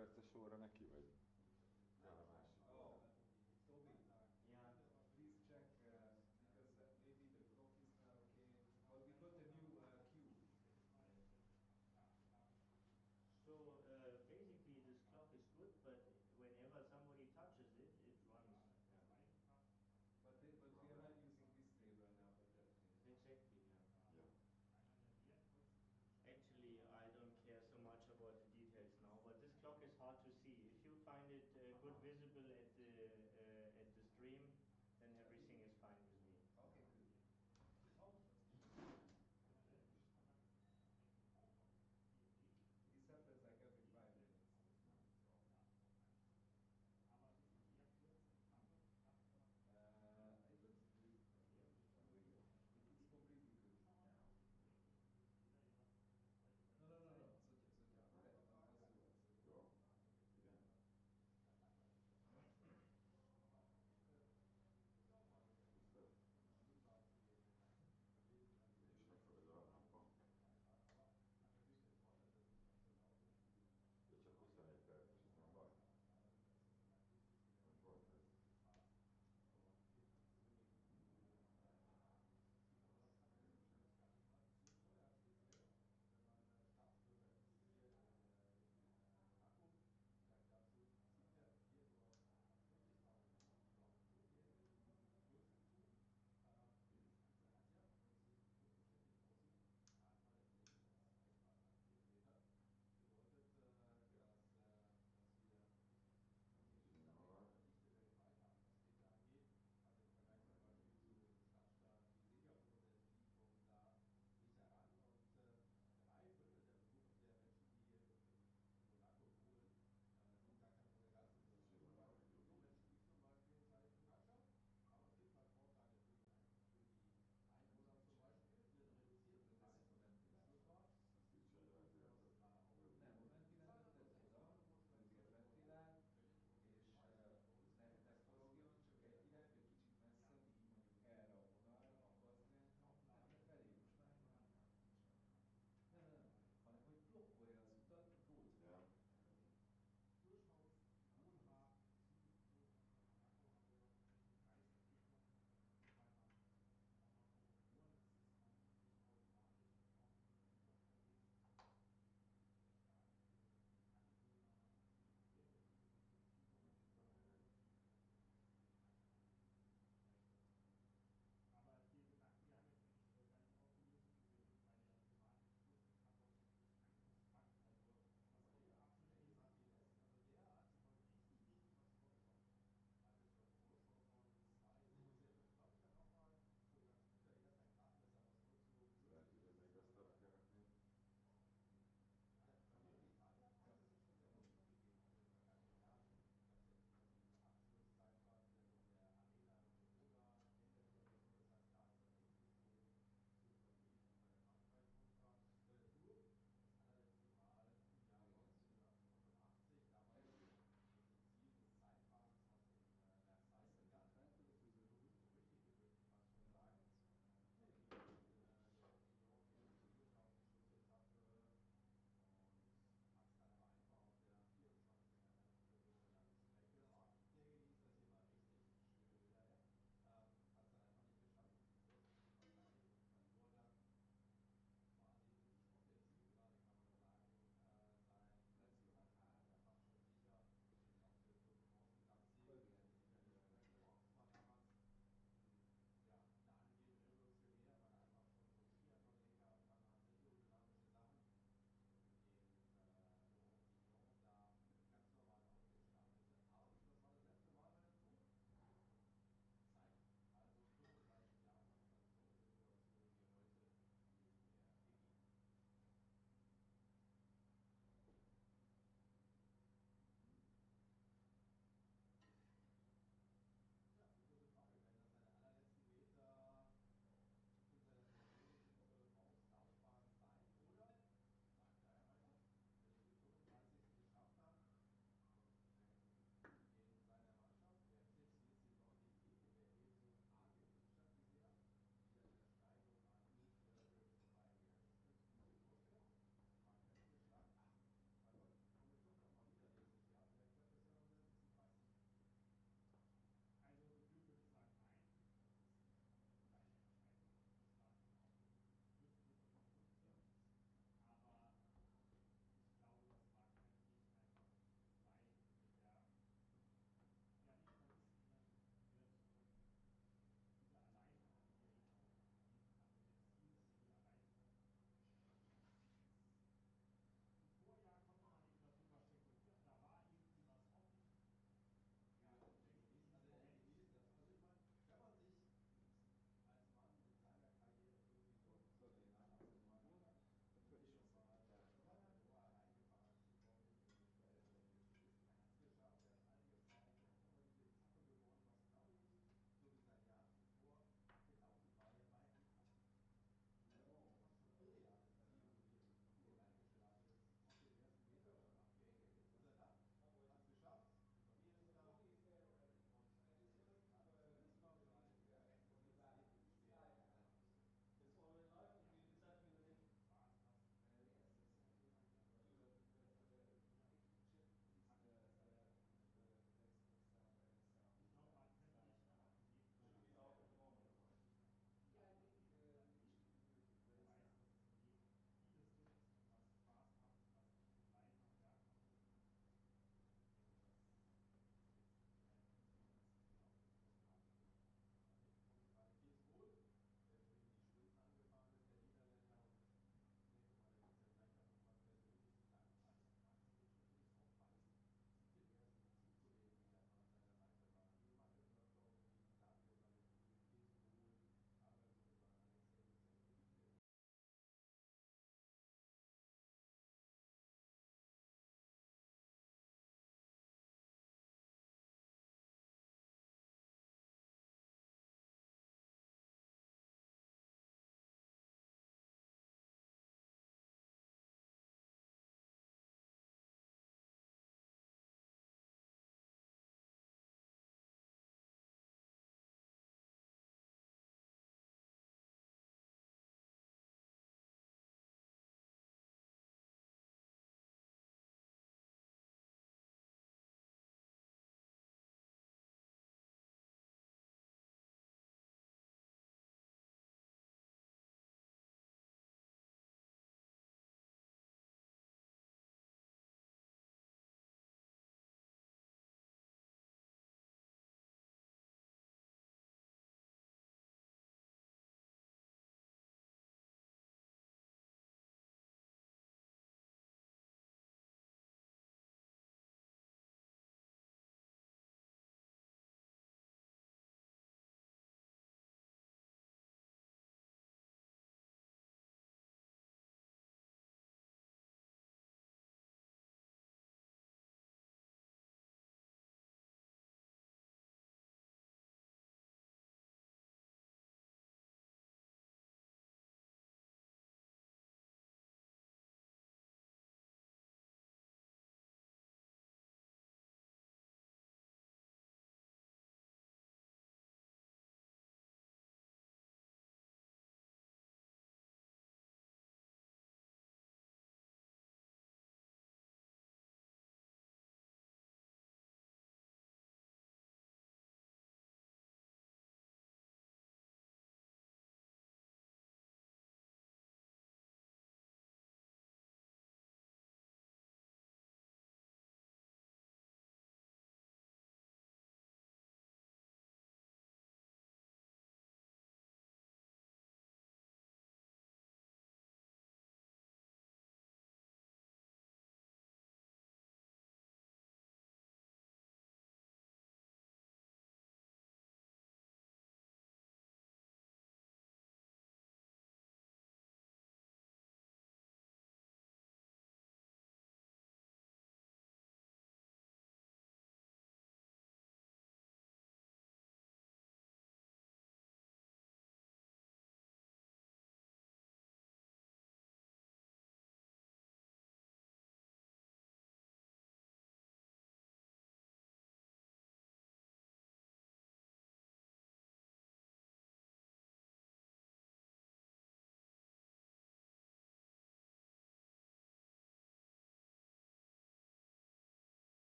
perces sorra neki, vagy jön a másik? Oh, Toby, Yeah. please check because maybe the clock is not okay. But we got a new cue. So basically this clock is good, but whenever somebody touches it, it runs. Yeah. But we are not using this day right now for that thing. Exactly, yeah. Ja. Actually, I don't care so much about the details now, but this clock is hard to see. If you find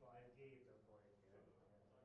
vor allem geht Erfolg. Ja.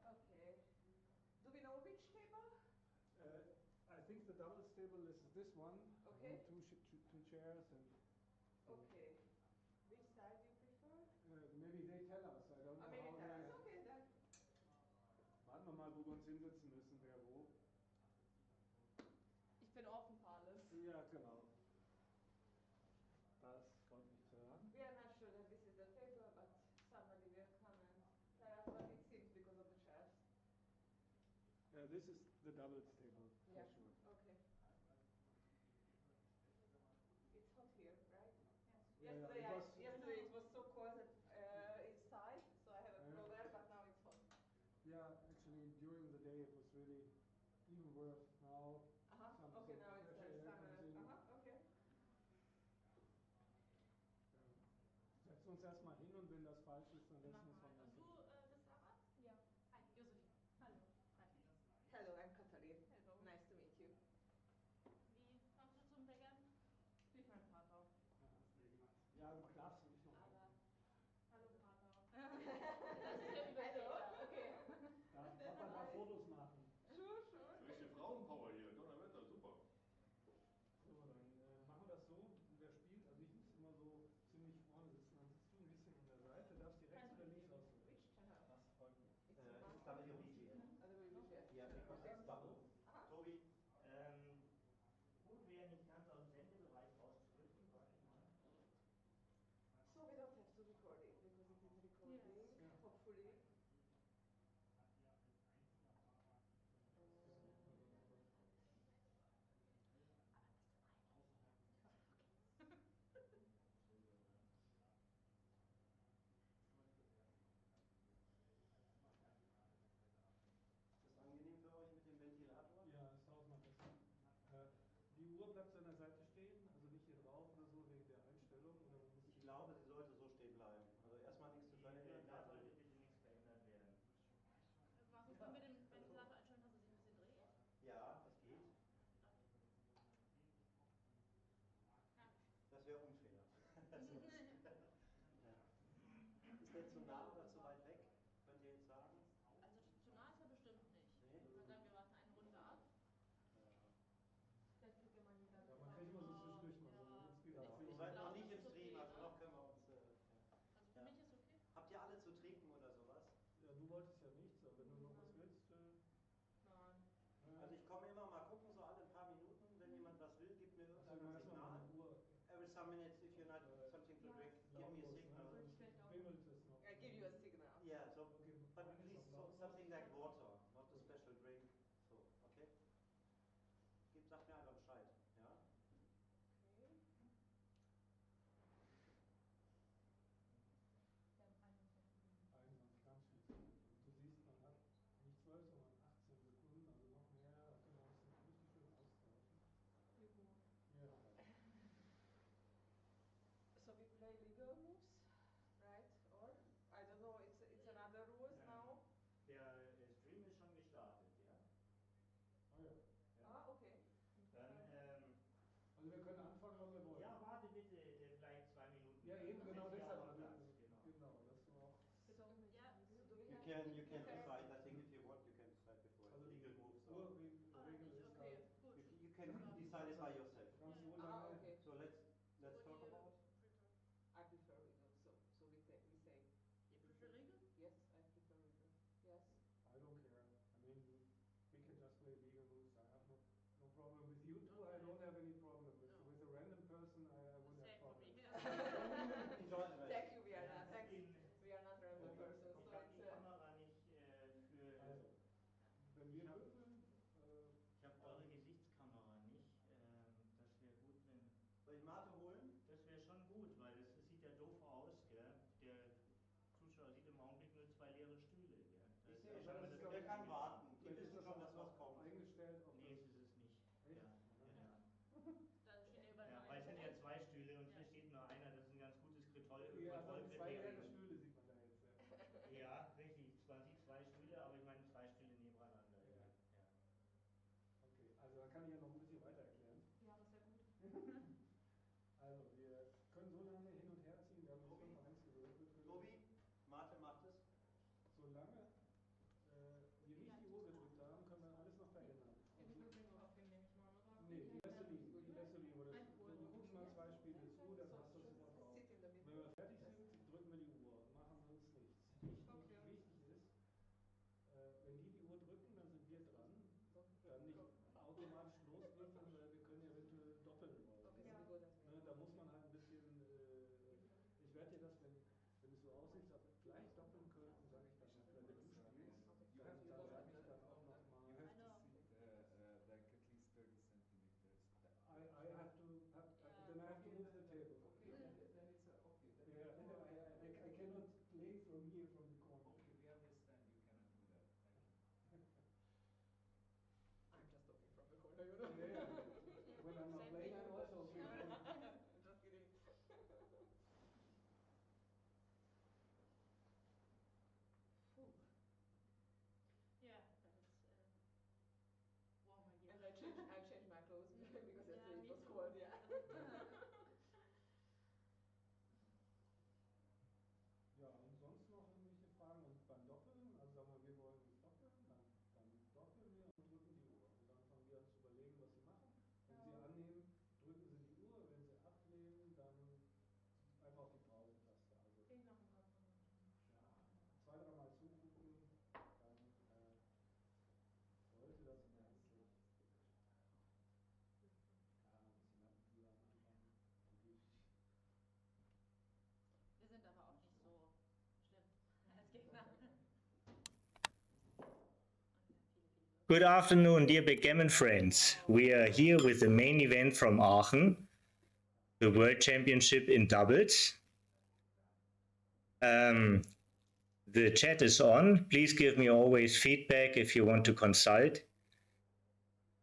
Okay. Do we know which table? I think the double table is this one. Okay. Two chairs and. Okay. Which side do you prefer? Maybe they tell us. I don't know Maybe how tell us. they. Okay then. Warten wir mal, wo wir uns hinsetzen müssen, wer wo. Ich bin offen für alles. Ja, genau. Das freut mich zu hören. We are not sure that this is the table, but somebody will come and tell us what it seems because of the chairs. This is the doubles table, for sure. Okay. It's hot here, right? Yes. Yesterday it was so cold inside, so I have a pullover, but now it's hot. Yeah, actually during the day it was really even worse. Now Okay, now it's summer. Okay. Setzen wir uns erstmal hin und wenn das falsch ist, dann setzen wir uns Und woanders hin. du bist Sarah? Ja. Hi, Josephine. Hallo. Hi. Hello, I'm Katalin. Hello. Nice to meet you. Wie kommst du zum Bäckern? Durch meinen Vater. Ja, du darfst nicht noch. Aber. Hallo Vater. Das ist ja Übersetzer. Okay. Darf man da Fotos machen? Sure. Richtige Frauenpower hier, Donnerwetter, super. So, dann machen wir das so. Wer spielt? Also ich muss immer so ziemlich vorne sitzen, dann sitzt du ein bisschen an der Seite, darfst die rechts oder links aussuchen. Which channel? Das freut mich. It's WBGS. Yeah, because it's double. Tobi? Gut wäre nicht ganz aus dem Sendebereich rauszudrücken, warte mal. So we don't have to record it because it is recording, Yes. hopefully. Ist das angenehm für euch mit dem Ventilator? Ja, ist tausendmal besser. Die Uhr bleibt so an der Seite stehen, also nicht hier drauf oder so wegen der Einstellung? Oder muss Ich glaube, sie sollte so stehen bleiben. Also erstmal nichts zu verändern. Da sollte bitte nichts verändert werden. Markus, du mit dem Ventilator einstellen, dass er sich ein bisschen dreht? Ja, das geht. Ja. Das wäre unfair. Ist der zu nah oder zu weit weg? Könnt ihr jetzt sagen? Also zu nah ist er bestimmt nicht. Nee? Ich würde sagen, wir warten eine Runde ab. Dann kriegt man ihn dann. Ja, man kriegt immer so zwischendurch mal so eine Inspiration. Ihr seid noch glaube, nicht das im ist Stream, okay, also ne? noch können wir uns. Also für mich ist okay. Habt ihr alle zu trinken oder sowas? Ja, du wolltest ja nichts, aber wenn du noch was willst. Nein. Also ich komme immer mal gucken, so alle ein paar Minuten. Wenn jemand was will, gibt mir irgendein Signal. Every some minutes, if you're not something to drink, give me a signal. Bimmelt es noch. I give you a signal. Yeah, so, Okay, but please, something like water, not a special drink. So, okay? Sagt mir einfach Bescheid, ja? Okay. Wir haben 21 21, ganz viel. Du siehst, man hat nicht 12, sondern 18 Sekunden, also noch mehr, da können wir uns richtig schön austauschen. Ja. So we play legal moves, right? Or I don't know. It's another rules now. Der Stream ist schon gestartet, ja? Oh ja. Ah, okay. Dann, Also wir können anfangen, wann wir wollen. ja, warte bitte vielleicht 2 Minuten. Ja, eben, genau deshalb. Genau. Genau, das war auch. Ja, Do we You have can decide, I think if you want, you can decide before. Also Legal moves. Regel ist okay, halt. gut. You can decide it by yourself. Ganz so Ah, lange. okay. So let's talk about. I prefer legal, so we say. You prefer legal? Yes, I prefer legal. Yes. I don't care. I mean, we can just play legal moves. I have no problem with you two. I don't have any problem with No. wir würfeln. Ich habe eure Gesichtskamera nicht. Das wäre gut, wenn. Soll ich Mate holen? Das wäre schon gut, weil das sieht ja doof aus, gell? Der Zuschauer sieht im Augenblick nur 2 leere Stühle, gell? Ich sehe, Aber das ist, der kann warten. Die vielleicht ist wissen das schon, aber dass was noch kommt. eingestellt auf Nee, das. das ist es nicht. Echt? Ja, ja. Da stehen ja überall Ja, nur weil eine. es sind ja 2 Stühle und Ja. hier steht nur einer, das ist ein ganz gutes Ja, also 2 leere Kontrollkriterium. Stühle sieht man da jetzt. Ja. Ja, richtig. Man sieht 2 Stühle, aber ich meine 2 Stühle nebeneinander. Ja. Ja. Okay, also da kann ich ja noch ein bisschen weiter erklären. Ja, das wäre gut. Also, wir können so lange hin und her ziehen, wir haben jetzt 5-1 gewürfelt. Tobi, Mate macht es. Solange wir nicht die Uhr gedrückt haben, können wir alles noch verändern. Die müssen das Ding aufheben, nehme ich mal, oder? Nee, die lässt du liegen. Die lässt du liegen. Nein, Du guckst mal 2 Spiele zu, dann hast du es immer drauf. Wenn wir fertig sind, drücken wir die Uhr und machen sonst nichts. Wichtig ist, wenn die Uhr drücken, dann sind wir dran. Dann nicht automatisch loswürfeln, weil wir können eventuell doppeln wollen. Ja. Ne, da muss man halt ein bisschen, ich werde dir das, wenn es so aussieht, aber gleich doppeln können, sage ich dann noch, wenn du spielst, dann sage ich dann auch noch mal. I know. Like at least 30 centimeters. I have to, then I have to move the table. Okay, then it's okay. Then Yeah, I cannot play from here, from the corner. Okay, we understand. You cannot do that. Thank you. I'm just talking from the corner, you know. Yeah, when I'm not Same playing, thing, I'm but- also playing. Just kidding. Phew. Yeah, that's warmer here. And I changed my clothes because yesterday it me was too. cold, yeah. Ja, und sonst noch irgendwelche Fragen? Und beim Doppeln, also sagen wir wollen doppeln, dann doppeln wir und drücken die Uhr. Und dann fangen wir an zu überlegen, was sie machen. Wenn sie annehmen, drücken sie die Uhr. Wenn sie ablehnen, dann einfach auf die Pause-Taste. Also Ich mache einen Kopf. ja, 2-3 Mal zugucken, dann sollte das eigentlich. Ja, ein bisschen Lampenfieber am Anfang. Wir sind aber auch nicht so schlimm als Gegner. Good afternoon, dear backgammon friends. We are here with the main event from Aachen, the World Championship in doubles. The chat is on. Please give me always feedback if you want to consult.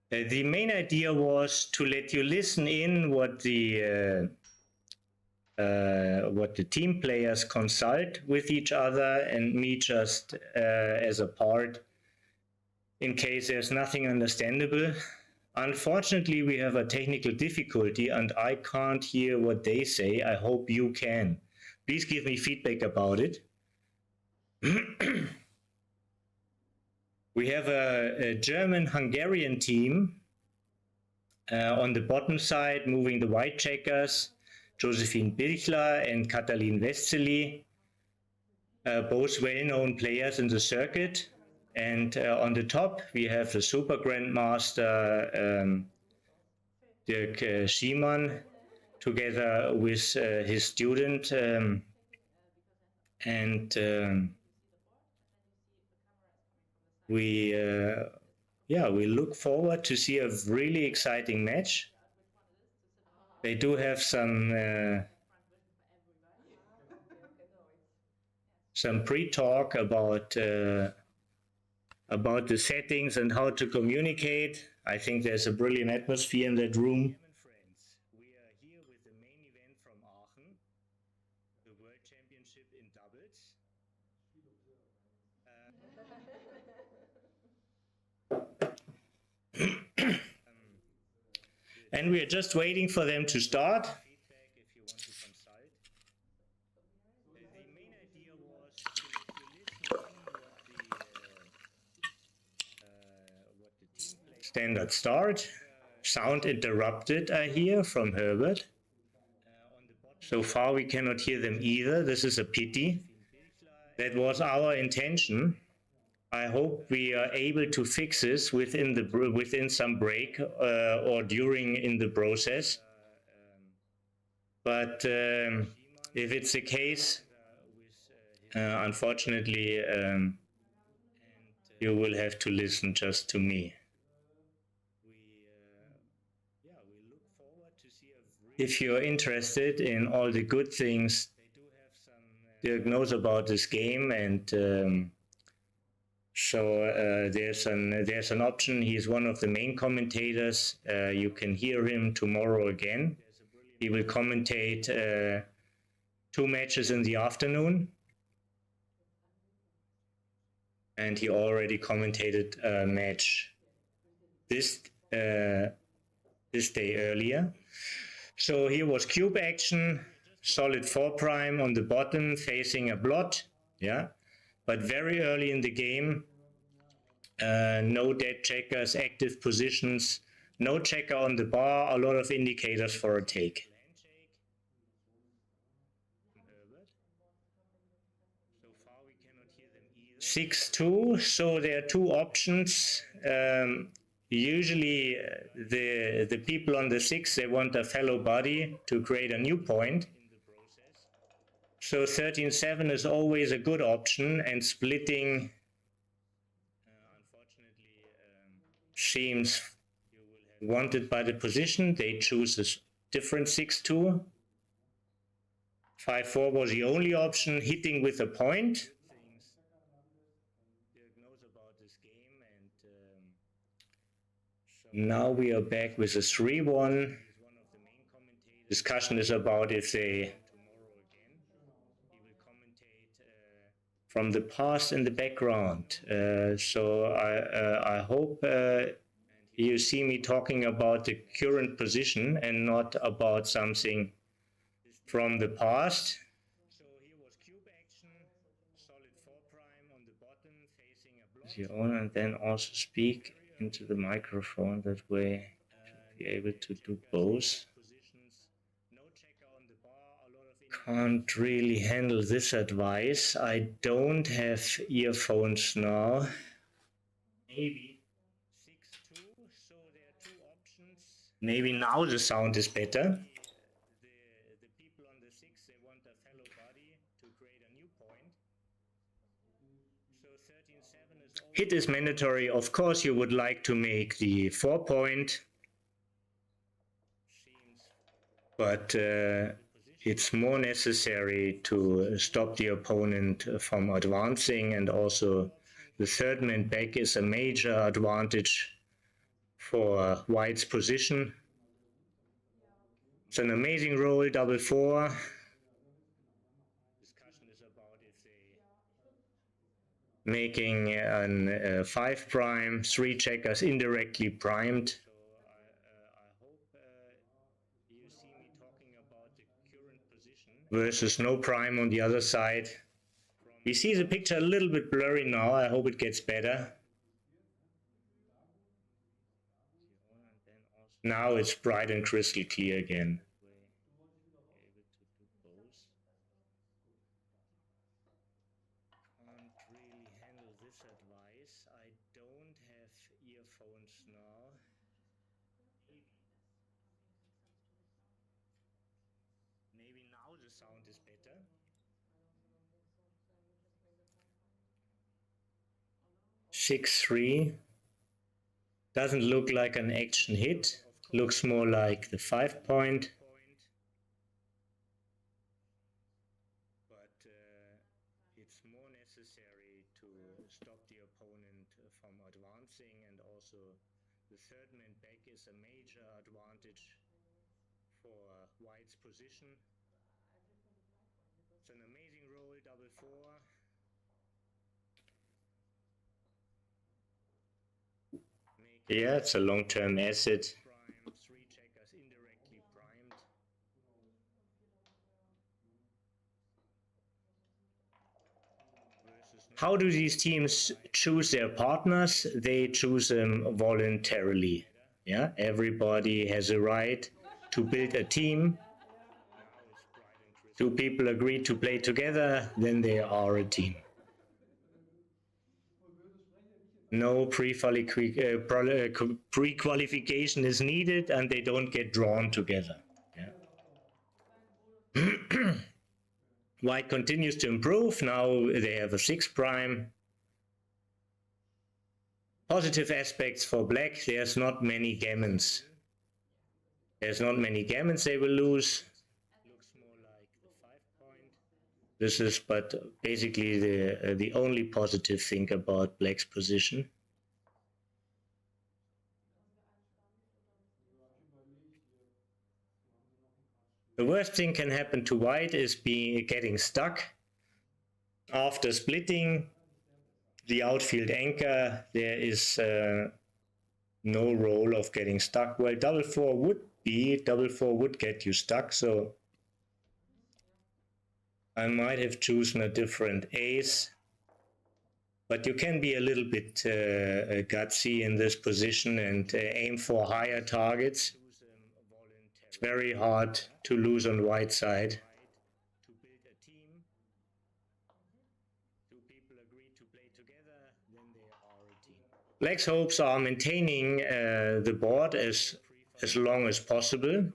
The main idea was to let you listen in what the team players consult with each other and me just as a part in case there's nothing understandable. Unfortunately, we have a technical difficulty and I can't hear what they say. I hope you can. Please give me feedback about it. We have a German-Hungarian team on the bottom side, moving the white checkers, Josephine Bilchler and Katalin Westeli, both well-known players in the circuit. And on the top, we have the Super Grandmaster Dirk Schiemann, together with his student. We look forward to see a really exciting match. They do have some pre-talk about the settings and how to communicate. I think there's a brilliant atmosphere in that room. Friends, we are here with the main event from Aachen, the World Championship in doubles. And we are just waiting for them to start. If you want to consult. The main idea was to listen what the team plays. Standard start. Sound interrupted, I hear, from Herbert. So far we cannot hear them either. This is a pity. That was our intention. I hope we are able to fix this within some break or during in the process. But if it's the case, unfortunately, you will have to listen just to me. If you're interested in all the good things Dirk knows about this game, and there's an option. He's one of the main commentators. You can hear him tomorrow again. He will commentate 2 matches in the afternoon, and he already commentated a match this day earlier. So here was cube action, solid 4' on the bottom facing a blot, yeah, but very early in the game, no dead checkers, active positions, no checker on the bar, a lot of indicators for a take. 6-2, so there are 2 options. Usually the people on the 6, they want a fellow body to create a new point. So 13-7 is always a good option, and splitting unfortunately seems wanted by the position. They choose a different 6-2. 5-4 was the only option, hitting with a point. Now we are back with a 3-1. Discussion is about if they from the past in the background. So I hope you see me talking about the current position and not about something from the past. So here was cube action, solid 4' on the bottom facing a block. The owner, and then also speak into the microphone, that way should be able to do both. Can't really handle this advice. I don't have earphones now. Maybe 6-2, so there are 2 options. Maybe now the sound is better. The people on the 6, they want a fellow body to create a new point. So 13-7 is hit is mandatory. Of course you would like to make the 4 point, but it's more necessary to stop the opponent from advancing, and also the 3rd man back is a major advantage for white's position. It's an amazing roll, double 4. Discussion is about if they making a 5', 3 checkers indirectly primed. Versus no prime on the other side. We see the picture a little bit blurry now. I hope it gets better. Now it's bright and crystal clear again. Can't really handle this advice. I don't have earphones now. Maybe now the sound is better. 6-3. Doesn't look like an action hit. Looks more like the 5 point. But it's more necessary to stop the opponent from advancing, and also the 3rd man back is a major advantage for white's position. It's an amazing roll, double 4. Yeah, it's a long-term asset. 3 checkers indirectly primed. How do these teams choose their partners? They choose them voluntarily. Yeah, everybody has a right to build a team. 2 people agree to play together, then they are a team. No pre-qualification is needed, and they don't get drawn together. Yeah. White continues to improve. Now they have a 6'. positive aspects for black, there's not many gammons. There's not many gammons they will lose. Looks more like the 5-point. This is but basically the only positive thing about black's position. The worst thing can happen to white is getting stuck. After splitting the outfield anchor, there is no role of getting stuck. Well, double four would get you stuck, so I might have chosen a different ace. But you can be a little bit gutsy in this position and aim for higher targets. It's very hard to lose on white side. To build a team, two people agree to play together, then they are a team. Black's hopes are maintaining the board as long as possible.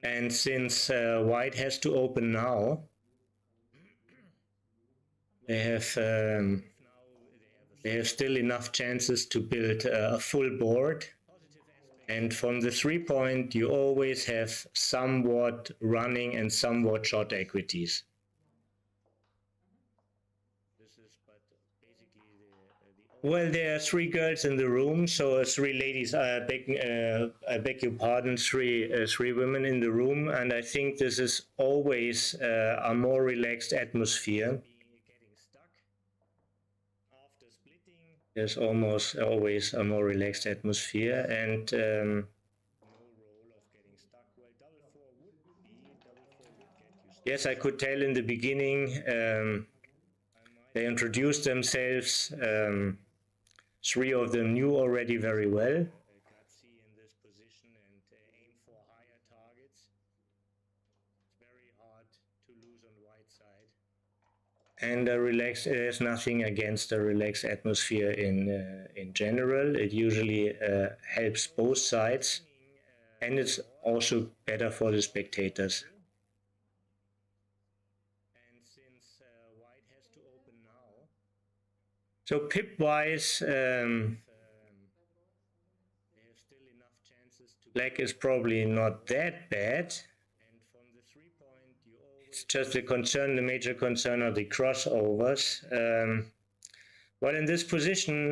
And since white has to open now, they have still enough chances to build a full board. And from the 3-point, you always have somewhat running and somewhat short equities. Well, there are 3 girls in the room, so 3 ladies. I beg your pardon, 3 women in the room, and I think this is always a more relaxed atmosphere. There's almost always a more relaxed atmosphere, and yes, I could tell in the beginning they introduced themselves. 3 of them knew already very well. And there's nothing against a relaxed atmosphere in general. It usually helps both sides, and it's also better for the spectators. So pip-wise, black is probably not that bad. It's just the major concern are the crossovers. But in this position,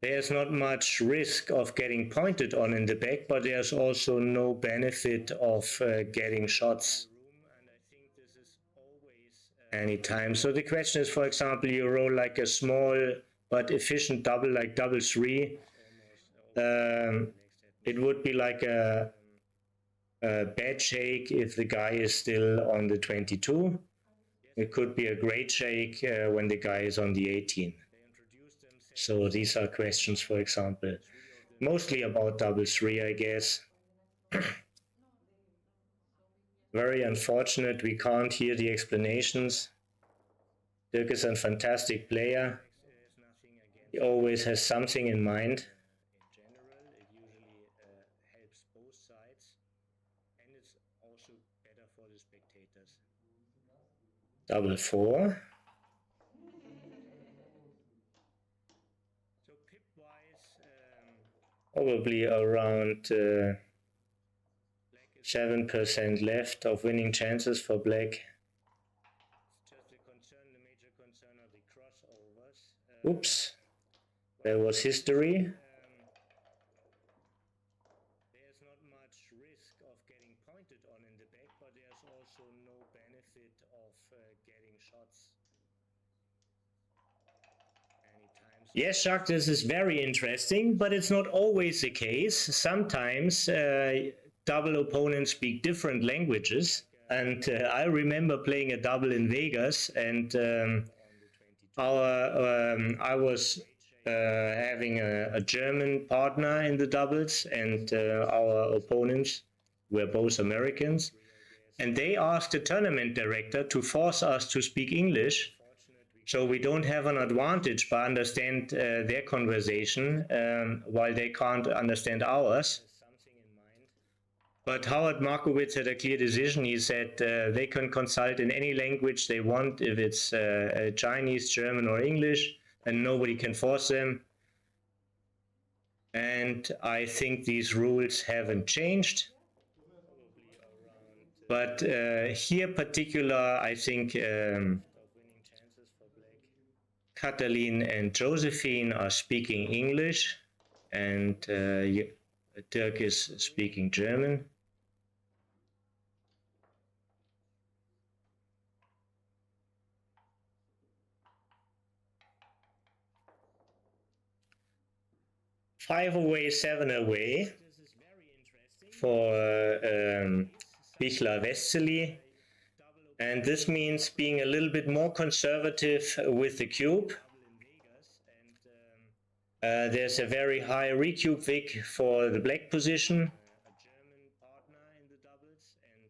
there's not much risk of getting pointed on in the back, but there's also no benefit of getting shots anytime. So the question is, for example, you roll like a small but efficient double like double 3. It would be like a bad shake if the guy is still on the 22. It could be a great shake when the guy is on the 18. So these are questions, for example, mostly about double 3, I guess. Very unfortunate we can't hear the explanations. Dirk is a fantastic player. He always has something in mind. Double 4. So pip-wise, probably around 7% left of winning chances for black. Oops, there was history. There's not much risk of getting pointed on in the back, but there's also no benefit of getting shots. Yes, Jacques, this is very interesting, but it's not always the case. Sometimes double opponents speak different languages, and I remember playing a double in Vegas, and I was having a German partner in the doubles, and our opponents were both Americans, and they asked the tournament director to force us to speak English, so we don't have an advantage but understand their conversation while they can't understand ours. But Howard Markowitz had a clear decision. He said they can consult in any language they want, if it's Chinese, German, or English, and nobody can force them. And I think these rules haven't changed. But here particular, I think Katalin and Josephine are speaking English, and Dirk is speaking German. Five away, seven away for Bichler Westeli. And this means being a little bit more conservative with the cube. There's a very high recube vig for the black position. A German partner in the doubles, and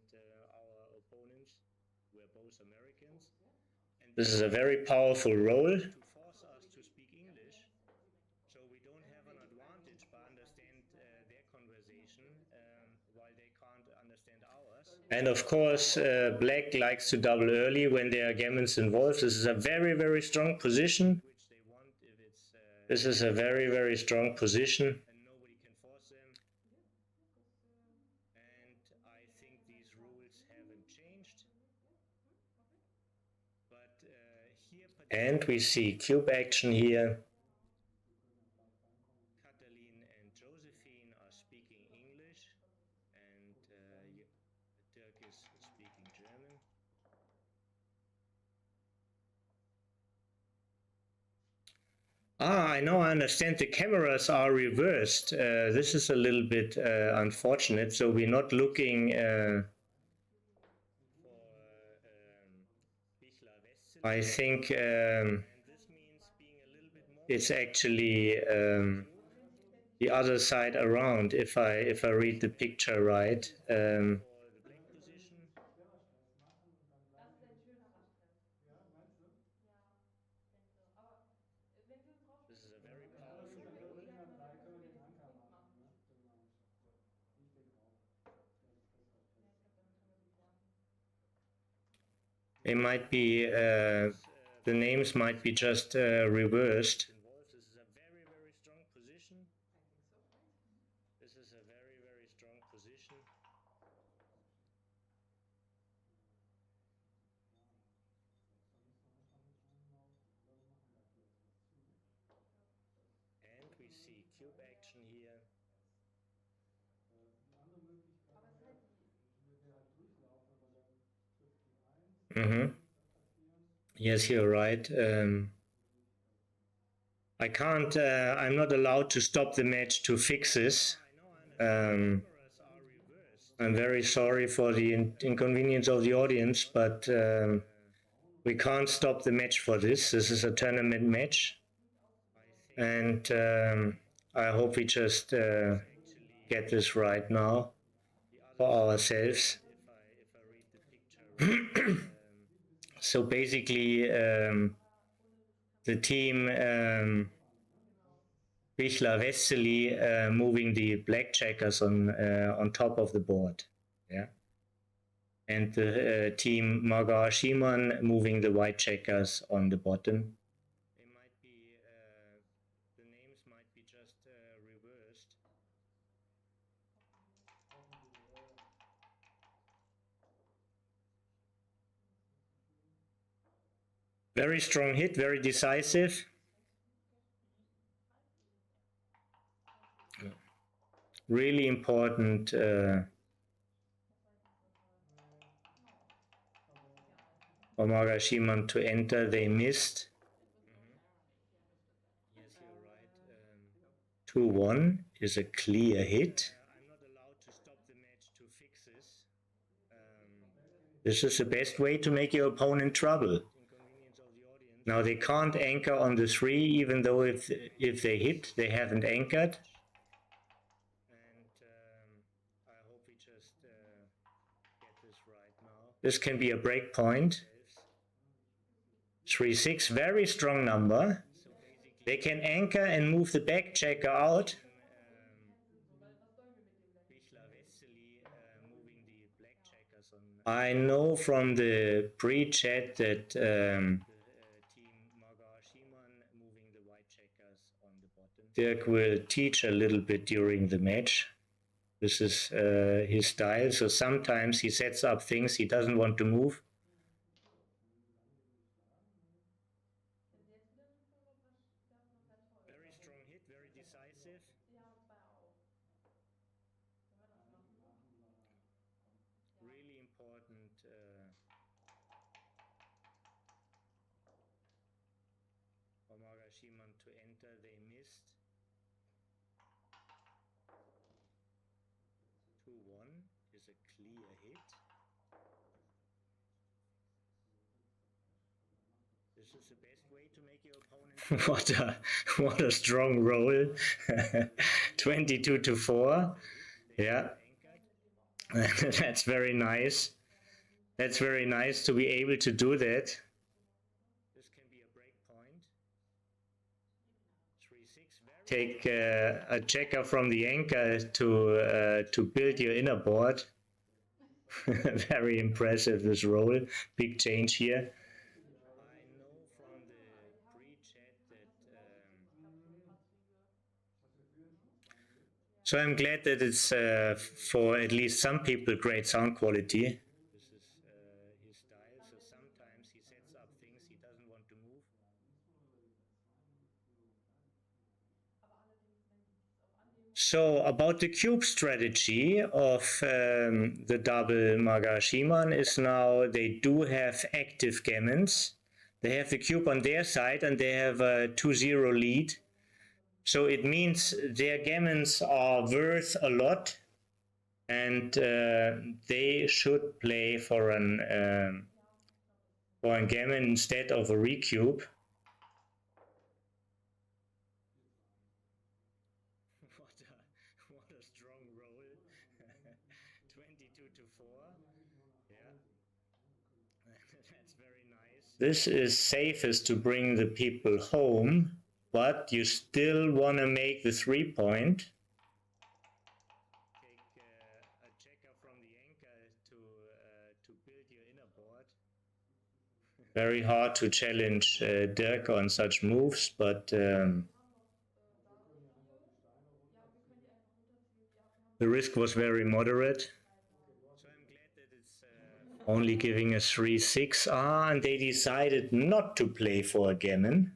our opponents were both Americans. And this is a very powerful roll to force us to speak English, so we don't have an advantage by understand their conversation while they can't understand ours. And of course, black likes to double early when there are gammons involved. This is a very, very strong position. This is a very, very strong position. And nobody can force them. And I think these rules haven't changed. But and we see cube action here. Katalin and Josephine are speaking English, and Dirk is speaking German. I know, I understand the cameras are reversed. This is a little bit unfortunate, so we're not looking I think it's actually the other side around, if I read the picture right. This is a very powerful roll. It might be, the names might be just reversed. This is a very, very strong position. This is a very, very strong position. And we see cube action here. Yes, you're right. I can't, I'm not allowed to stop the match to fix this. I'm very sorry for the inconvenience of the audience, but we can't stop the match for this. This is a tournament match. And I hope we just get this right now for ourselves. So basically, the team Bichler Westeli moving the black checkers on top of the board, yeah, and the team Margar Schimann moving the white checkers on the bottom. They might be the names might be just reversed. Very strong hit, very decisive. Really important for Margar Schimann to enter. They missed. Yes, you're right. 2-1 is a clear hit. I'm not allowed to stop the match to fix this. This is the best way to make your opponent trouble. Now they can't anchor on the 3, even though if they hit, they haven't anchored. And I hope we just get this right now. This can be a break point. 3-6, very strong number. They can anchor and move the back checker out. Bichler Westeli I know from the pre-chat that team Marga-Shimon moving the white checkers on the bottom. Dirk will teach a little bit during the match. This is his style. So sometimes he sets up things he doesn't want to move. Very strong hit, very decisive. Really important for Marga-Shimon to enter. They missed. 2-1 is a clear hit. This is the best way to make your opponent. what a strong roll. 22-4. Yeah. That's very nice. That's very nice to be able to do that. This can be a break point. 3-6. Take a checker from the anchor to build your inner board. Very impressive, this roll. Big change here. I know from the pre-chat that so I'm glad that it's for at least some people great sound quality. This is his style, so sometimes he sets up things he doesn't want to move. So about the cube strategy of the double Marga-Shimon is now they do have active gammons. They have the cube on their side and they have a 2-0 lead. So it means their gammons are worth a lot and they should play for a gammon instead of a recube. What a strong roll. 22-4. Yeah. That's very nice. This is safest to bring the people home, but you still want to make the 3-point. Take a checker from the anchor to build your inner board. Very hard to challenge Dirk on such moves, but the risk was very moderate. So I'm glad that it's only giving a 3-6. And they decided not to play for a gammon.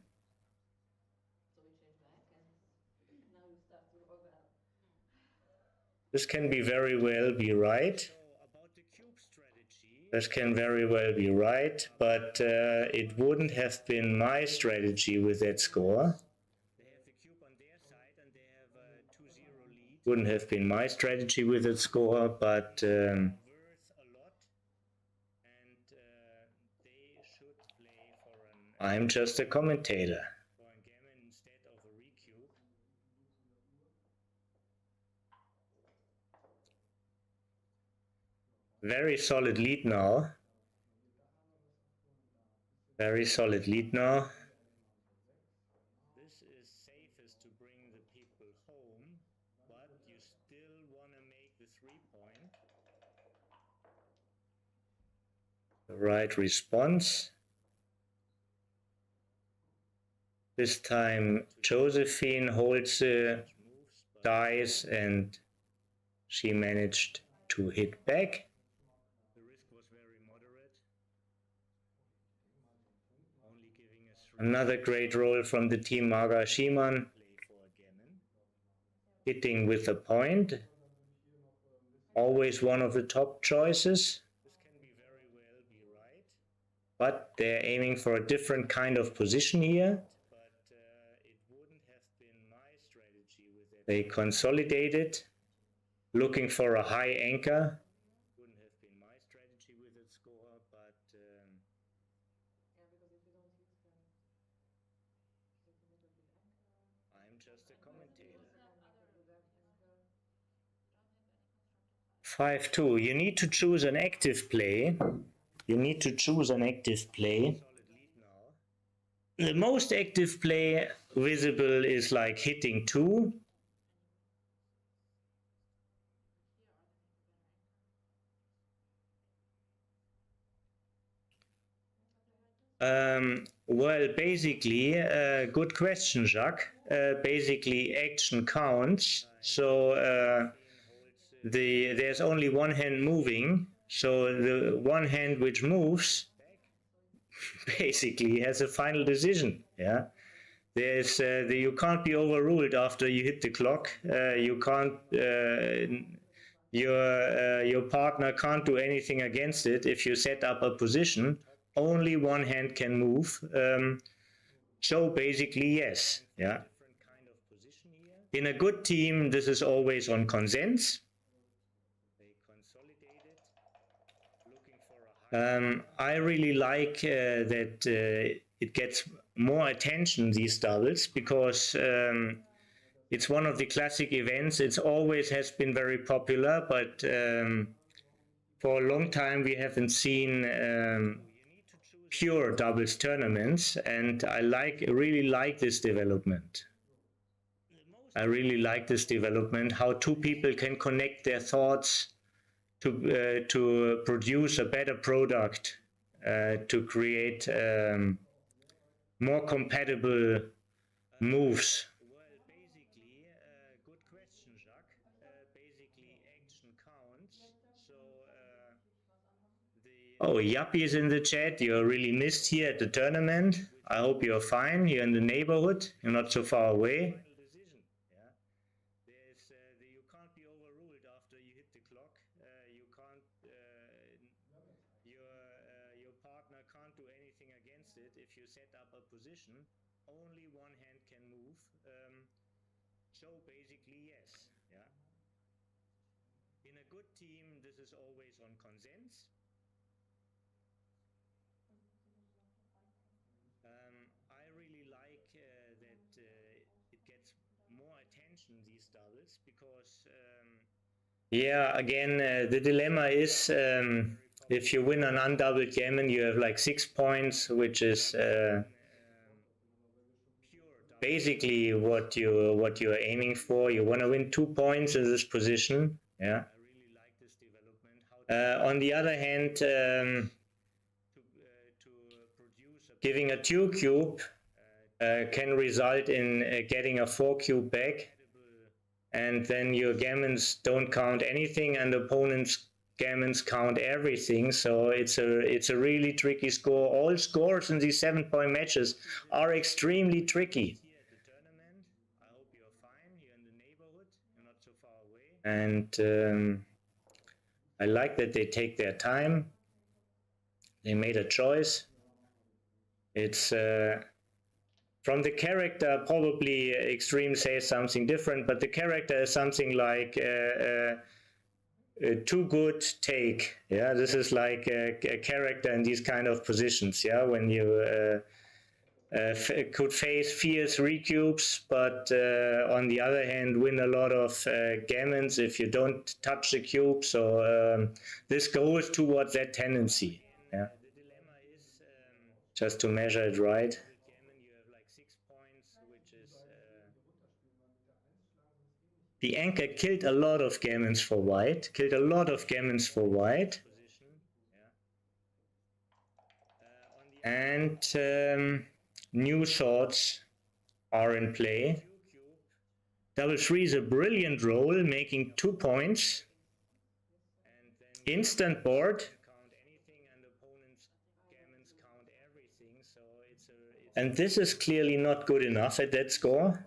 This can be very well be right. This can very well be right, but it wouldn't have been my strategy with that score. Wouldn't have been my strategy with that score, but I'm just a commentator. Very solid lead now. Very solid lead now. This is safest to bring the people home, but you still want to make the 3-point. The right response. This time Josephine holds the dice and she managed to hit back. The risk was very moderate. Only giving us another great roll from the team Marga-Shimon. Hitting with a point. Always one of the top choices. This can be very well be right. But they're aiming for a different kind of position here. They consolidated, looking for a high anchor. Wouldn't have been my strategy with that score, but I'm just a commentator. 5-2. You need to choose an active play. You need to choose an active play. The most active play visible is like hitting 2. Well, basically, good question, Jacques. Basically, action counts. So there's only one hand moving. So the one hand which moves basically has a final decision. Yeah. You can't be overruled after you hit the clock. You can't. Your partner can't do anything against it if you set up a position. Only one hand can move. So basically, yes. Yeah. In a good team, this is always on consens. I really like that it gets more attention, these doubles, because it's one of the classic events. It always has been very popular, but for a long time we haven't seen pure doubles tournaments, and I really like this development. I really like this development, how two people can connect their thoughts to produce a better product, to create more compatible moves. Good question, Jacques. Basically, action counts. So oh, Yappy is in the chat. You're really missed here at the tournament. I hope you're fine. You're in the neighborhood. You're not so far away. You can't be overruled after you hit the clock. You can't. Your partner can't do anything against it if you set up a position. Only one hand can move. So basically, yes. Yeah. In a good team, this is always on consens. I really like that it gets more attention, these doubles, because yeah, again, the dilemma is if you win an undoubled gammon, you have like 6 points, which is basically what you're aiming for. You want to win 2 points in this position. Yeah. On the other hand, giving a 2 cube can result in getting a 4 cube back, and then your gammons don't count anything and the opponent's gammons count everything. So it's a really tricky score. All scores in these 7-point matches are extremely tricky. And I like that they take their time. They made a choice. It's from the character, probably Extreme says something different, but the character is something like too good take. Yeah, this is like a character in these kind of positions. Yeah, when you could face fierce recubes, but on the other hand win a lot of gammons if you don't touch the cube. So this goes towards that tendency. Yeah, just to measure it right. The anchor killed a lot of gammons for white. And new thoughts are in play. Double 3 is a brilliant roll, making 2 points. Instant board. And this is clearly not good enough at that score.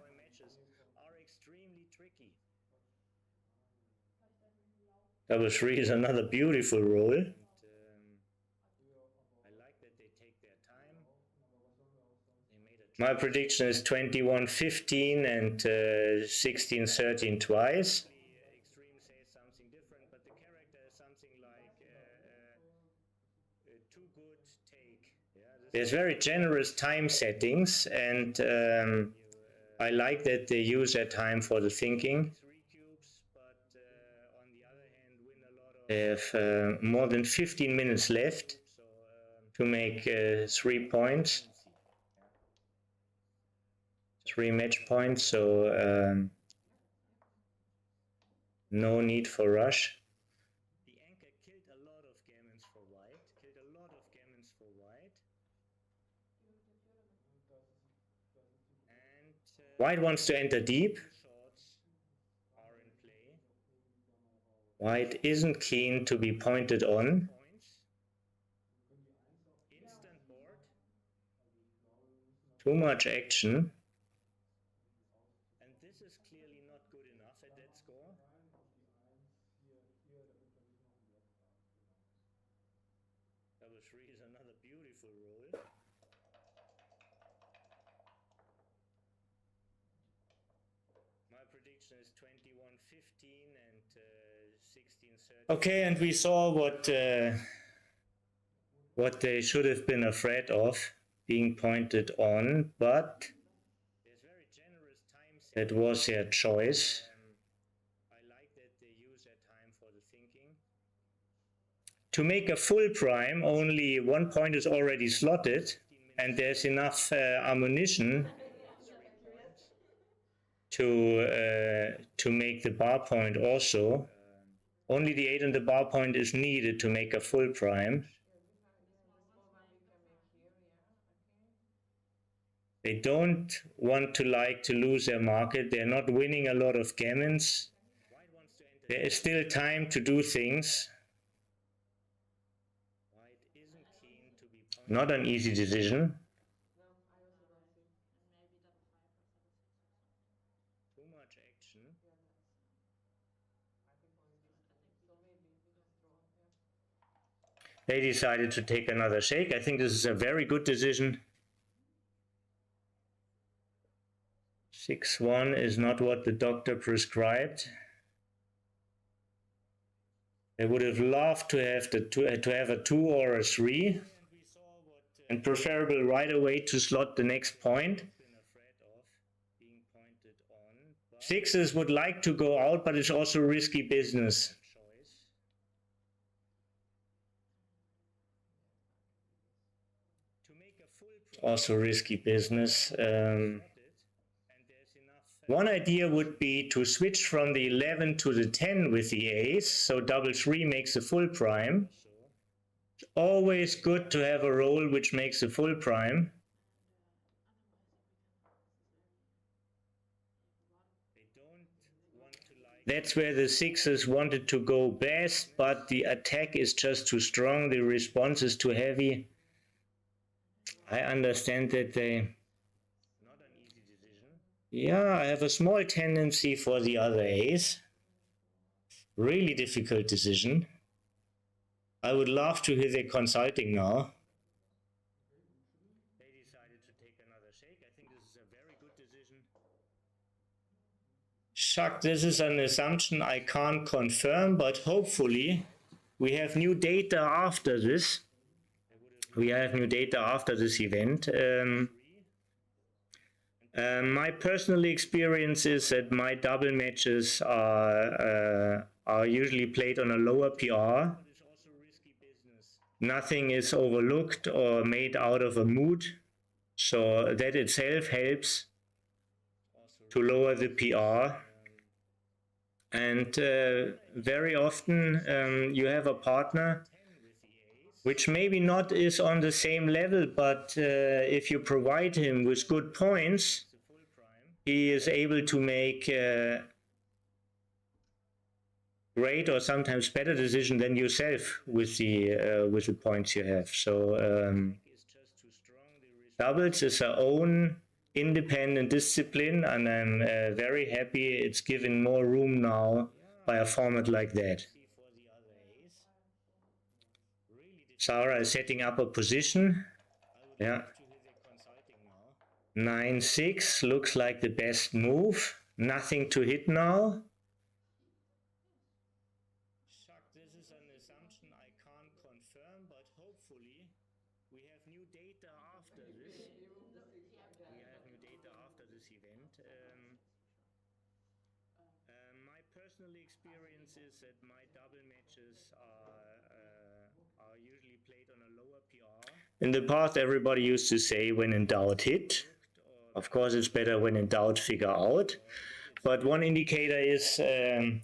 Double 3 is another beautiful roll. My prediction is 21-15 and 16-13 twice. There's very generous time settings, and I like that they use their time for the thinking. They have more than 15 minutes left to make 3 points. 3 match points, so no need for rush. The anchor killed a lot of gammons for white. White wants to enter deep. White isn't keen to be pointed on. Too much action. And this is clearly not good enough at that score. Double 3 is another beautiful roll. My prediction is 21-15 and 16-13. Okay, and we saw what they should have been afraid of being pointed on, but there's very generous time. That was their choice. I like that they use their time for the thinking. To make a full prime, only 1 point is already slotted, and there's enough ammunition to make the bar point also. Only the 8 on the bar point is needed to make a full prime. They don't want to lose their market. They're not winning a lot of gammons. There is still time to do things. Not an easy decision. Too much action. They decided to take another shake. I think this is a very good decision. 6-1 is not what the doctor prescribed. They would have loved to have a 2 or a 3, and preferable right away to slot the next point. 6s would like to go out, but it's also risky business. Also risky business. One idea would be to switch from the 11 to the 10 with the ace, so double 3 makes a full prime. It's always good to have a roll which makes a full prime. That's where the 6s wanted to go best, but the attack is just too strong, the response is too heavy. I understand that they... Yeah, I have a small tendency for the other ace. Really difficult decision. I would love to hear their consulting now. They decided to take another shake. I think this is a very good decision. Shuck, this is an assumption I can't confirm, but hopefully we have new data after this. We have new data after this event. My personal experience is that my double matches are usually played on a lower PR. Nothing is overlooked or made out of a mood, so that itself helps to lower the PR. And very often you have a partner which maybe not is on the same level, but if you provide him with good points, he is able to make great or sometimes better decision than yourself with the points you have. So doubles is our own independent discipline, and I'm very happy it's given more room now by a format like that. Sarah is setting up a position. Yeah. 9-6 looks like the best move. Nothing to hit now. This is an assumption I can't confirm, but hopefully we have new data after this. Event. My personal experience is that my double matches are usually played on a lower PR. In the past, everybody used to say, when in doubt, hit. Of course, it's better when in doubt, figure out. But one indicator is, and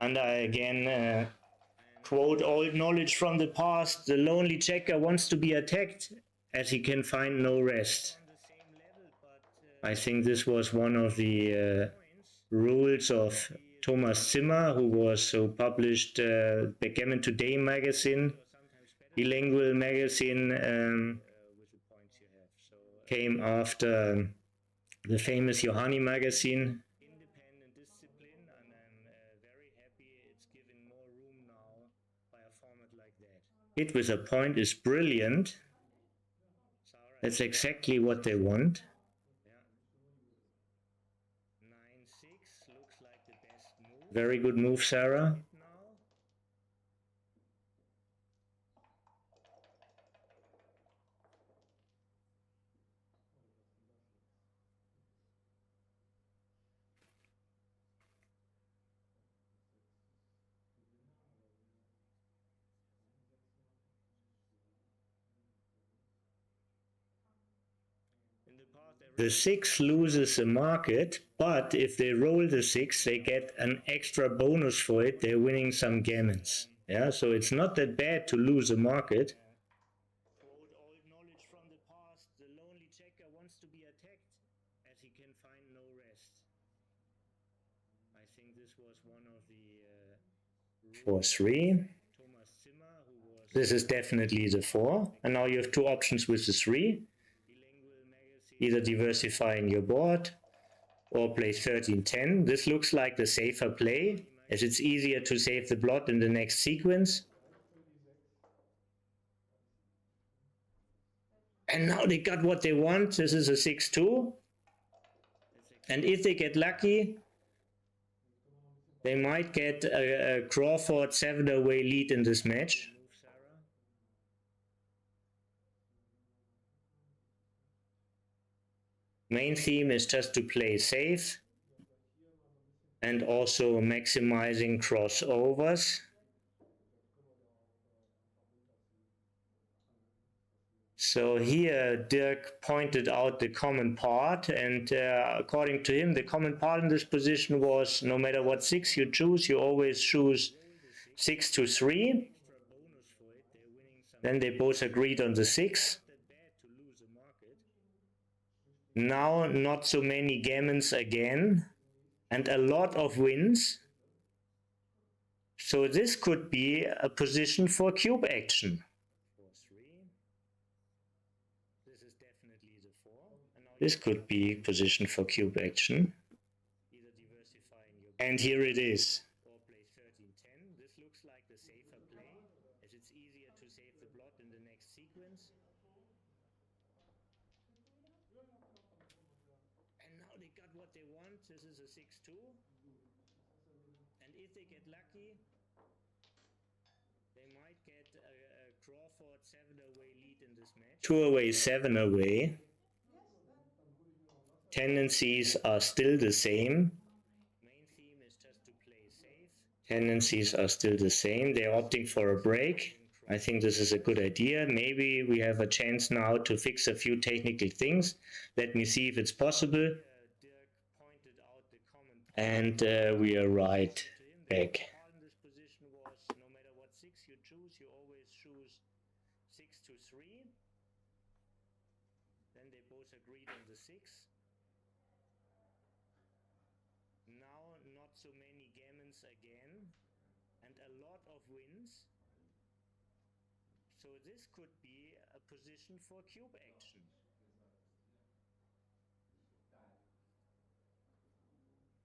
I again quote old knowledge from the past, the lonely checker wants to be attacked as he can find no rest. I think this was one of the rules of Thomas Zimmer, who published Backgammon Today magazine, bilingual magazine, came after the famous Johanni magazine. Independent discipline, and I'm very happy it's given more room now by a format like that. Hit with a point is brilliant. That's exactly what they want. 9-6 looks like the best move. Very good move, Sarah. The 6 loses the market, but if they roll the 6, they get an extra bonus for it. They're winning some gammons. Yeah, so it's not that bad to lose a market. Quote old knowledge from the past: the lonely checker wants to be attacked as he can find no rest. I think this was one of the 4-3. This is definitely the 4. And now you have 2 options with the 3. Either diversifying your board or play 13-10. This looks like the safer play, as it's easier to save the blot in the next sequence. And now they got what they want. This is a 6-2. And if they get lucky, they might get a Crawford 7-away lead in this match. Main theme is just to play safe and also maximizing crossovers. So here Dirk pointed out the common part, and according to him the common part in this position was no matter what 6 you choose, you always choose 6-3. Then they both agreed on the 6. Now not so many gammons again, and a lot of wins. So this could be a position for cube action. This could be position for cube action. And here it is. This looks like the safer play, as it's easier to save the blot in the next sequence. And now they got what they want. This is a 6-2. And if they get lucky, they might get a Crawford 7-away lead in this match. 2-away, 7-away. Tendencies are still the same. Main theme is just to play safe. Tendencies are still the same. They're opting for a break. I think this is a good idea. Maybe we have a chance now to fix a few technical things. Let me see if it's possible. And we are right back. No matter what 6 you choose, you always choose 6-3. Then they both agreed on the 6. Now not so many gammons again, and a lot of wins. So this could be a position for cube action.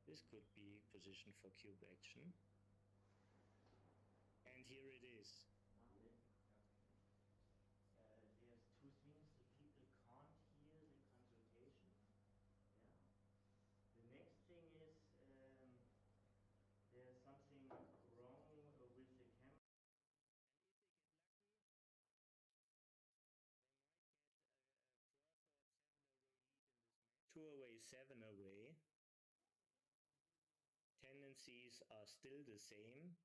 This could be position for cube action. And here it is. There's 2 things the people can't hear the consultation. Yeah. The next thing is there's something wrong with the camera. 2-away, 7-away. Tendencies are still the same.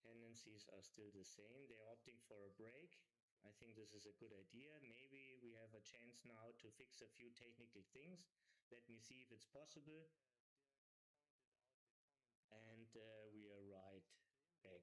Tendencies are still the same. They're opting for a break. I think this is a good idea. Maybe we have a chance now to fix a few technical things. Let me see if it's possible. And we are right back.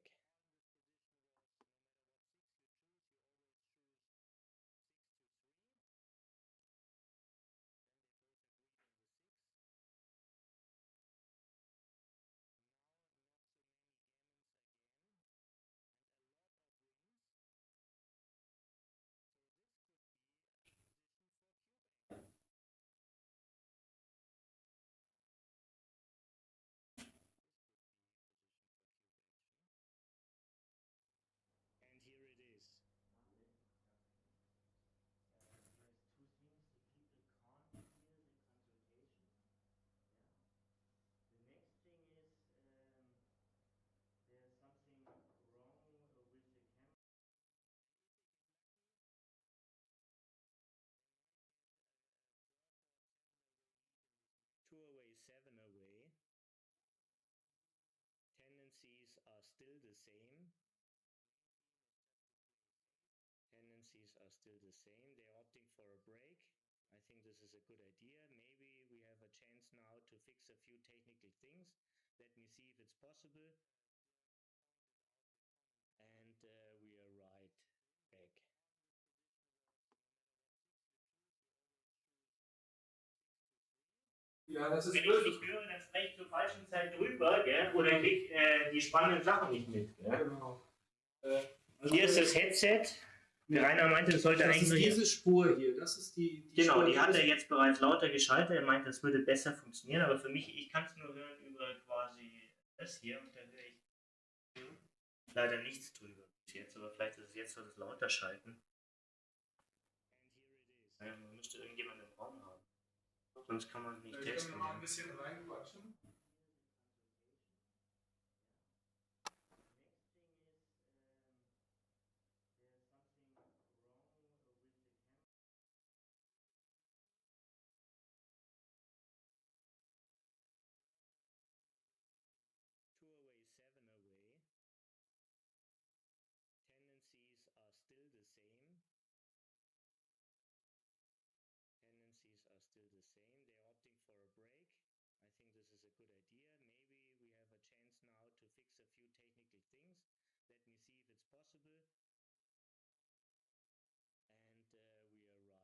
Tendencies are still the same. Tendencies are still the same. They're opting for a break. I think this is a good idea. Maybe we have a chance now to fix a few technical things. Let me see if it's possible. And we are right back. Ja, das ist Wenn ich nicht höre, dann spreche ich zur falschen Zeit drüber, gell? Oder kriege die spannenden Sachen nicht mit. Gell? Genau. Hier ist das Headset. Der Rainer meinte, es sollte eigentlich nur diese Spur hier, das ist die genau, Spur, die hat er jetzt bereits lauter geschaltet. Er meinte, das würde besser funktionieren, aber für mich, ich kann es nur hören über quasi das hier und da höre ich leider nichts drüber bis jetzt, aber vielleicht ist es jetzt so das lauter schalten. Ja, man müsste irgendjemanden im Raum haben. Sonst kann man es nicht testen. Können wir mal ein bisschen reinquatschen? Two away, 7 away. Tendencies are still the same. Tendencies are still the same. They're opting for a break. I think this is a good idea. Maybe we have a chance now to fix a few technical things. Let me see if it's possible. And we are right back.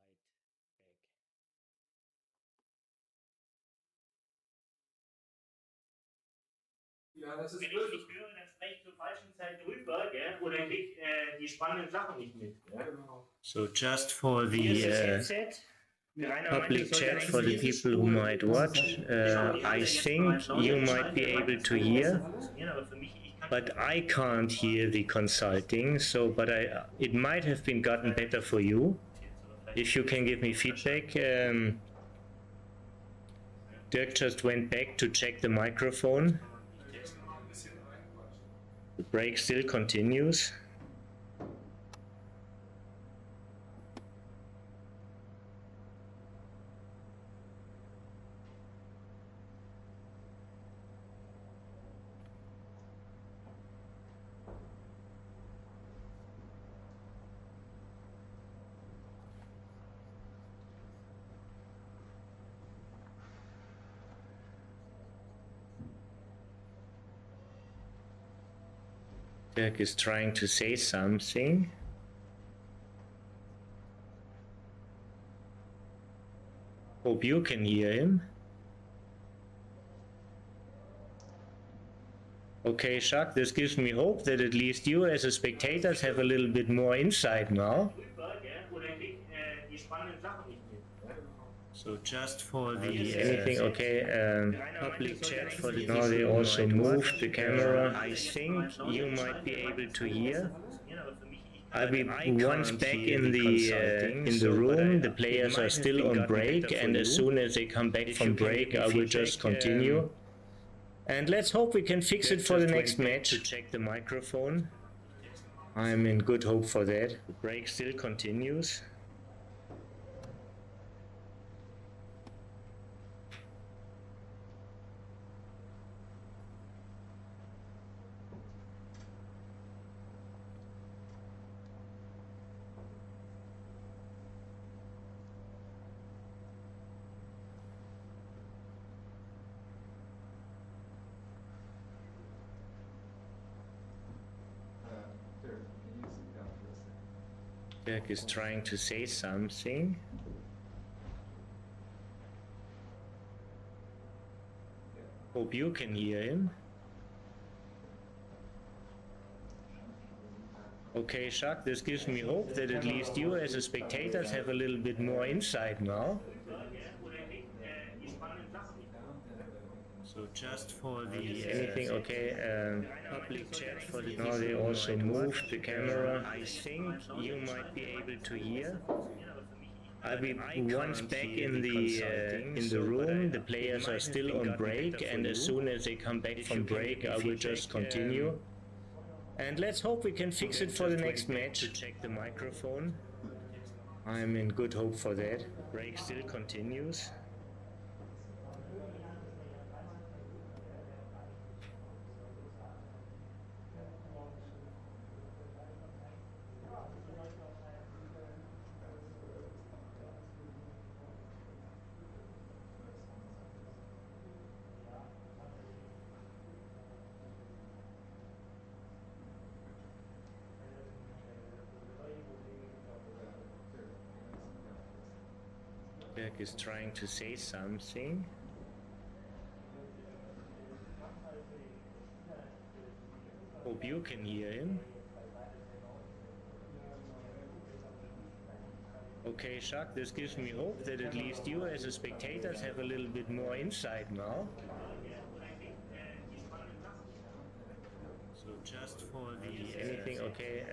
Ja, das ist Wenn ich nicht höre, dann spreche ich zur falschen Zeit drüber, gell? Oder kriege die spannenden Sachen nicht mit. Gell? Genau. So just for the public chat for the people who might watch, I think you might be able to hear, but I can't hear the consulting. So, but it might have been gotten better for you. If you can give me feedback. Dirk just went back to check the microphone. The break still continues. Dirk is trying to say something. Hope you can hear him. Okay, Jacques, this gives me hope that at least you as a spectators have a little bit more insight now. So just for the anything, okay, public chat for the now they also moved the camera. I think you might be able to hear. I'll be once back in the room. The players are still on break, and as soon as they come back from break, I will just continue. And let's hope we can fix it for the next match. To check the microphone. I'm in good hope for that. The break still continues. Dirk is trying to say something. Hope you can hear him. Okay, Jacques, this gives me hope that at least you as a spectators have a little bit more insight now. So just for the anything, okay, public chat for the now they also moved the camera. I think you might be able to hear. I'll be once back in the room. The players are still on break, and as soon as they come back from break, I will just continue. And let's hope we can fix it for the next match. To check the microphone. I'm in good hope for that. The break still continues. Dirk is trying to say something. Hope you can hear him. Okay, Jacques, this gives me hope that at least you as a spectators have a little bit more insight now. So just for the anything, okay,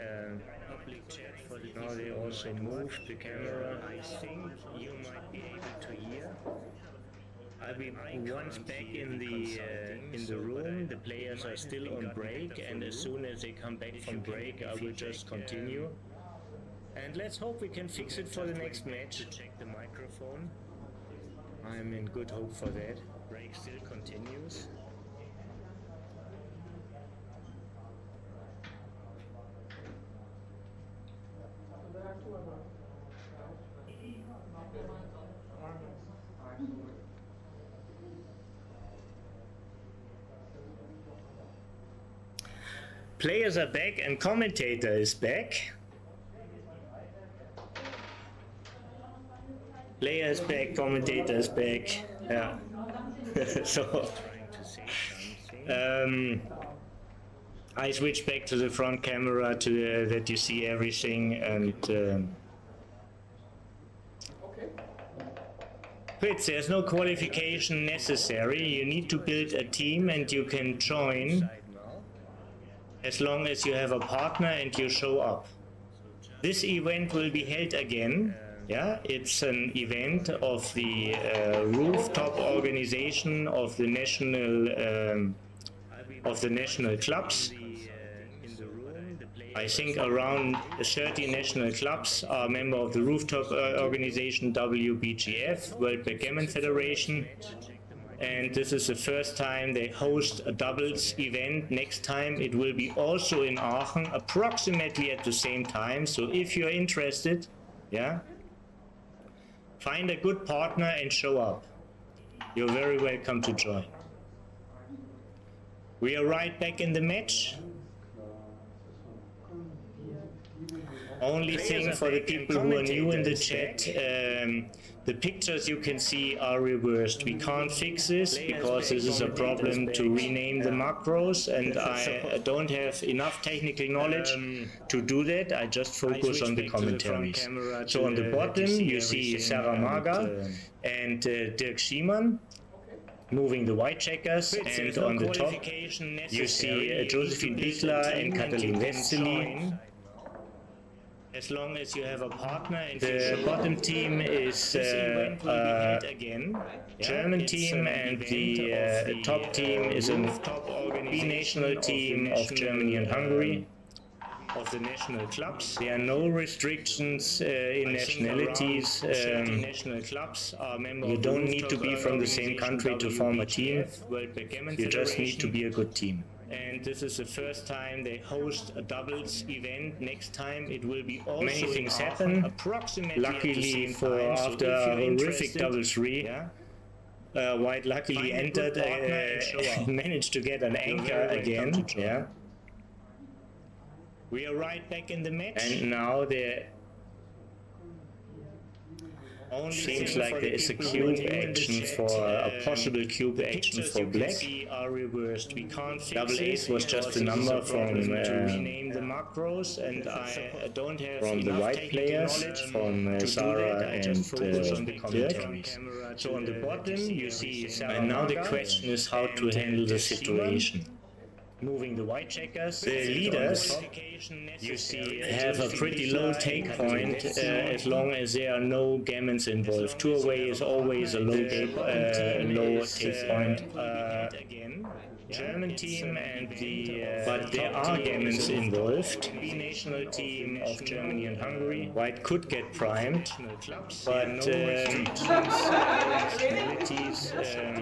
public chat for the now they also moved the camera. I think you might be able to hear. I'll be once back in the room. The players are still on break, and as soon as they come back from break, I will just continue. And let's hope we can fix it for the next match. To check the microphone. I'm in good hope for that. Break still continues. Players are back and commentator is back. Player is back, commentator is back. Yeah. So I switch back to the front camera to that you see everything, and Fritz, there's no qualification necessary. You need to build a team and you can join as long as you have a partner and you show up. This event will be held again. Yeah, it's an event of the rooftop organization of the national clubs. I think around 30 national clubs are member of the rooftop organization WBGF, World Backgammon Federation. And this is the first time they host a doubles event. Next time it will be also in Aachen, approximately at the same time. So if you're interested, yeah, find a good partner and show up. You're very welcome to join. We are right back in the match. Only thing for the people who are new in the chat, the pictures you can see are reversed. We can't fix this because this is a problem to rename the macros, and I don't have enough technical knowledge to do that. I just focus on the commentaries. So on the bottom you see Sarah Maga and Dirk Schiemann moving the white checkers, and on the top you see Josephine Bichler and Katalin Westeli. As long as you have a partner, and the bottom team is German team, and the top team is a B-national team of Germany and Hungary, of the national clubs. There are no restrictions in nationalities. National clubs are members. You don't need to be from the same country to form a team. You just need to be a good team. And this is the first time they host a doubles event. Next time it will be also many things happen. Approximately luckily for after a horrific doubles 3, White luckily entered, managed to get an anchor again. Yeah. We are right back in the match, and now there seems like there is a cube action for a possible cube action for black. Are reversed. We can't fix double ace was just a number from to rename the macros, and I don't have from the white players from Sarah and Dirk. So on the bottom you see Sarah, and now the question is how to handle the situation. Moving the white checkers, the leaders you see have a pretty low take point as long as there are no gammons involved. Two away is always a low take point. German team and but there are gammons involved. The national team of Germany and Hungary. White could get primed, but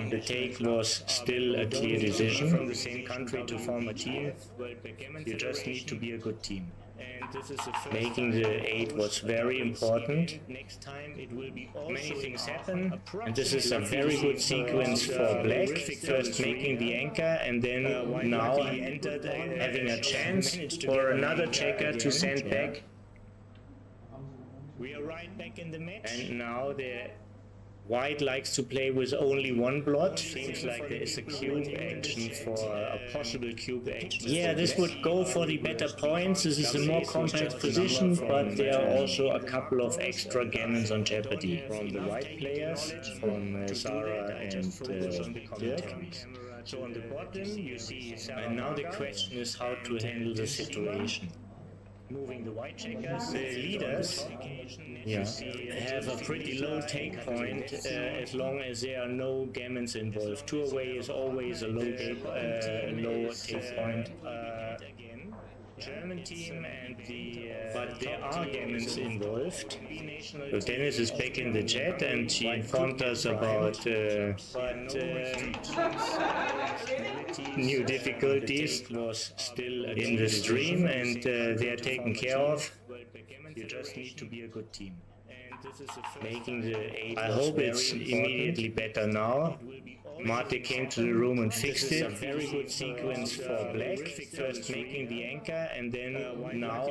the take was still a clear decision. From the same country to form a team, you just need to be a good team. And this is making the 8 was very important. Next time it will be many things happen, and this is a very good sequence for black. First making the anchor, and then now having a chance for another checker to send back. We are right back in the match, and now there White likes to play with only one blot. Seems like there is a cube action for a possible cube action. Yeah, this would go for the better points. This is a more compact position, but there are also a couple of extra gammons on jeopardy. From the white players, from Sarah and Dirk. So on the bottom you see Sarah, and now the question is how to handle the situation. Moving the white checkers, the leaders have a pretty low take point as long as there are no gammons involved. Two away is always a low take point. German team and but there are gammons involved. So Dennis is back in the chat and she informed us about new difficulties was still in the stream and they are taken care of. You just need to be a good team. Making the 8. I hope it's immediately better now. Mate came to the room and fixed it. A very good sequence for black. First making the anchor and then now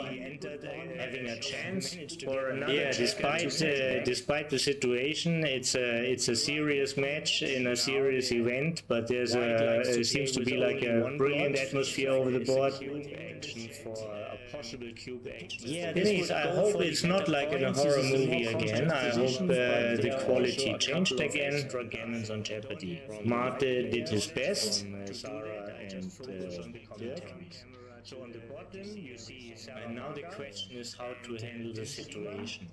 having a chance for another. Yeah, despite the situation, it's a serious match in a serious event, but there's it seems to be like a brilliant atmosphere over the board. For a possible cube action. Yeah, I hope it's not like in a horror movie again. I hope the quality changed again. Gammons on jeopardy. Mate did his best. Sarah and Dirk. So on the bottom you see Sarah. And now the question is how to handle the situation.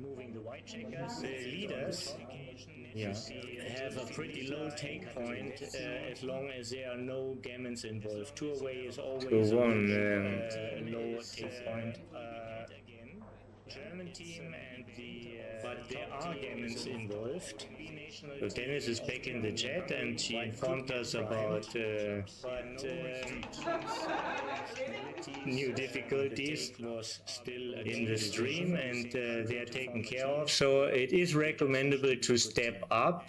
Moving the white checkers, the leaders have a pretty low take point as long as there are no gammons involved. Two away is always low take point. German team and but there are gammons involved. So Dennis is back in the chat and she informed us about new difficulties was still in the stream and they are taken care of. So it is recommendable to step up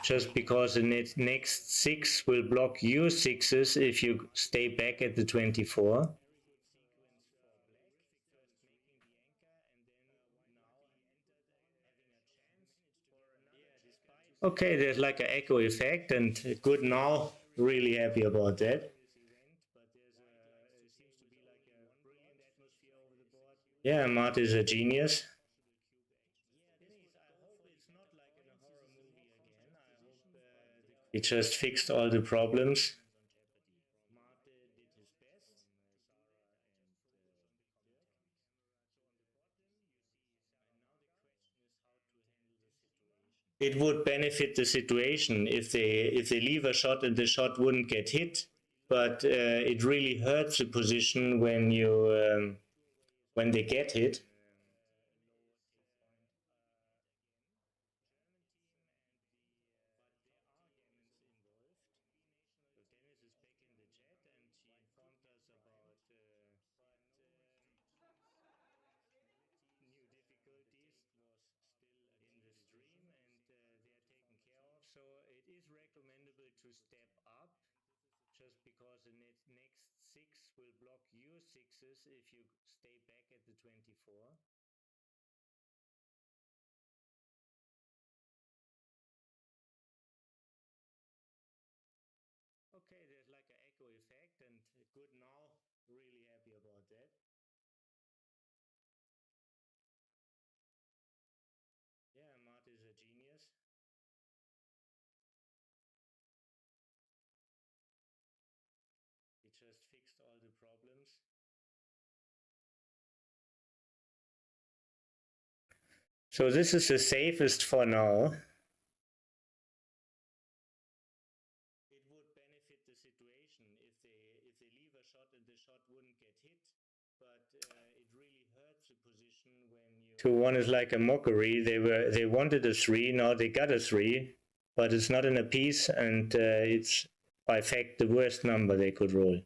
just because the next 6 will block your 6s if you stay back at the 24. Okay, there's like an echo effect and good now, really happy about that. Yeah, Mart is a genius. He just fixed all the problems. It would benefit the situation if they leave a shot and the shot wouldn't get hit, but it really hurts the position when you when they get hit. So it is recommendable to step up just because the next 6 will block your 6s if you stay back at the 24. Okay, there's like an echo effect and good now, really happy about that. Yeah, Mart is a genius. He just fixed all the problems. So this is the safest for now. It would benefit the situation if they leave a shot and the shot wouldn't get hit, but it really hurts the position when you. 2-1 is like a mockery. They wanted a 3, now they got a 3, but it's not in a piece, and it's by fact the worst number they could roll.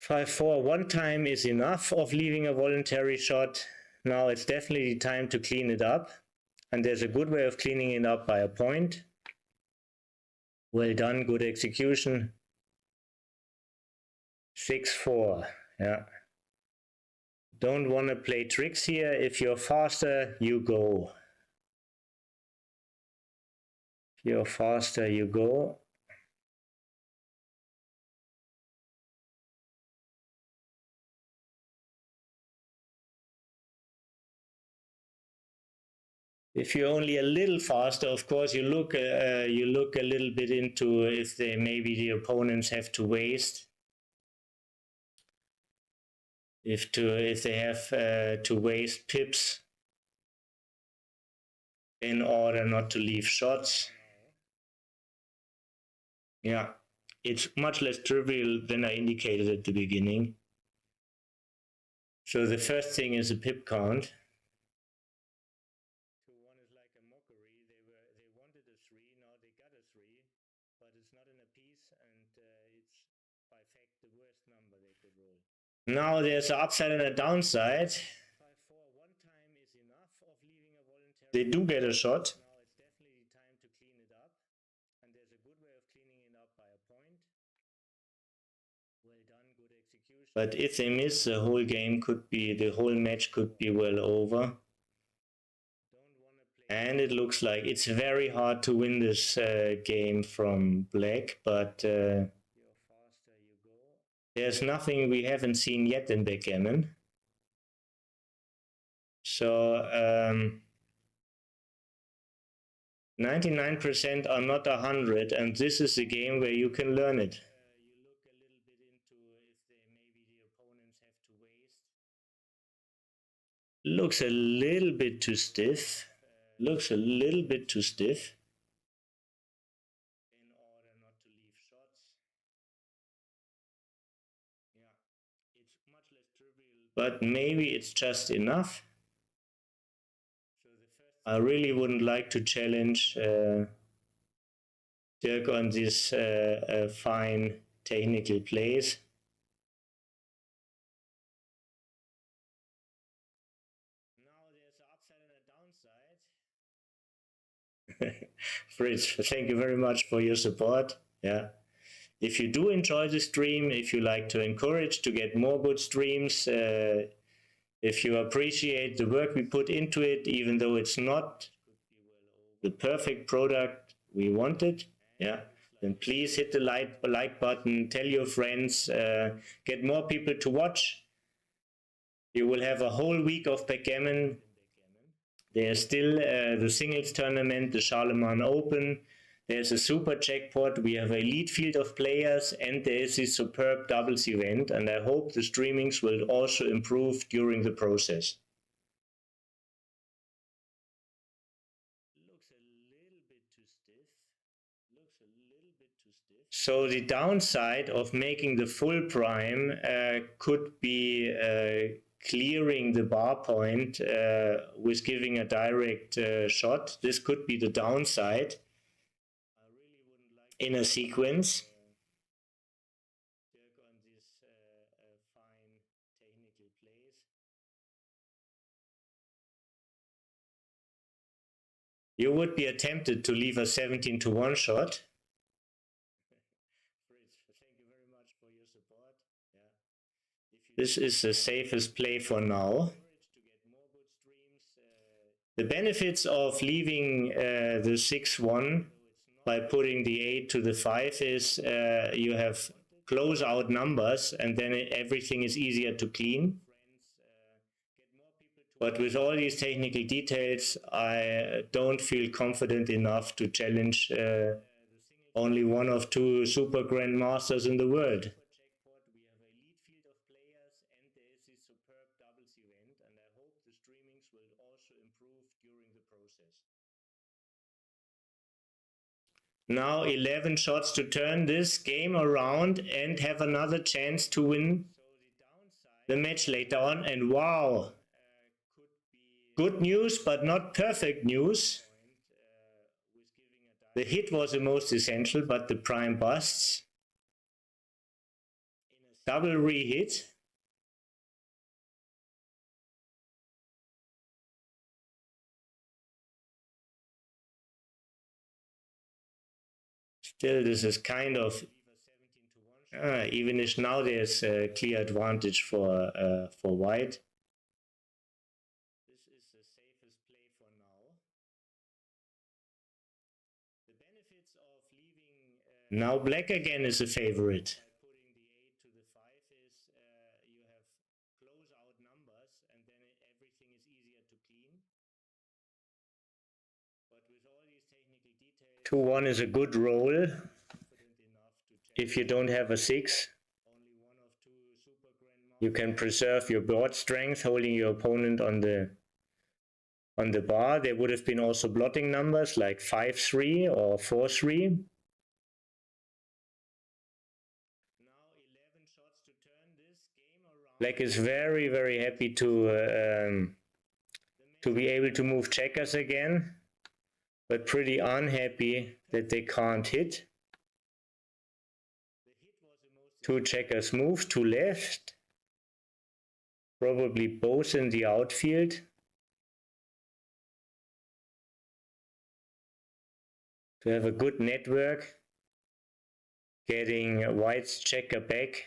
5-4 one time is enough of leaving a voluntary shot. Now it's definitely time to clean it up, and there's a good way of cleaning it up by a point. Well done, good execution. 6-4, yeah. Don't want to play tricks here. If you're faster, you go. If you're faster, you go. If you're only a little faster, of course, you look a little bit into if they maybe the opponents have to waste. If they have to waste pips in order not to leave shots. Yeah, it's much less trivial than I indicated at the beginning. So the first thing is a pip count. 2-1 is like a mockery. They wanted a 3, now they got a 3, but it's not in a piece, and it's by fact the worst number they could roll. Now there's an upside and a downside. 5-4 one time is enough of leaving a voluntary. They do get a shot. Now it's definitely time to clean it up, and there's a good way of cleaning it up by a point. Well done, good execution. But if they miss, the whole game could be, the whole match could be well over. And it looks like it's very hard to win this game from black, but there's nothing we haven't seen yet in backgammon. So 99% are not 100, and this is a game where you can learn it. You look a little bit into if maybe the opponents have to waste. Looks a little bit too stiff. Looks a little bit too stiff in order not to leave shots. Yeah, it's much less trivial, but maybe it's just enough. I really wouldn't like to challenge Dirk on these fine technical plays. Now there's an upside and a downside. Fritz, thank you very much for your support. Yeah. If you do enjoy the stream, if you like to encourage to get more good streams, if you appreciate the work we put into it, even though it's not the perfect product we wanted, yeah, then please hit the like button, tell your friends, get more people to watch. You will have a whole week of backgammon. There's still the singles tournament, the Charlemagne Open. There's a super jackpot. We have a elite field of players, and there is this superb doubles event. And I hope the streamings will also improve during the process. Looks a little bit too stiff. Looks a little bit too stiff. So the downside of making the full prime could be clearing the bar point with giving a direct shot. This could be the downside in a sequence. On these fine technical plays. You would be tempted to leave a 17-1 shot. Fritz, thank you very much for your support. Yeah. This is the safest play for now. The benefits of leaving the 6-1 by putting the 8 to the 5 is you have close out numbers, and then everything is easier to clean. But with all these technical details, I don't feel confident enough to challenge only one of two super grandmasters in the world. We have a elite field of players, and there is this superb doubles event, and I hope the streamings will also improve during the process. Now 11 shots to turn this game around and have another chance to win the match later on. And wow, good news, but not perfect news. The hit was the most essential, but the prime busts. Double re-hit. Still, this is kind of even if now there's a clear advantage for white. Now black again is a favorite. Putting the 8 to the 5 is you have close out numbers and then everything is easier to clean. But with all these technical details, 2-1 is a good roll. If you don't have a 6, you can preserve your board strength, holding your opponent on the bar. There would have been also blotting numbers like 5-3 or 4-3. Black is very, very happy to be able to move checkers again, but pretty unhappy that they can't hit. 2 checkers move to left, probably both in the outfield. To have a good network, getting white's checker back.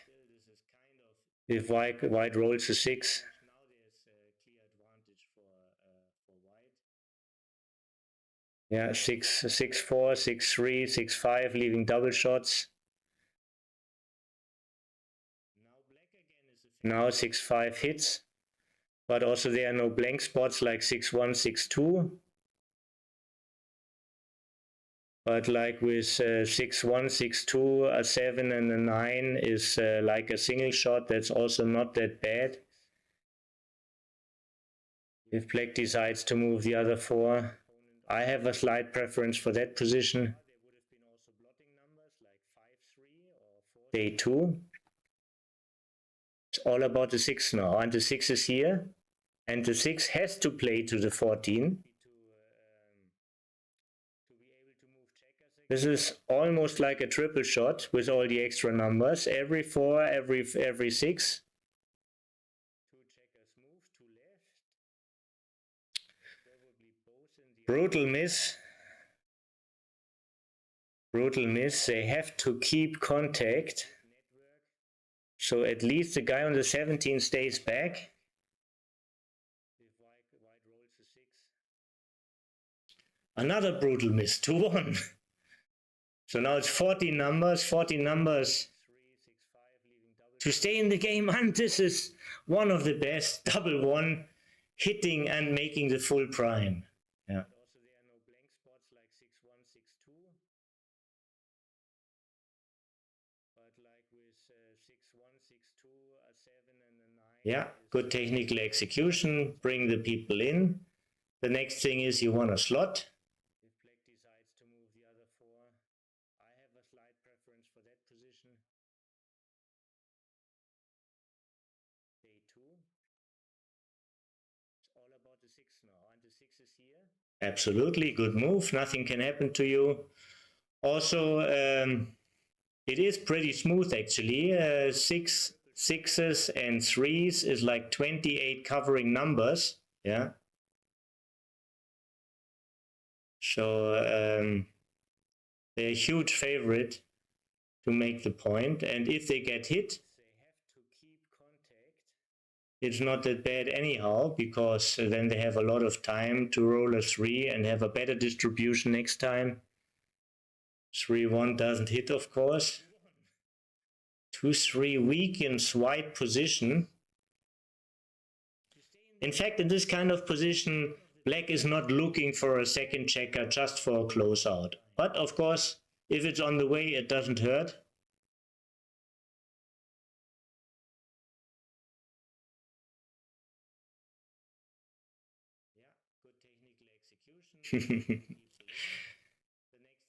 If white rolls a 6. Now there's a clear advantage for white. Yeah, 6-4, 6-3, 6-5, leaving double shots. Now 6-5 hits, but also there are no blank spots like 6-1, 6-2. But like with 6-1, 6-2, a 7 and a 9 is like a single shot. That's also not that bad. If black decides to move the other 4, I have a slight preference for that position. Day 2. It's all about the 6 now, and the 6 is here, and the 6 has to play to the 14. This is almost like a triple shot with all the extra numbers. Every 4, every 6. Brutal miss. Brutal miss. They have to keep contact. So at least the guy on the 17 stays back. Another brutal miss, 2-1. So now it's 14 numbers to stay in the game, and this is one of the best, double 1, hitting and making the full prime. Yeah. Yeah, good technical execution, bring the people in. The next thing is you want a slot. If black decides to move the other 4, I have a slight preference for that position. Day 2. It's all about the 6 now, and the 6 is here. Absolutely, good move, nothing can happen to you. Also, it is pretty smooth actually. 6 6s and 3s is like 28 covering numbers. Yeah. So they're a huge favorite to make the point, and if they get hit, it's not that bad anyhow, because then they have a lot of time to roll a 3 and have a better distribution next time. 3-1 doesn't hit, of course. 2-3 weakens white position. In fact, in this kind of position, black is not looking for a second checker just for a closeout. But of course, if it's on the way, it doesn't hurt. Yeah, good technical execution.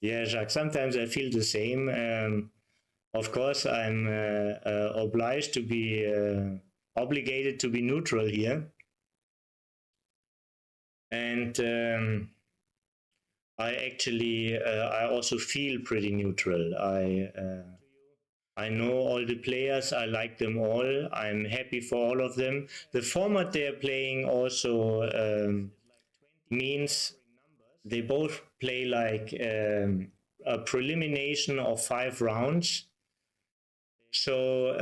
Yeah, Jacques, sometimes I feel the same. Of course, I'm obliged to be obligated to be neutral here. And I actually, I also feel pretty neutral. I know all the players, I like them all, I'm happy for all of them. The format they're playing also means they both play like a prelimination of 5 rounds. So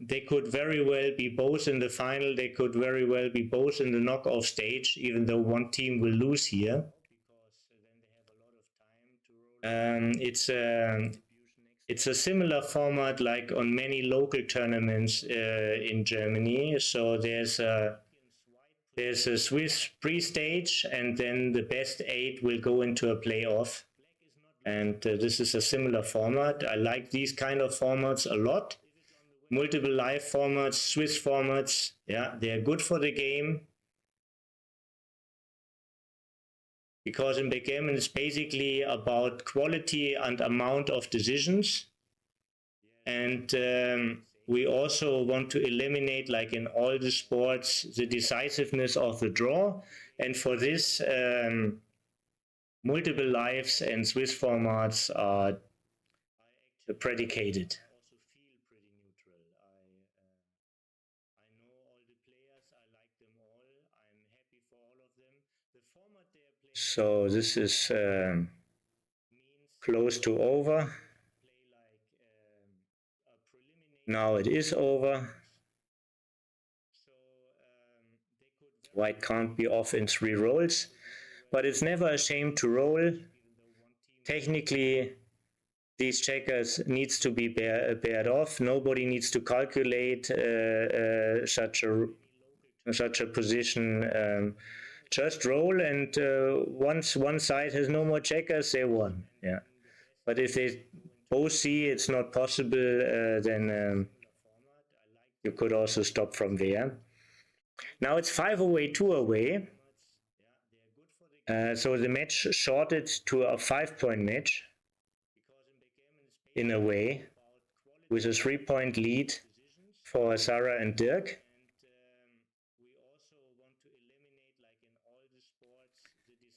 they could very well be both in the final, they could very well be both in the knockoff stage, even though one team will lose here. It's a similar format like on many local tournaments in Germany. So there's a Swiss pre-stage, and then the best 8 will go into a playoff. And this is a similar format. I like these kind of formats a lot. Multiple live formats, Swiss formats, yeah, they are good for the game. Because in backgammon it's basically about quality and amount of decisions. And we also want to eliminate, like in all the sports, the decisiveness of the draw. And for this, multiple lives and Swiss formats are predicated. So this is close to over. Now it is over. White can't be off in 3 rolls, but it's never a shame to roll. Technically, these checkers needs to be paired off. Nobody needs to calculate such a position. Just roll, and once one side has no more checkers, they won. Yeah, but if they both see it's not possible, then you could also stop from there. Now it's 5 away, 2 away. So the match shorted to a 5-point match in a way, with a 3-point lead for Sarah and Dirk.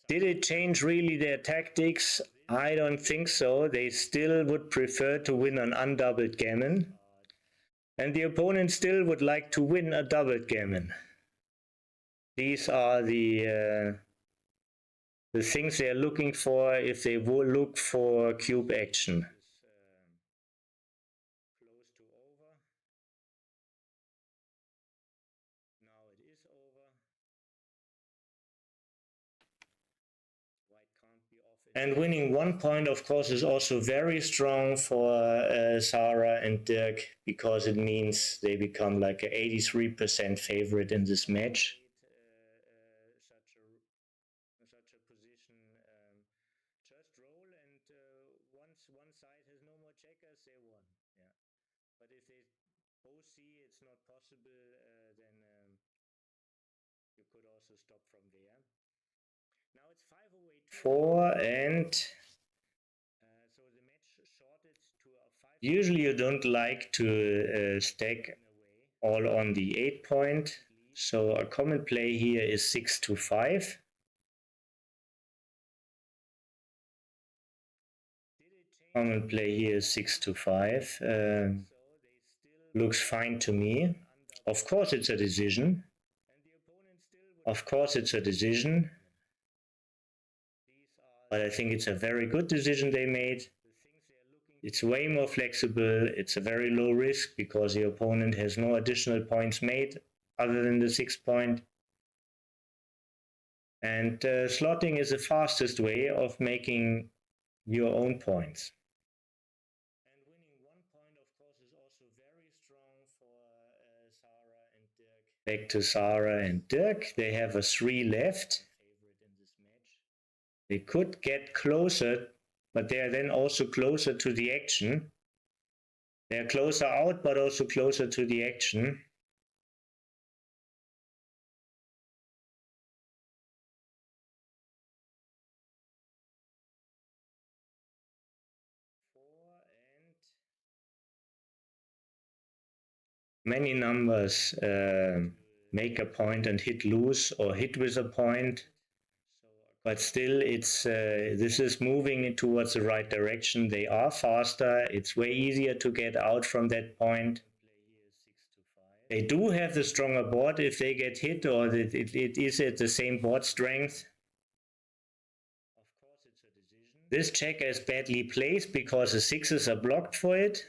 Did it change really their tactics? I don't think so. They still would prefer to win an undoubled gammon, and the opponent still would like to win a doubled gammon. These are the things they are looking for if they will look for cube action. And winning 1 point, of course, is also very strong for Sarah and Dirk, because it means they become like an 83% favorite in this match. Just roll, and once one side has no more checkers, they won. Yeah, but if they both see it's not possible, then you could also stop from there. Now it's 5 away, 4, and so the match shorted to a 5. Usually you don't like to stack all on the 8-point. So a common play here is 6 to 5. Common play here is 6 to 5. Looks fine to me. Of course it's a decision. Of course it's a decision. But I think it's a very good decision they made. It's way more flexible. It's a very low risk because the opponent has no additional points made other than the 6-point. And slotting is the fastest way of making your own points. And winning 1 point, of course, is also very strong for Sarah and Dirk. Back to Sarah and Dirk. They have a 3 left. They could get closer, but they are then also closer to the action. They are closer out, but also closer to the action. Many numbers make a point and hit loose or hit with a point. But still, it's this is moving towards the right direction. They are faster. It's way easier to get out from that point. They do have the stronger board if they get hit, or it is at the same board strength. This checker is badly placed because the 6s are blocked for it.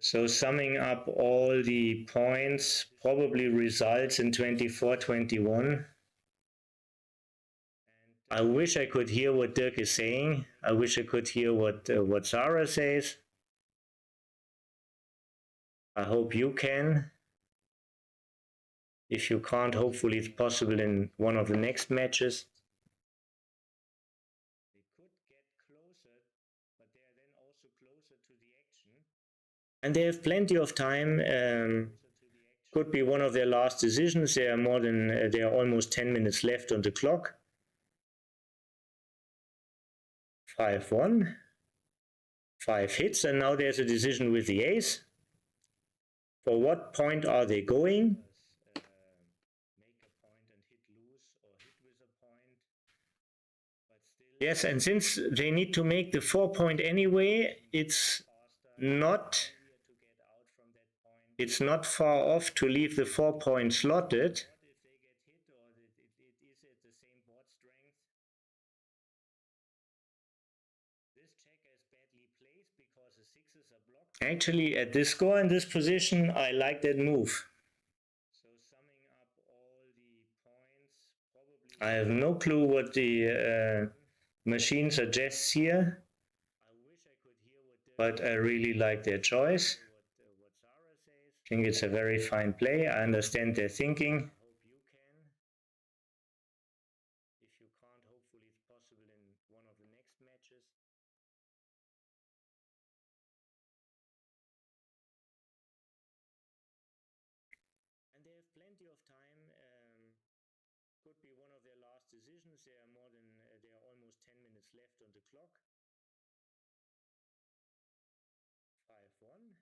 So summing up all the points probably results in 24-21. I wish I could hear what Dirk is saying. I wish I could hear what Sarah says. I hope you can. If you can't, hopefully it's possible in one of the next matches. They could get closer, but they are then also closer to the action. And they have plenty of time. Could be one of their last decisions. There are almost 10 minutes left on the clock. 5-1. 5 hits, and now there's a decision with the ace. For what point are they going? Make a point and hit loose, or hit with a point. But still, yes, and since they need to make the 4 point anyway, it's not far off to leave the 4 point slotted. Actually, at this score and this position, I like that move. So summing up all the points, probably I have no clue what the machine suggests here, but I really like their choice. I think it's a very fine play. I understand their thinking. If you can't, hopefully it's possible in one of the next matches. And they have plenty of time. Could be one of their last decisions. There are almost 10 minutes left on the clock. 5-1.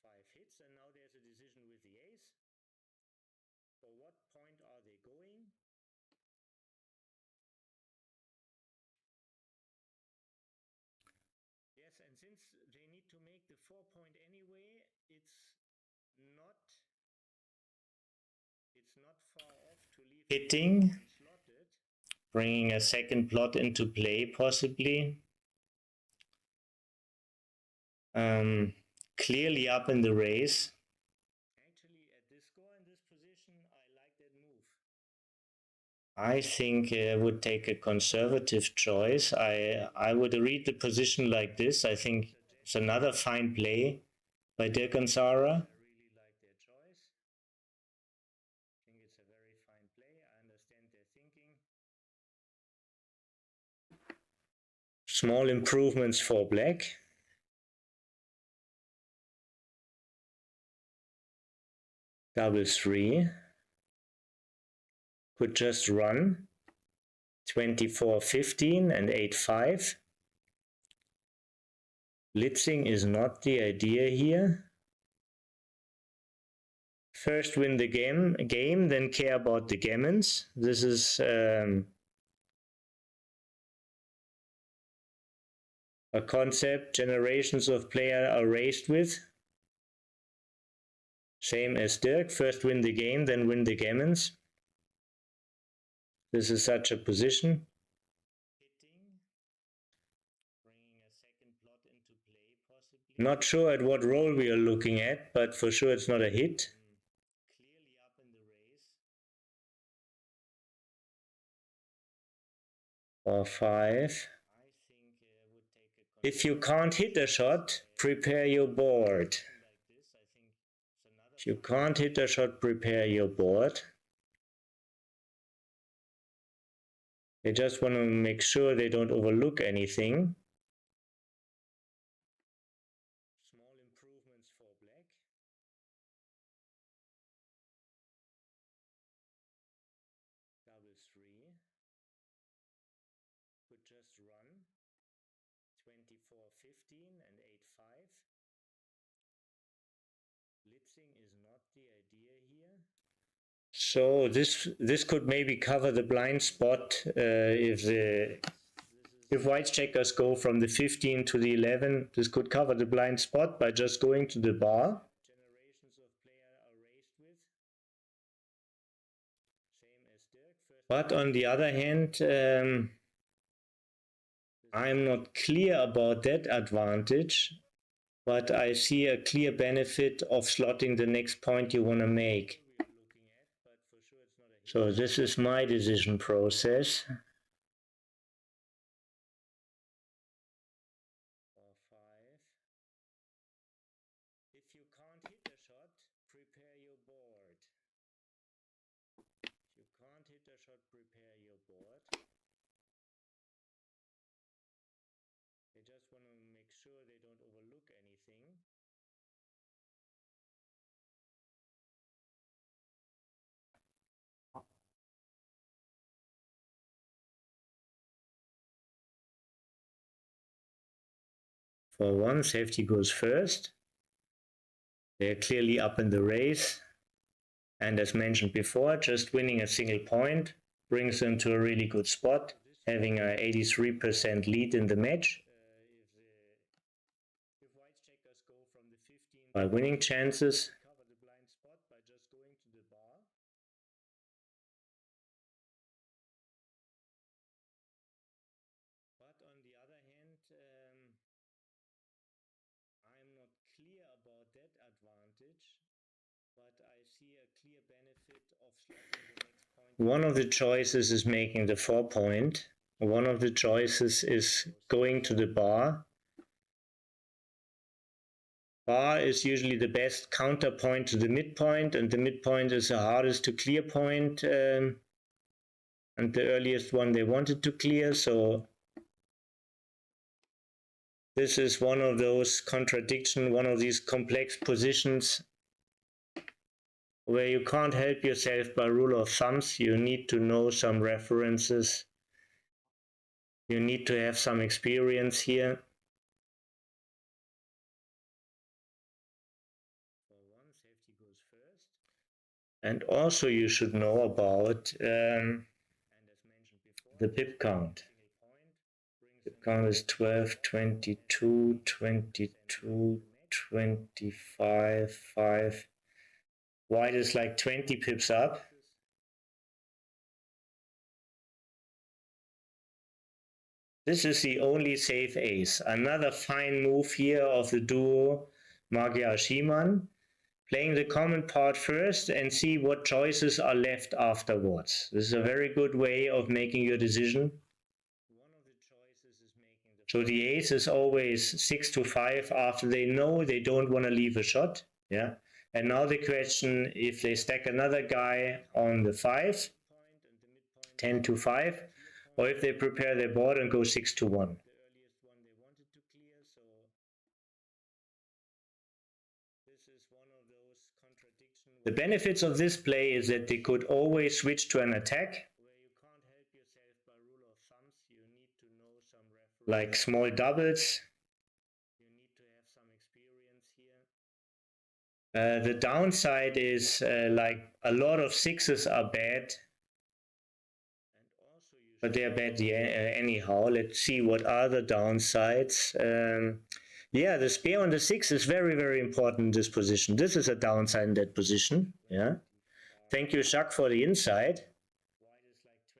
5 hits, and now there's a decision with the ace. For what point are they going? Yes, and since they need to make the 4 point anyway, it's not far off to leave hitting, bringing a second plot into play possibly. Clearly up in the race. Actually, at this score and this position, I like that move. I think I would take a conservative choice. I would read the position like this. I think it's another fine play by Dirk and Sarah. I really like their choice. I think it's a very fine play. I understand their thinking. Small improvements for black. Double 3. Could just run 24-15 and 8-5. Blitzing is not the idea here. First win the game, then care about the gammons. This is a concept generations of players are raised with. Same as Dirk, first win the game, then win the gammons. This is such a position. Not sure at what roll we are looking at, but for sure it's not a hit. Clearly up in the race. Or 5. If you can't hit a shot, prepare your board. If you can't hit a shot, prepare your board. They just want to make sure they don't overlook anything. Small improvements for black. Double 3. Could just run 24-15 and 8-5. Blitzing is not the idea here. So this could maybe cover the blind spot if white checkers go from the 15 to the 11. This could cover the blind spot by just going to the bar. But on the other hand, I'm not clear about that advantage. But I see a clear benefit of slotting the next point you want to make. So this is my decision process. prepare your board. If you can't hit a shot, prepare your board. They just want to make sure they don't overlook anything. For one, safety goes first. They're clearly up in the race. And as mentioned before, just winning a single point brings them to a really good spot, having an 83% lead in the match. If white checkers go from the 15 by winning chances, cover the blind spot by just going to the bar. But on the other hand, I'm not clear about that advantage, but I see a clear benefit of slotting the next point. One of the choices is making the 4 point. One of the choices is going to the bar. Bar is usually the best counterpoint to the midpoint, and the midpoint is the hardest to clear point, and the earliest one they wanted to clear. So this is one of those contradictions, one of these complex positions where you can't help yourself by rule of thumbs. You need to know some references. You need to have some experience here. For one, safety goes first. And also you should know about the pip count. Pip count is 12, 22, 22, 25, 5. White is like 20 pips up. This is the only safe ace. Another fine move here of the duo Magyar-Schiemann. Playing the common part first and see what choices are left afterwards. This is a very good way of making your decision. One of the choices is making the so the ace is always 6 to 5 after they know they don't want to leave a shot. Yeah. And now the question, if they stack another guy on the 5, 10 to 5, or if they prepare their board and go 6 to 1. The earliest one they wanted to clear, so this is one of those contradictions. The benefits of this play is that they could always switch to an attack. Where you can't help yourself by rule of thumbs, you need to know some reference. Like small doubles. You need to have some experience here. The downside is like a lot of 6s are bad. But they are bad anyhow. Let's see what are the downsides. Yeah, the spare on the 6 is very, very important in this position. This is a downside in that position. Yeah. Thank you, Jacques, for the insight.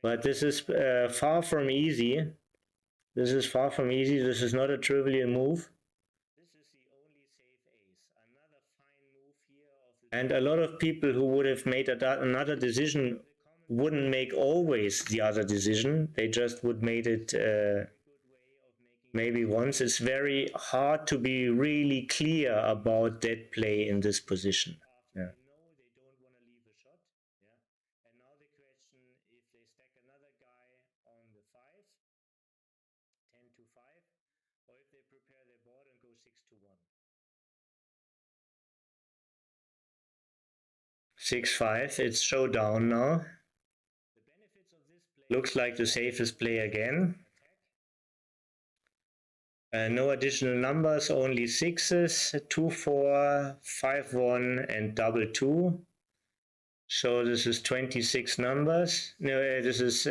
But this is far from easy. This is far from easy. This is not a trivial move. This is the only safe ace. Another fine move here. And a lot of people who would have made another decision wouldn't make always the other decision. They just would made it maybe once. It's very hard to be really clear about that play in this position. Yeah. They don't want to leave a shot. Yeah. And now the question, if they stack another guy on the 5, 10 to 5, or if they prepare their board and go 6 to 1. 6-5, it's showdown now. Looks like the safest play again. No additional numbers, only 6s, 2-4, 5-1 and double 2. So this is 26 numbers. No, this is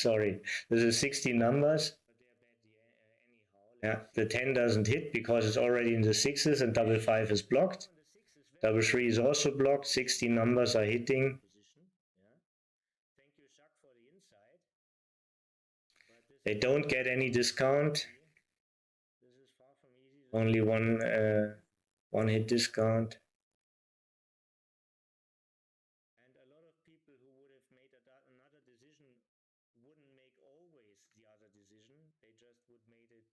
sorry, this is 60 numbers. Yeah, the 10 doesn't hit because it's already in the 6s and double 5 is blocked. Double 3 is also blocked. 60 numbers are hitting. They don't get any discount. Only one hit discount. And a lot of people who would have made another decision wouldn't make always the other decision. They just would made it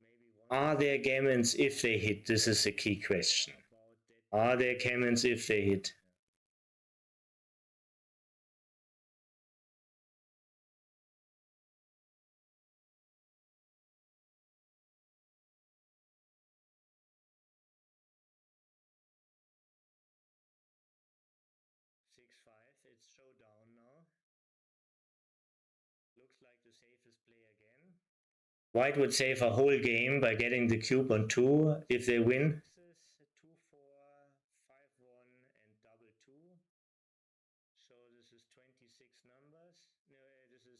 maybe Are there gammons if they hit? This is a key question. Are there gammons if they hit? It's showdown now. Looks like the safest play again. White would save a whole game by getting the cube on 2 if they win. 2-4, 5-1 and double 2. So this is 26 numbers. No, this is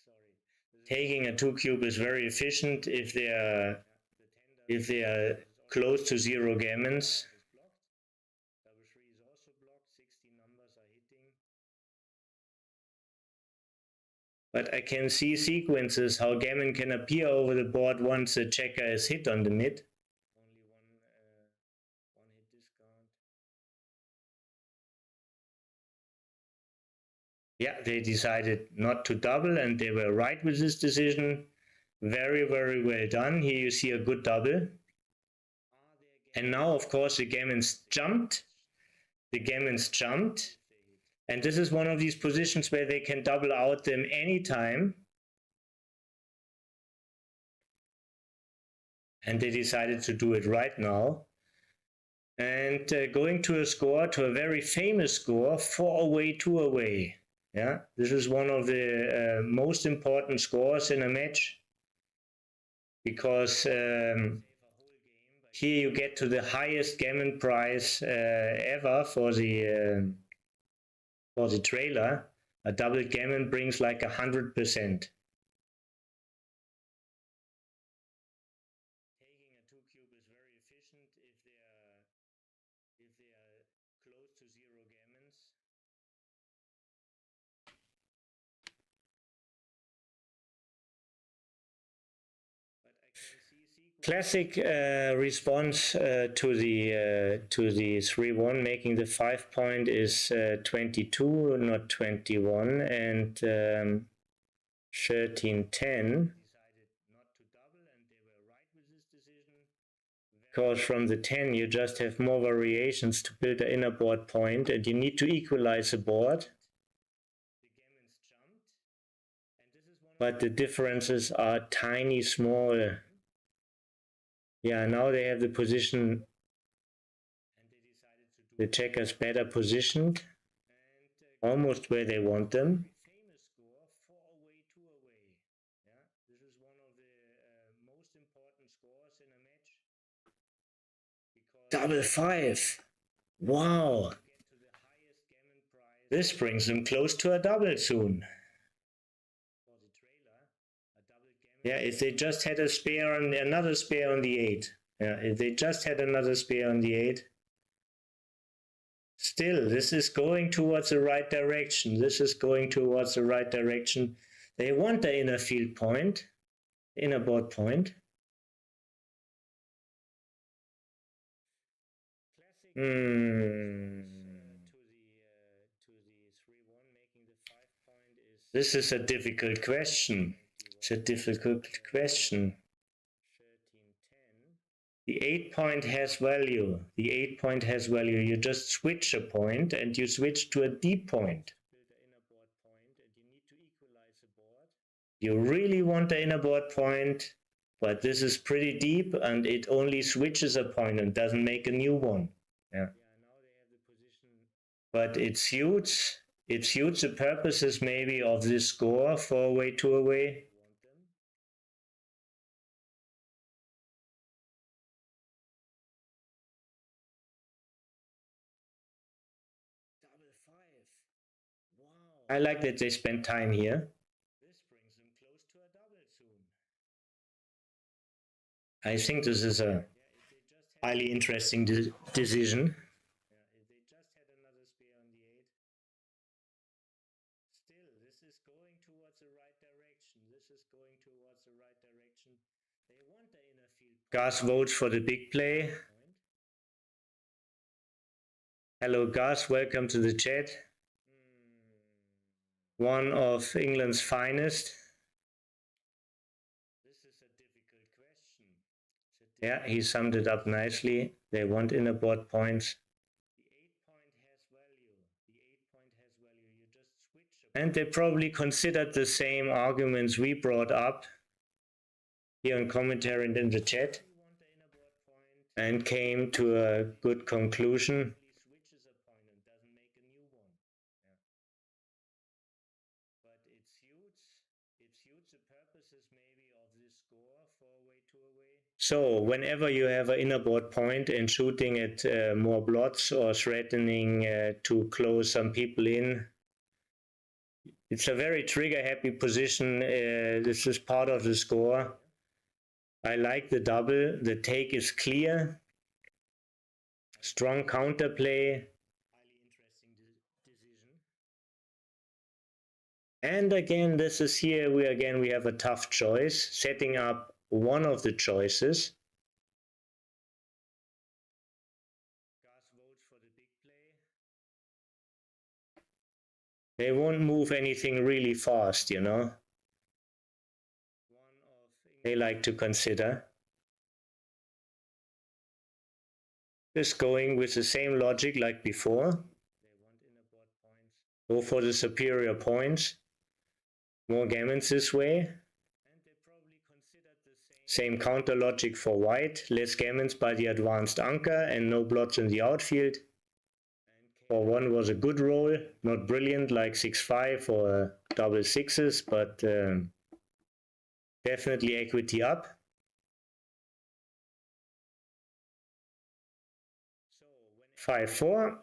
sorry. Taking a 2 cube is very efficient if they are close to 0 gammons. Double 3 is also blocked. 60 numbers are hitting. But I can see sequences how gammon can appear over the board once the checker is hit on the mid. Only one hit discount. Yeah, they decided not to double and they were right with this decision. Very, very well done. Here you see a good double. And now, of course, the gammons jumped. The gammons jumped. And this is one of these positions where they can double out them anytime. And they decided to do it right now. And going to a score, to a very famous score, 4 away, 2 away. Yeah, this is one of the most important scores in a match. Because here you get to the highest gammon prize ever for the trailer. A double gammon brings like 100%. Taking a 2 cube is very efficient if they are close to 0 gammons. Classic response to the 3-1, making the 5 point is 22, not 21, and 13-10. Because from the 10 you just have more variations to build an inner board point, and you need to equalize the board. But the differences are tiny, small. Yeah, now they have the position, the checkers better positioned, almost where they want them. This is one of the most important scores in a match. Double 5. Wow. This brings them close to a double soon. Yeah, if they just had a spare on another spare on the 8. Yeah, if they just had another spare on the 8. Still, this is going towards the right direction. This is going towards the right direction. They want the inner field point, inner board point. This is a difficult question. It's a difficult question. The 8 point has value. The 8 point has value. You just switch a point and you switch to a deep point. You really want the inner board point, but this is pretty deep and it only switches a point and doesn't make a new one. Yeah. But it suits the purposes maybe of this score, 4 away, 2 away. I like that they spend time here. This brings them close to a double soon. I think this is a highly interesting decision. If they just had another spare on the 8. Still, this is going towards the right direction. This is going towards the right direction. They want the inner field. Gus votes for the big play. Hello Gus, welcome to the chat. One of England's finest. This is a Yeah, he summed it up nicely. They want inner board points. And they probably considered the same arguments we brought up here in commentary and in the chat and came to a good conclusion. So whenever you have an inner board point and shooting at more blots or threatening to close some people in, it's a very trigger happy position. This is part of the score. I like the double. The take is clear. Strong counterplay. And again, this is here, we have a tough choice, setting up one of the choices. They won't move anything really fast, you know. They like to consider. Just going with the same logic like before. Go for the superior points. More gammons this way. Same counter logic for white. Less gammons by the advanced anchor and no blots in the outfield. 4-1 was a good roll. Not brilliant like 6-5 or double sixes, but definitely equity up. So 5-4.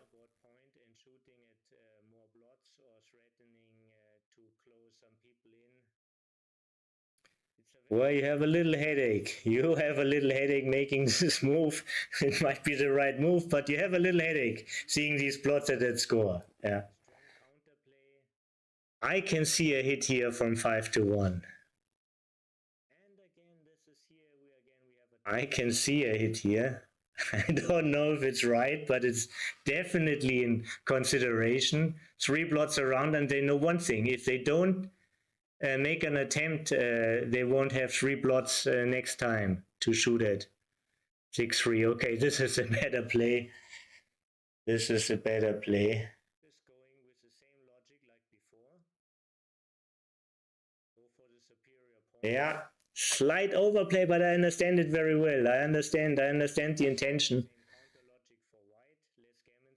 Well, you have a little headache. You have a little headache making this move. It might be the right move, but you have a little headache seeing these plots at that score. Yeah. I can see a hit here from 5-1. I can see a hit here. I don't know if it's right, but it's definitely in consideration. 3 blots around, and they know one thing. If they don't make an attempt, they won't have 3 blots next time to shoot at. 6-3. Okay, this is a better play. This is a better play. Just going with the same logic like before. Go for the superior point. Yeah, slight overplay, but I understand it very well. I understand the intention.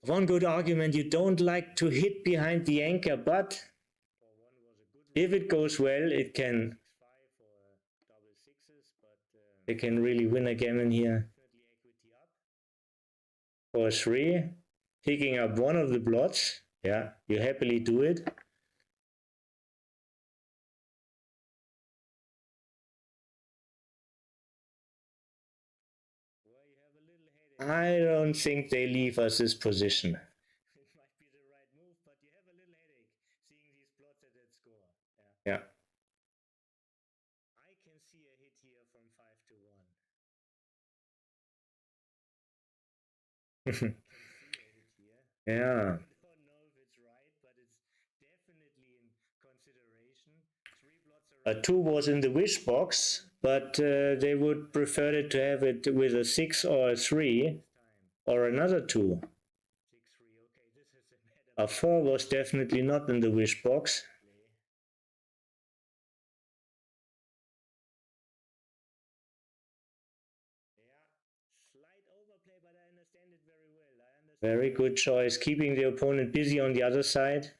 One good argument, you don't like to hit behind the anchor, but if it goes well, it can they can really win a gammon here. 4-3, picking up one of the blots. Yeah, you happily do it. I don't think they leave us this position. It might be the right move, but you have a little headache seeing these plots at that score. Yeah. I can see a hit here from 5-1. Yeah. I don't know if it's right, but it's definitely in consideration. 3 blots around. A 2 was in the wish box, but they would prefer it to have it with a 6 or a 3 or another 2. A 4 was definitely not in the wish box. Very good choice, keeping the opponent busy on the other side.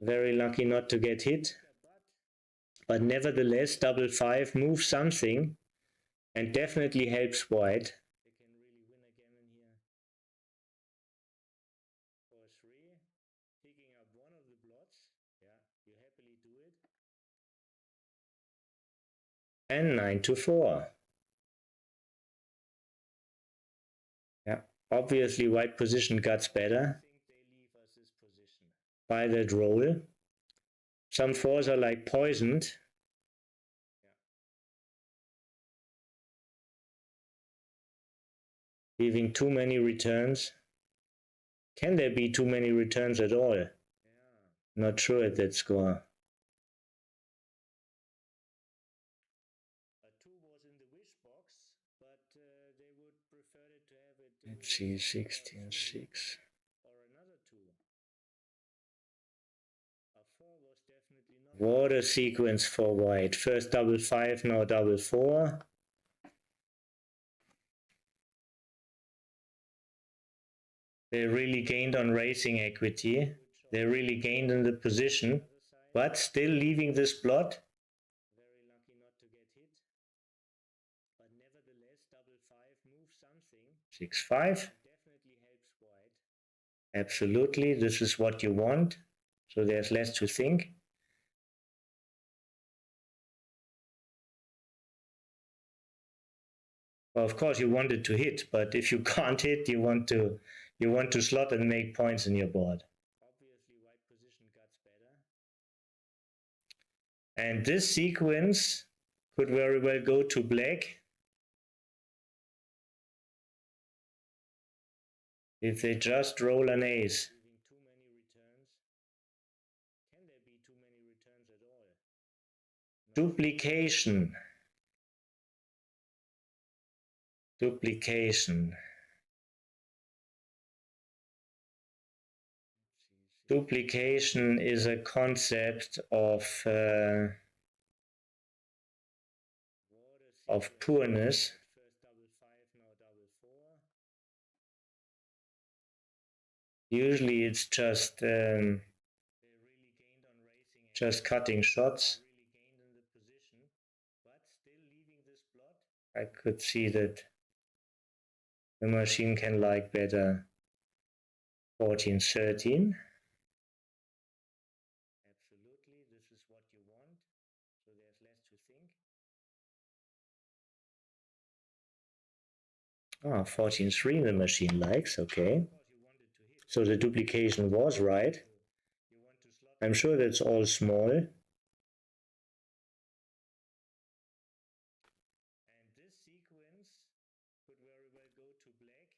Very lucky not to get hit. But nevertheless, double 5 moves something and definitely helps white. And 9-4. Yeah, obviously white position gets better by that roll. Some 4s are like poisoned. Leaving too many returns. Can there be too many returns at all? Not sure at that score. A 2 was in the wish box, but they would prefer it to have it. Let's see, 16-6. Or another 2. A 4 was definitely not. Water sequence for white. First double 5, now double 4. They really gained on racing equity. They really gained in the position, but still leaving this plot. Very lucky not to get hit. But nevertheless, double 5 moves something. 6-5 definitely helps white. Absolutely, this is what you want. So there's less to think. Well, of course, you want it to hit, but if you can't hit, you want to slot and make points in your board. Obviously, white position gets better. And this sequence could very well go to black if they just roll an ace. Too many returns. Can there be too many returns at all? Duplication. Duplication. Duplication is a concept of poorness. Usually it's just cutting shots. I could see that the machine can like better 14-13. Absolutely, this is what you want. So there's less to think. Ah, 14-3 the machine likes, okay. So the duplication was right. I'm sure that's all small. And this sequence could very well go to black.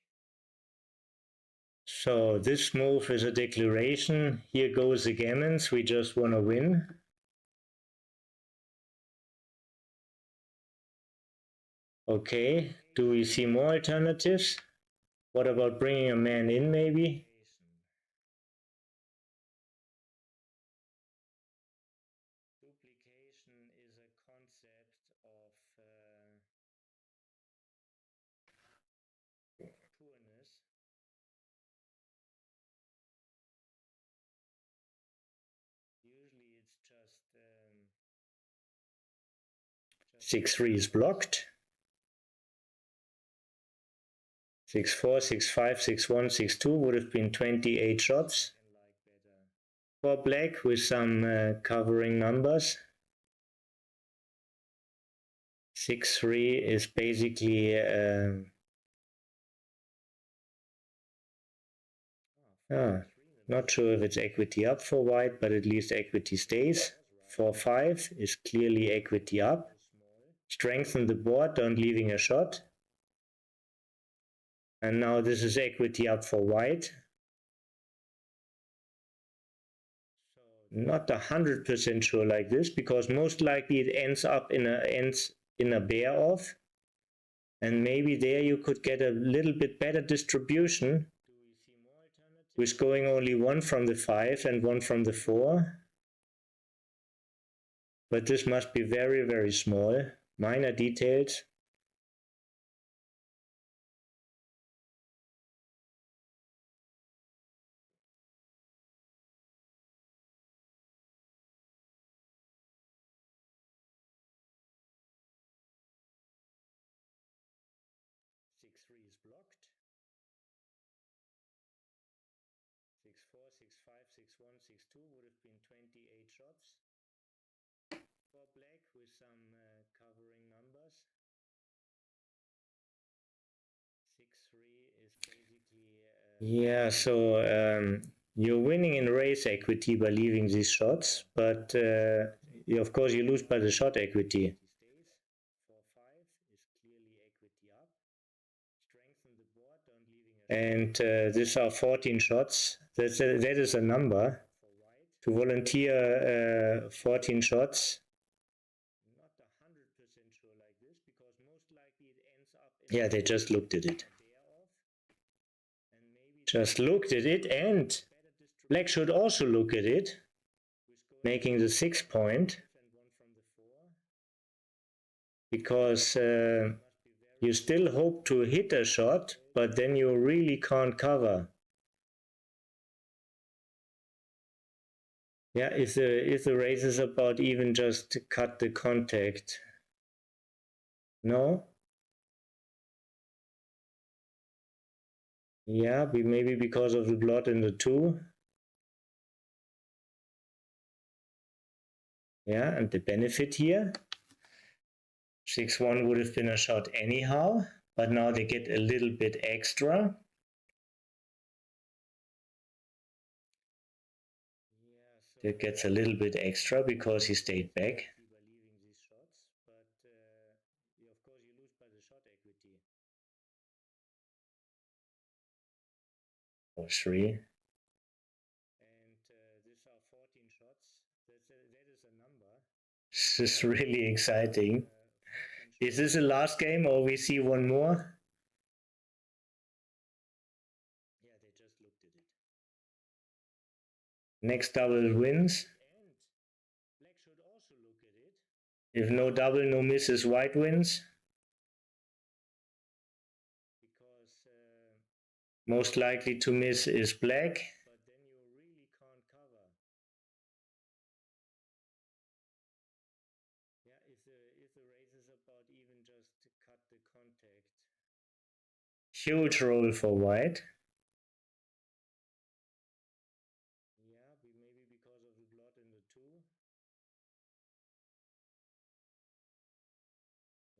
So this move is a declaration. Here goes the gammons, we just want to win. Okay, do we see more alternatives? What about bringing a man in maybe? Duplication is a concept of poorness. Usually it's just 6-3 is blocked. 6-4, 6-5, 6-1, 6-2 would have been 28 shots for black with some covering numbers. 6-3 is basically not sure if it's equity up for white, but at least equity stays. 4-5 is clearly equity up. Strengthen the board, don't leaving a shot. And now this is equity up for white. So not 100% sure like this, because most likely it ends in a bear off. And maybe there you could get a little bit better distribution with going only 1 from the 5 and 1 from the 4. But this must be very, very small. Minor details. Three is blocked. 6-4, 6-5, 6-1, 6-2 would have been 28 shots for black with some covering numbers. 6-3 is basically yeah, so you're winning in race equity by leaving these shots, but of course you lose by the shot equity. 4-5 is clearly equity up. Strengthen the board, don't leaving a and these are 14 shots. That is a number. To volunteer 14 shots. Not 100% sure like this, because Yeah, they just looked at it. Just looked at it, and black should also look at it, making the 6 point, because you still hope to hit a shot, but then you really can't cover. Yeah, if the race is about even just to cut the contact. No? Yeah, maybe because of the blot in the 2. Yeah, and the benefit here, 6-1 would have been a shot anyhow, but now they get a little bit extra. It gets a little bit extra because he stayed back. Or 3. And these are 14 shots. That is a number. This is really exciting. Is this the last game or we see one more? Yeah, they just looked at it. Next double wins. And black should also look at it. If no double, no misses, white wins. Because most likely to miss is black. But then you really can't cover. Yeah, if the race is about even just to cut the contact. Huge roll for white. Yeah, maybe because of the blot in the 2.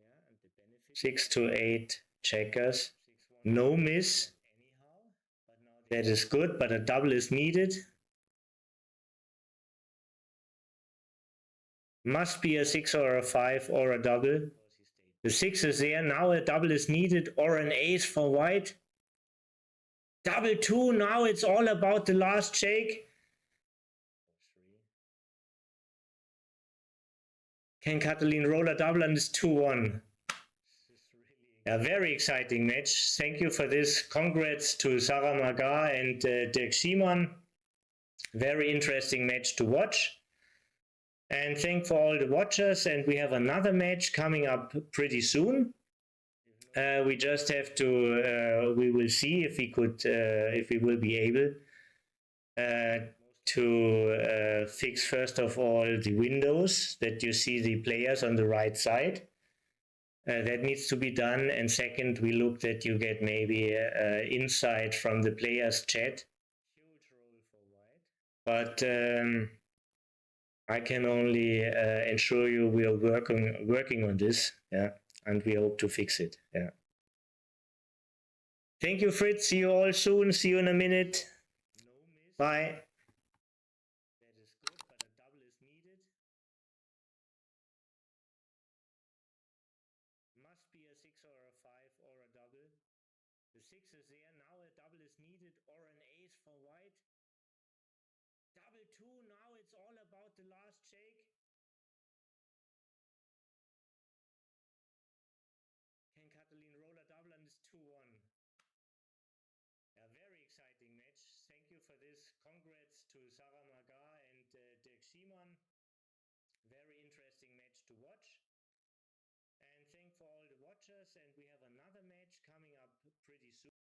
Yeah, and the benefit 6-8 checkers. No miss. That is good, but a double is needed. Must be a 6 or a 5 or a double. The 6 is there. Now a double is needed or an ace for white. Double 2. Now it's all about the last shake. Can Katalin roll a double and it's 2-1? A very exciting match. Thank you for this. Congrats to Sarah Maga and Dirk Simon. Very interesting match to watch. And thank for all the watchers. And we have another match coming up pretty soon. We just have to. We will see if we will be able to fix first of all the windows that you see the players on the right side. That needs to be done. And second, we look that you get maybe insight from the players' chat. But I can only ensure you we are working on this. Yeah, and we hope to fix it. Yeah. Thank you, Fritz. See you all soon. See you in a minute. Bye. That is good, but a double is needed. Must be a 6 or a 5 or a double. The 6 is there. Now a double is needed or an ace for white. Double 2. Now it's all about the last shake. Can Katalin roll a double and it's 2-1? A very exciting match. Thank you for this. Congrats to Sarah Maga and Dirk Simon. Very interesting match to watch. And thank for all the watchers. And we have another match coming up pretty soon.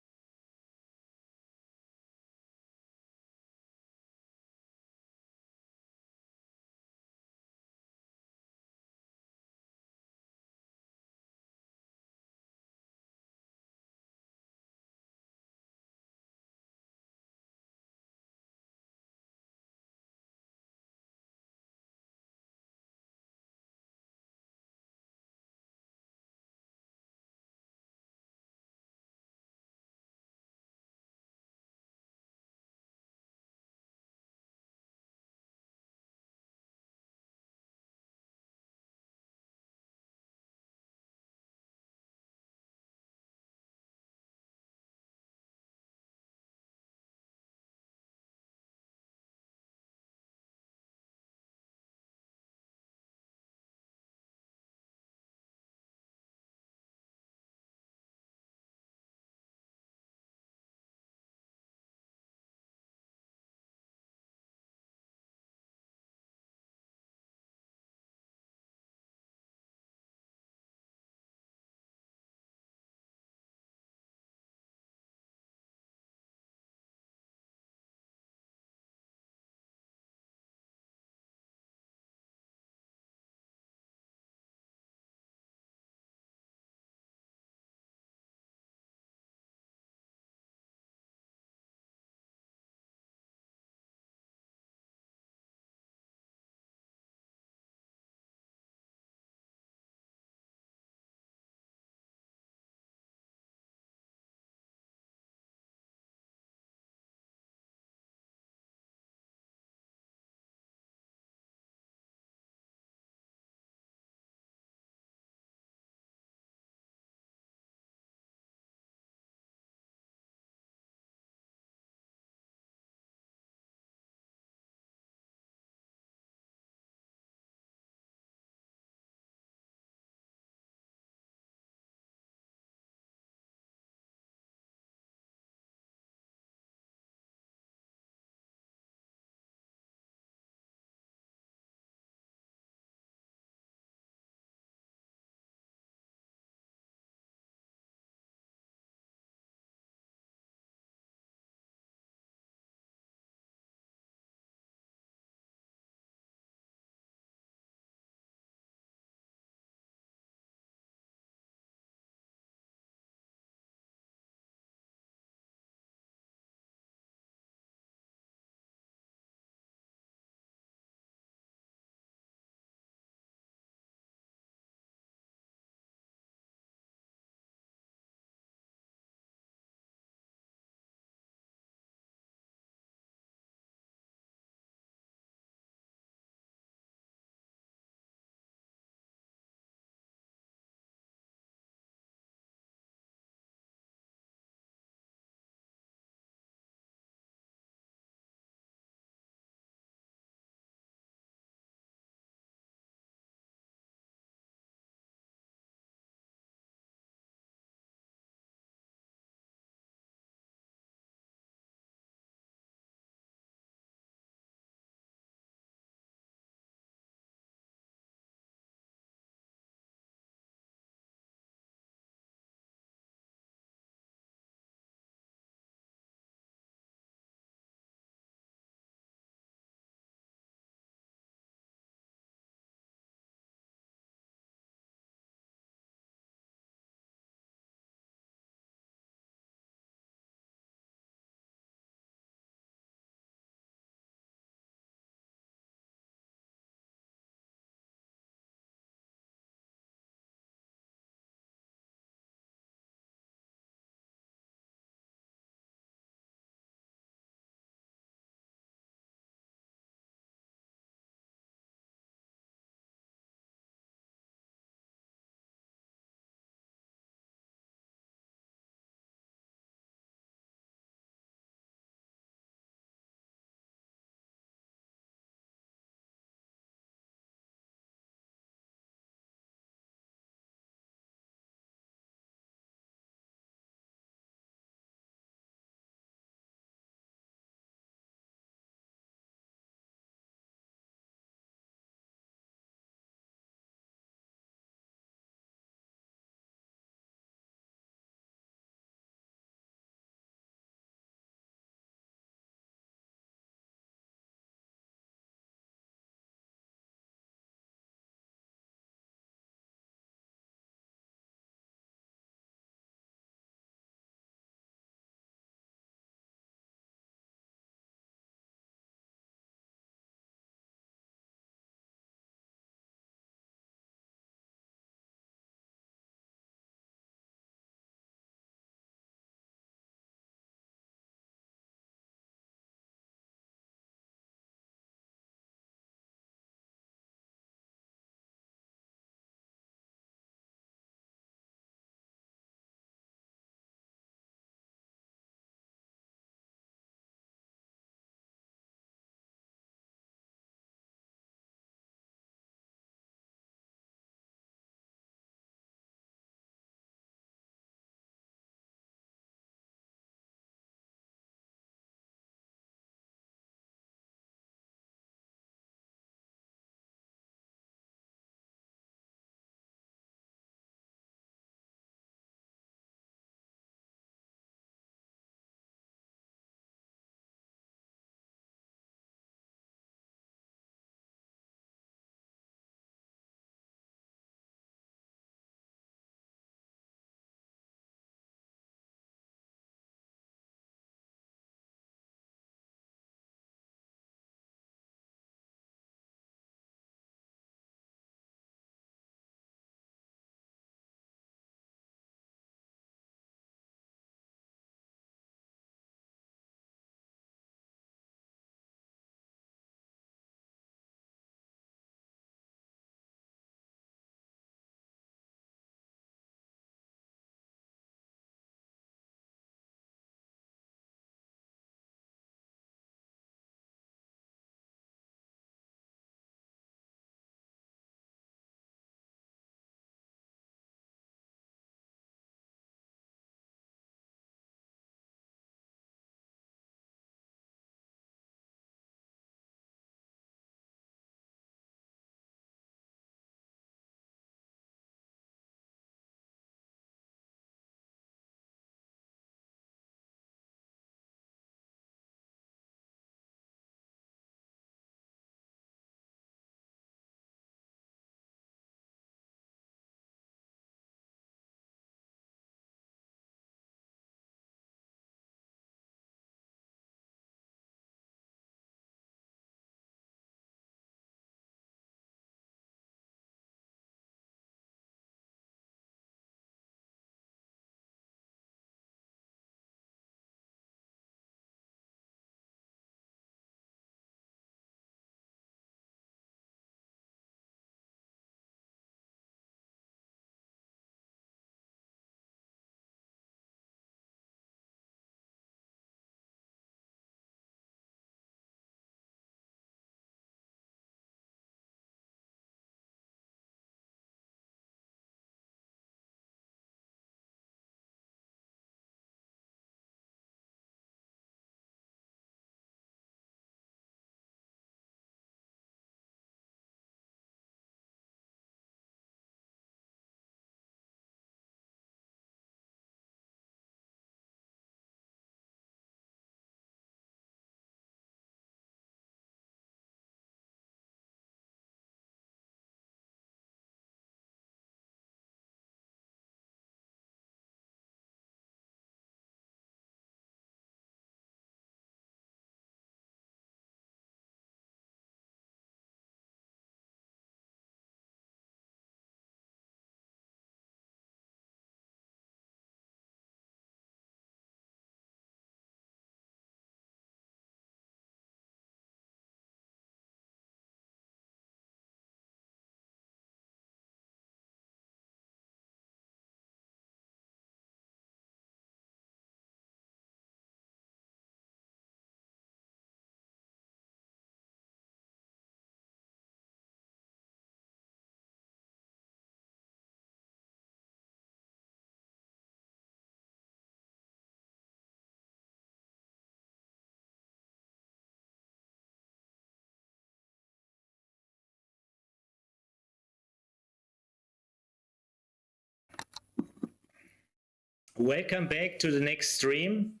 Welcome back to the next stream.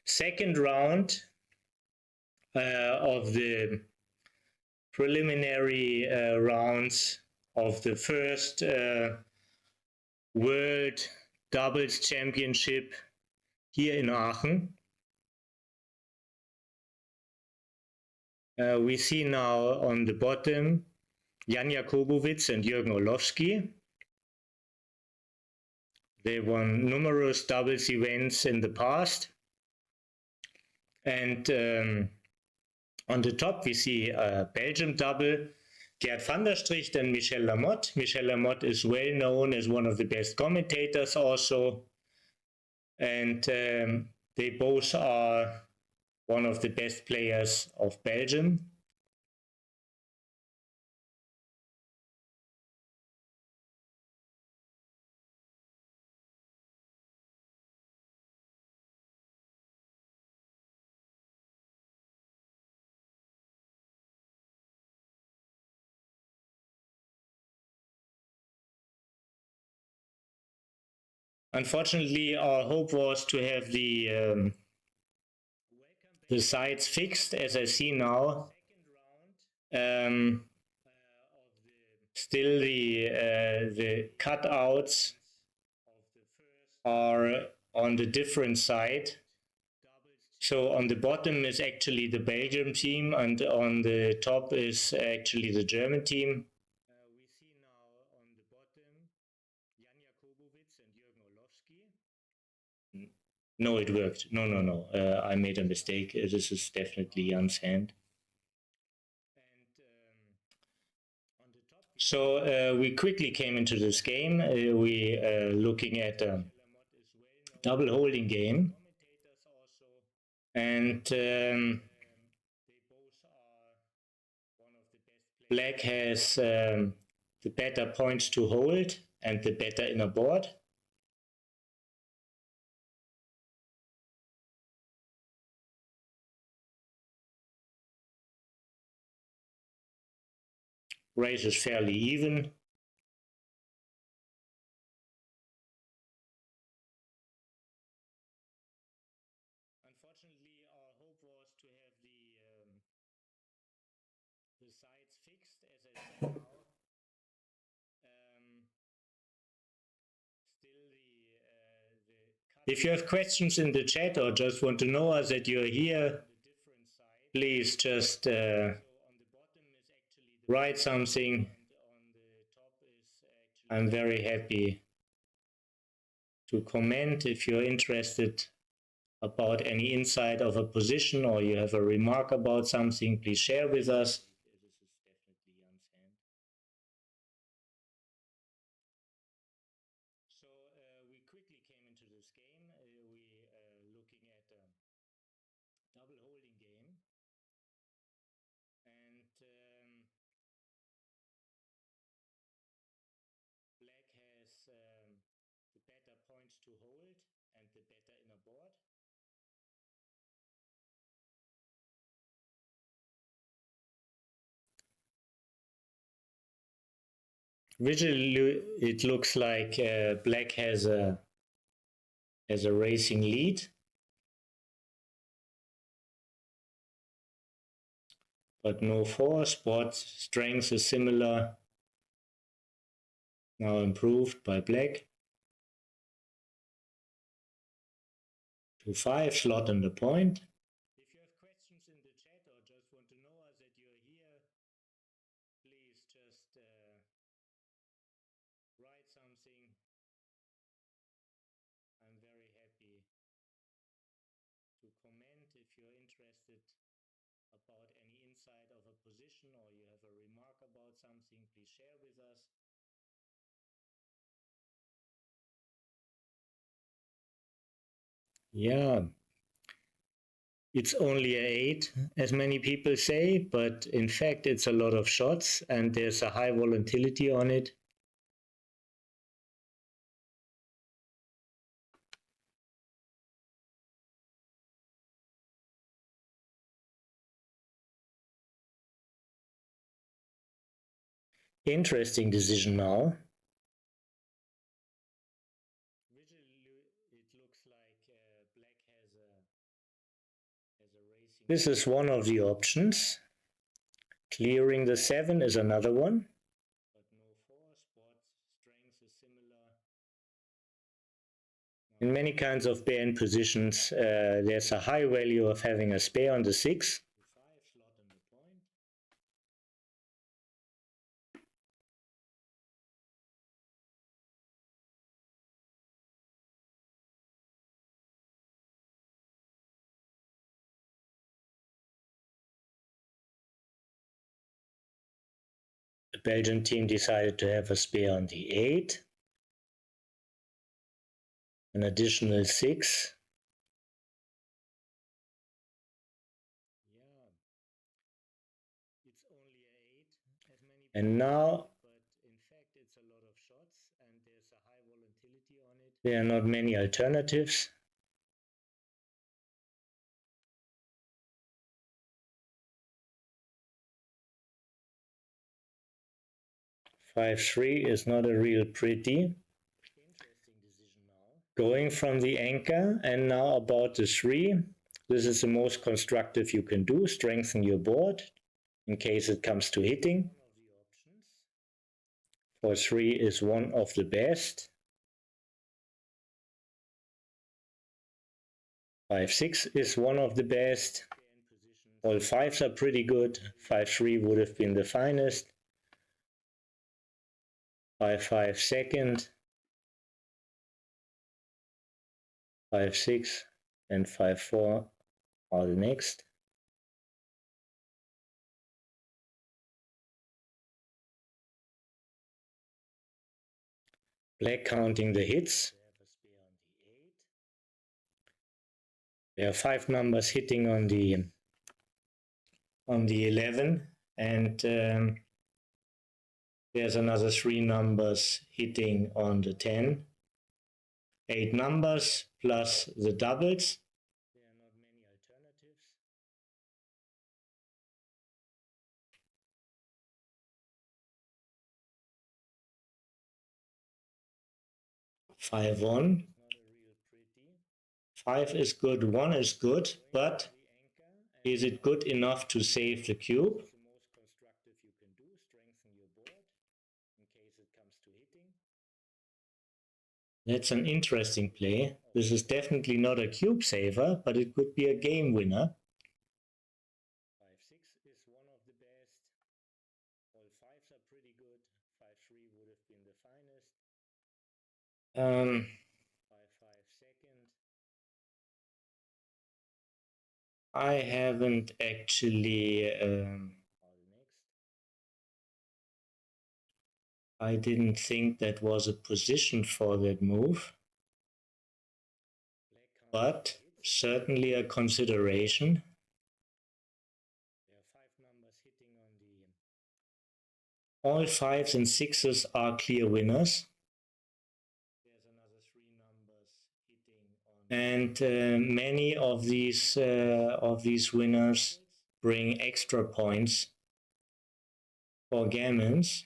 Second round of the preliminary rounds of the first World Doubles Championship here in Aachen. We see now on the bottom Jan Jakobowicz and Jürgen Orlowski. They won numerous doubles events in the past. And on the top we see a Belgium double, Gerd van der Stricht and Michel Lamotte. Michel Lamotte is well known as one of the best commentators also. And they both are one of the best players of Belgium. Unfortunately, our hope was to have the sides fixed, as I see now. Still, the cutouts are on the different side. So on the bottom is actually the Belgium team, and on the top is actually the German team. We see now on the bottom Jan Jakobowicz and Jürgen Orlowski. No, it worked. No. I made a mistake. This is definitely Jan's hand. So we quickly came into this game. We looking at a double holding game. And Black has the better points to hold and the better inner board. Race is fairly even. Unfortunately, our hope was to have the sides fixed, as I said now. If you have questions in the chat or just want to know us that you're here, please just write something. I'm very happy to comment if you're interested about any insight of a position or you have a remark about something, please share with us. So we quickly came into this game. We looking at a double holding game. And Black has the better points to hold and the better inner board. Visually, it looks like Black has a racing lead. But no force. Board strength is similar. Now improved by Black. 2-5, slot on the point. If you have questions in the chat or just want to know us that you're here, please just write something. I'm very happy to comment if you're interested about any insight of a position or you have a remark about something, please share with us. Yeah, it's only an 8, as many people say, but in fact it's a lot of shots and there's a high volatility on it. Interesting decision now. Visually, it This is one of the options. Clearing the 7 is another one. But no force, strength is similar. In many kinds of bare end positions, there's a high value of having a spare on the 6. 5 slot on the point. The Belgian team decided to have a spare on the 8. An additional 6. Yeah. It's only an 8. As many and now, but in fact it's a lot of shots and there's a high volatility on it. There are not many alternatives. Five-3 is not a real pretty. Interesting decision now. Going from the anchor and now about the 3. This is the most constructive you can do. Strengthen your board in case it comes to hitting. One of the options. For 3 is one of the best. 5-6 is one of the best. All 5s are pretty good. 5-3 would have been the finest. 5-5 second. 5-6 and 5-4 are the next. Black counting the hits. There are 5 numbers hitting on the 11 and there's another 3 numbers hitting on the 10. 8 numbers plus the doubles. There are not many alternatives. 5-1. 5 is good, 1 is good, but is it good enough to save the cube? That's an interesting play. This is definitely not a cube saver, but it could be a game winner. 5-6 is one of the best. All 5s are pretty good. 5-3 would have been the finest. 5-5 second. I haven't actually I didn't think that was a position for that move, but certainly a consideration. There are 5 numbers hitting on the... All 5s and 6s are clear winners. There's another 3 numbers hitting on... And many of these winners bring extra points for gammons.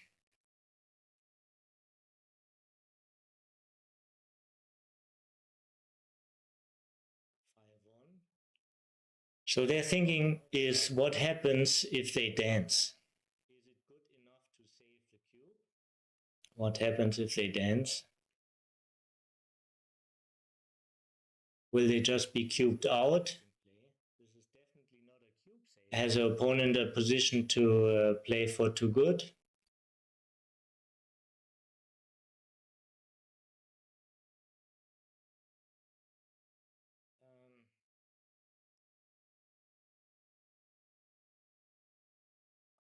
So their thinking is, what happens if they dance? Is it good enough to save the cube? What happens if they dance? Will they just be cubed out? This is definitely not a cube saver. Has the opponent a position to play for too good?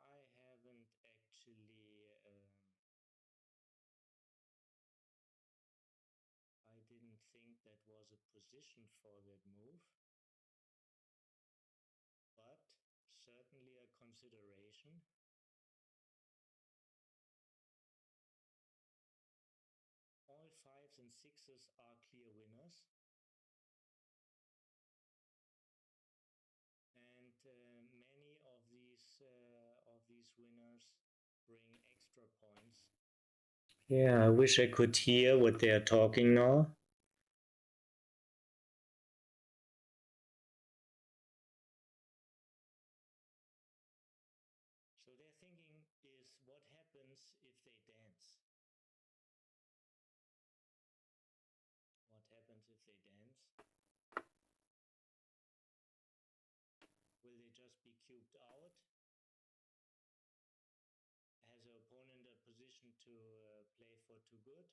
I haven't actually... I didn't think that was a position for that move, but certainly a consideration. All 5s and 6s are clear winners. And many of these winners bring extra points. Yeah, I wish I could hear what they are talking now. cubed out. Has her opponent a position to play for too good.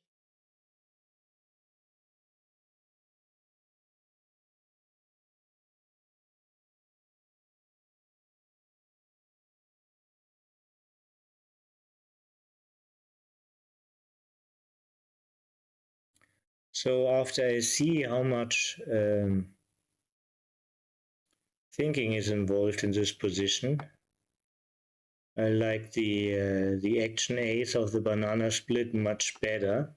So after I see how much thinking is involved in this position, I like the action ace of the banana split much better.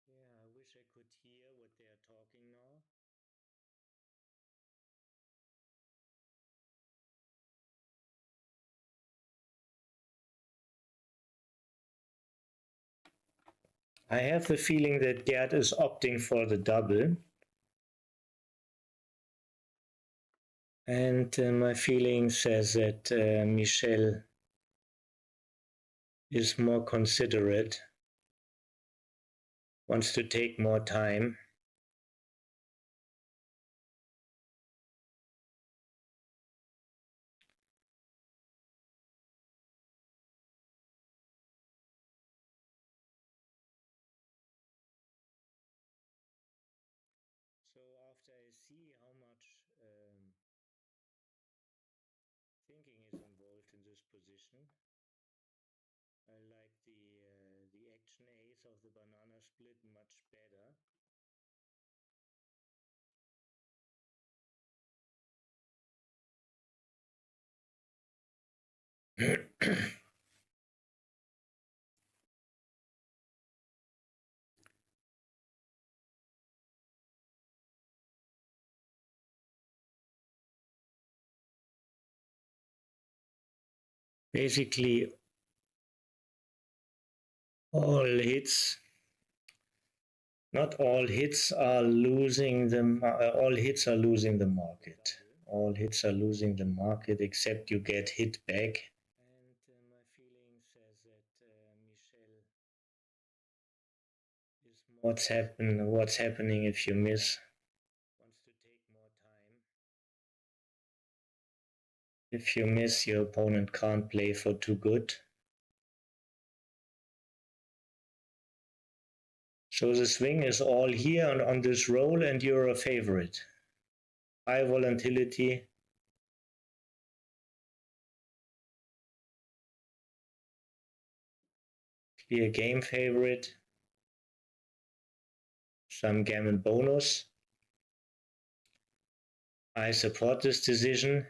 Yeah, I wish I could hear what they are talking now. I have the feeling that Gerd is opting for the double. And my feeling says that Michel is more considerate, wants to take more time. So after I see how much thinking is involved in this position, I like the action ace of the banana split much better. Basically, all hits, not all hits are losing them. All hits are losing the market. All hits are losing the market except you get hit back. And my feeling says that Michel is more. What's happening if you miss? Wants to take more time. If you miss, your opponent can't play for too good. So the swing is all here on this roll, and you're a favorite. High volatility. Clear game favorite. Some gammon bonus. I support this decision.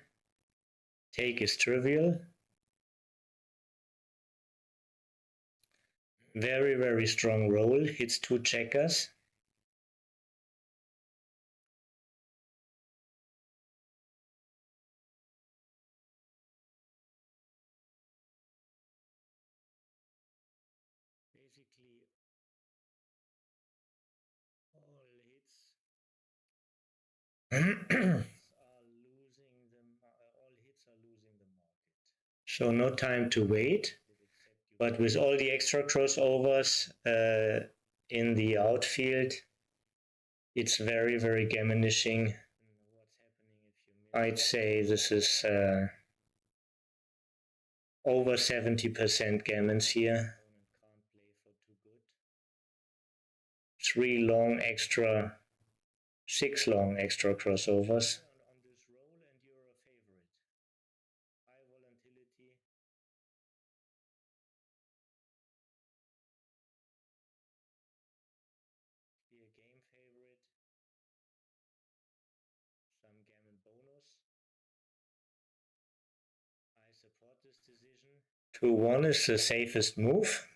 Take is trivial. Very, very strong roll. Hits 2 checkers. Basically, all hits are losing the market. So no time to wait. But with all the extra crossovers in the outfield, it's very, very gammonishing. I'd say this is over 70% gammons here. 6 long extra crossovers. On this roll, and you're a favorite. High volatility. Clear game favorite. Some gammon bonus. I support this decision. 2-1 is the safest move.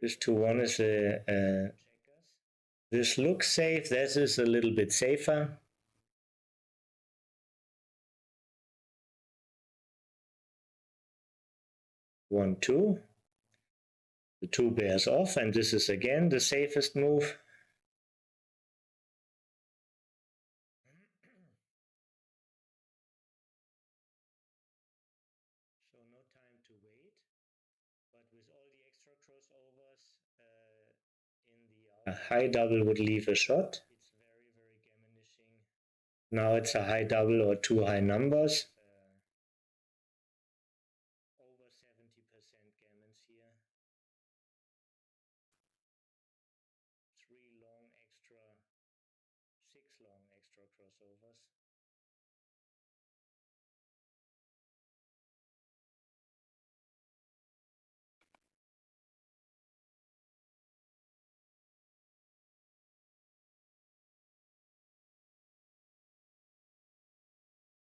This 2-1 is a this looks safe. This is a little bit safer. One, 2. The 2 bears off, and this is again the safest move. with all the extra crossovers, a high double would leave a shot. It's very, very gammonishing. Now it's a high double or two high numbers. Over 70% gammons here. 6 long extra crossovers.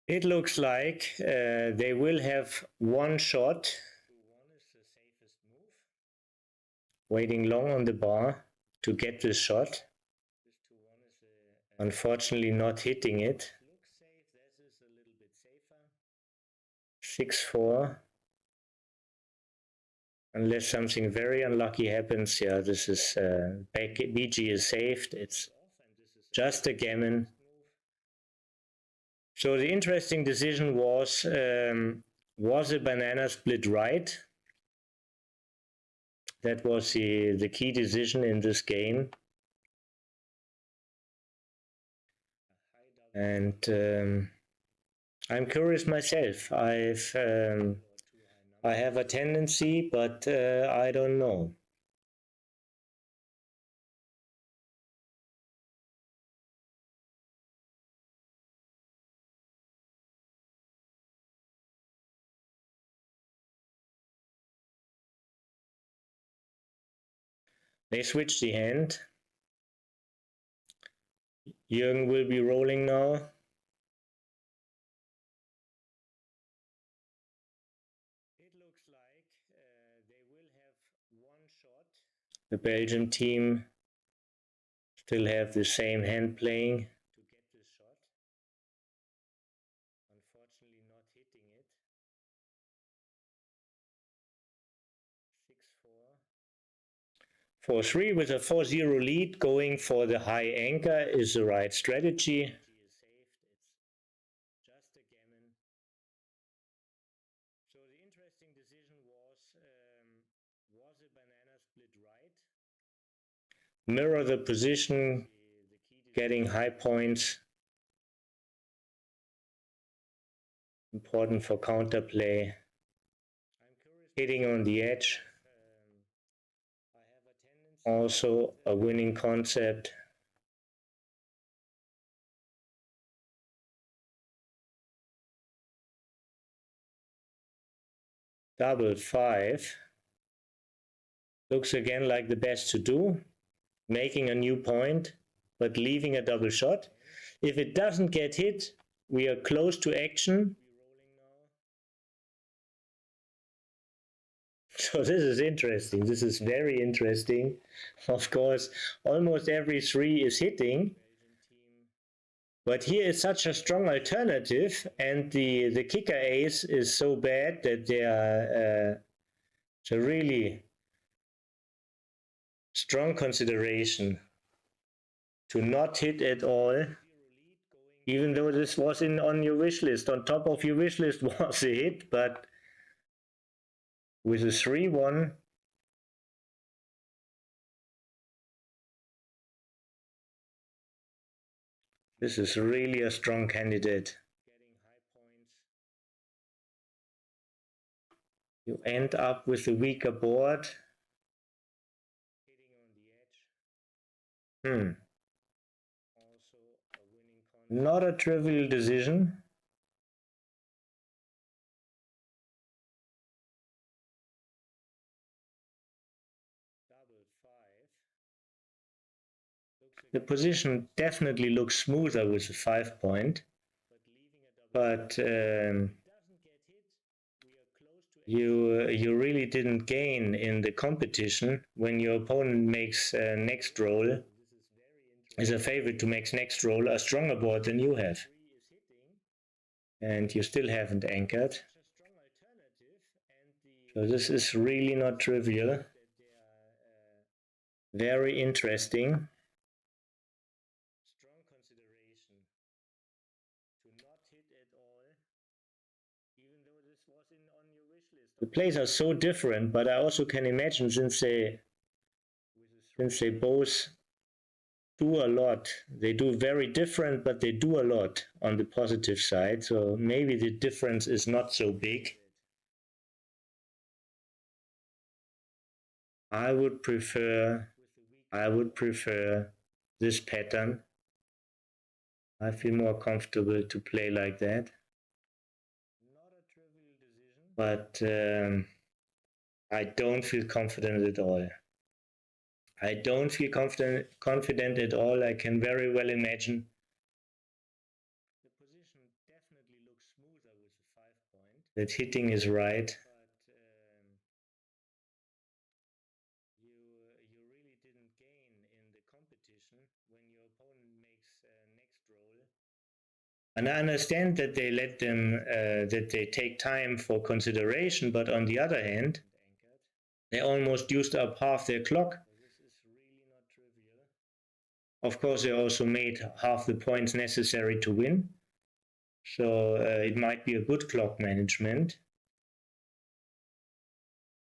It looks like they will have one shot. 2-1 is the safest move. Waiting long on the bar to get this shot. This 2-1 is unfortunately not hitting it. Looks safe. This is a little bit safer. 6-4. Unless something very unlucky happens, yeah, this is BG is saved. It's just a gammon. So the interesting decision was a banana split right? That was the key decision in this game. And I'm curious myself. I have a tendency, but I don't know. They switch the hand. Jürgen will be rolling now. It looks like they will have one shot. The Belgian team still have the same hand playing to get this shot. Unfortunately not hitting it. 6-4. 4-3 with a 4-0 lead, going for the high anchor is the right strategy. It's just a gammon. So the interesting decision was a banana split right? Mirror the position, getting high points. Important for counterplay. Hitting on the edge. Also a winning concept. Double 5. Looks again like the best to do. Making a new point, but leaving a double shot. If it doesn't get hit, we are close to action. So this is interesting. This is very interesting. Of course, almost every 3 is hitting. But here is such a strong alternative, and the kicker ace is so bad that they are it's a really strong consideration to not hit at all. Even though this was on your wish list, on top of your wish list was a hit, but with a 3-1, this is really a strong candidate. Getting high points. You end up with a weaker board. Hitting on the edge. Also a winning concept. Not a trivial decision. Double 5. The position definitely looks smoother with the 5 point, but you really didn't gain in the competition when your opponent makes next roll, is a favorite to make next roll a stronger board than you have, and you still haven't anchored. So this is really not trivial. Very interesting. Strong consideration to not hit at all, even though this was on your wish list. The plays are so different, but I also can imagine since they both do a lot, they do very different, but they do a lot on the positive side. So maybe the difference is not so big. I would prefer this pattern. I feel more comfortable to play like that. But I don't feel confident at all. I don't feel confident at all. I can very well imagine the position definitely looks smoother with the 5 point. That hitting is right. But you really didn't gain in the competition when your opponent makes next roll. And I understand that they let them that they take time for consideration, but on the other hand, they almost used up half their clock. This is really not trivial. Of course, they also made half the points necessary to win. So it might be a good clock management.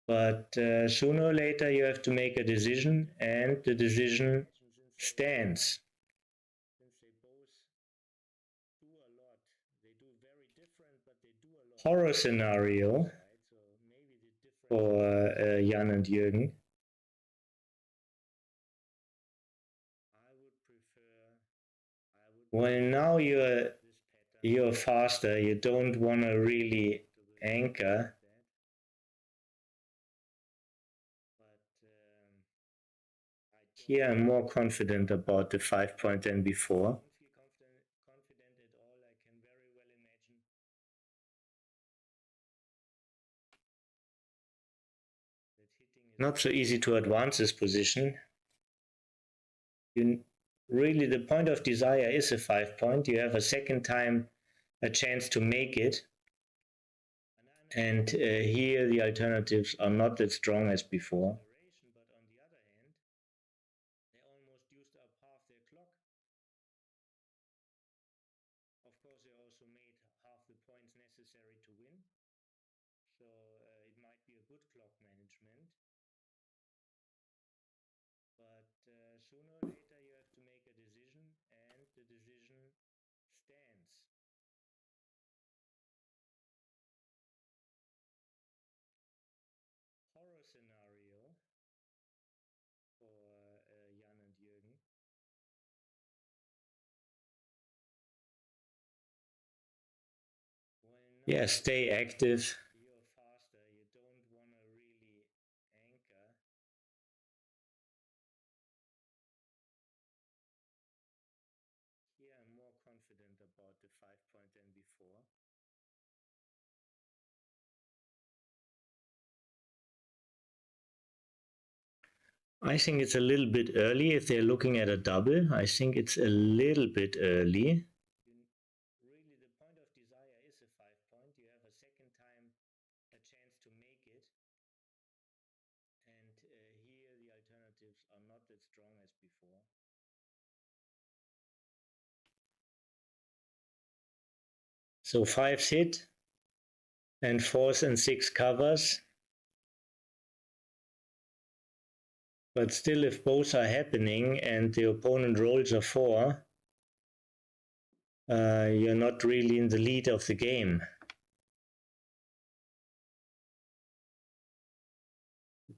But sooner or later you have to make a decision, and the decision stands. Since they both do a lot, they do very different, but they do a lot. Horror scenario for Jan and Jürgen. Well, now you're faster. You don't want to really anchor. Here I'm more confident about the 5 point than before. Not so easy to advance this position. Really, the point of desire is a 5 point. You have a second time a chance to make it. And here the alternatives are not as strong as before. Of course, they also made half the points necessary to win. So it might be a good clock management. But sooner or later you have to make a decision, and the decision stands. Horror scenario for Jan and Jürgen. Yeah, stay active. You're faster. You don't want to really anchor. Here I'm more confident about the 5 point than before. I think it's a little bit early if they're looking at a double. I think it's a little bit early. Really, the point of desire is a 5 point. You have a second time a chance to make it. And here the alternatives are not that strong as before. So 5's hit and 4's and 6 covers. But still, if both are happening and the opponent rolls a 4, you're not really in the lead of the game.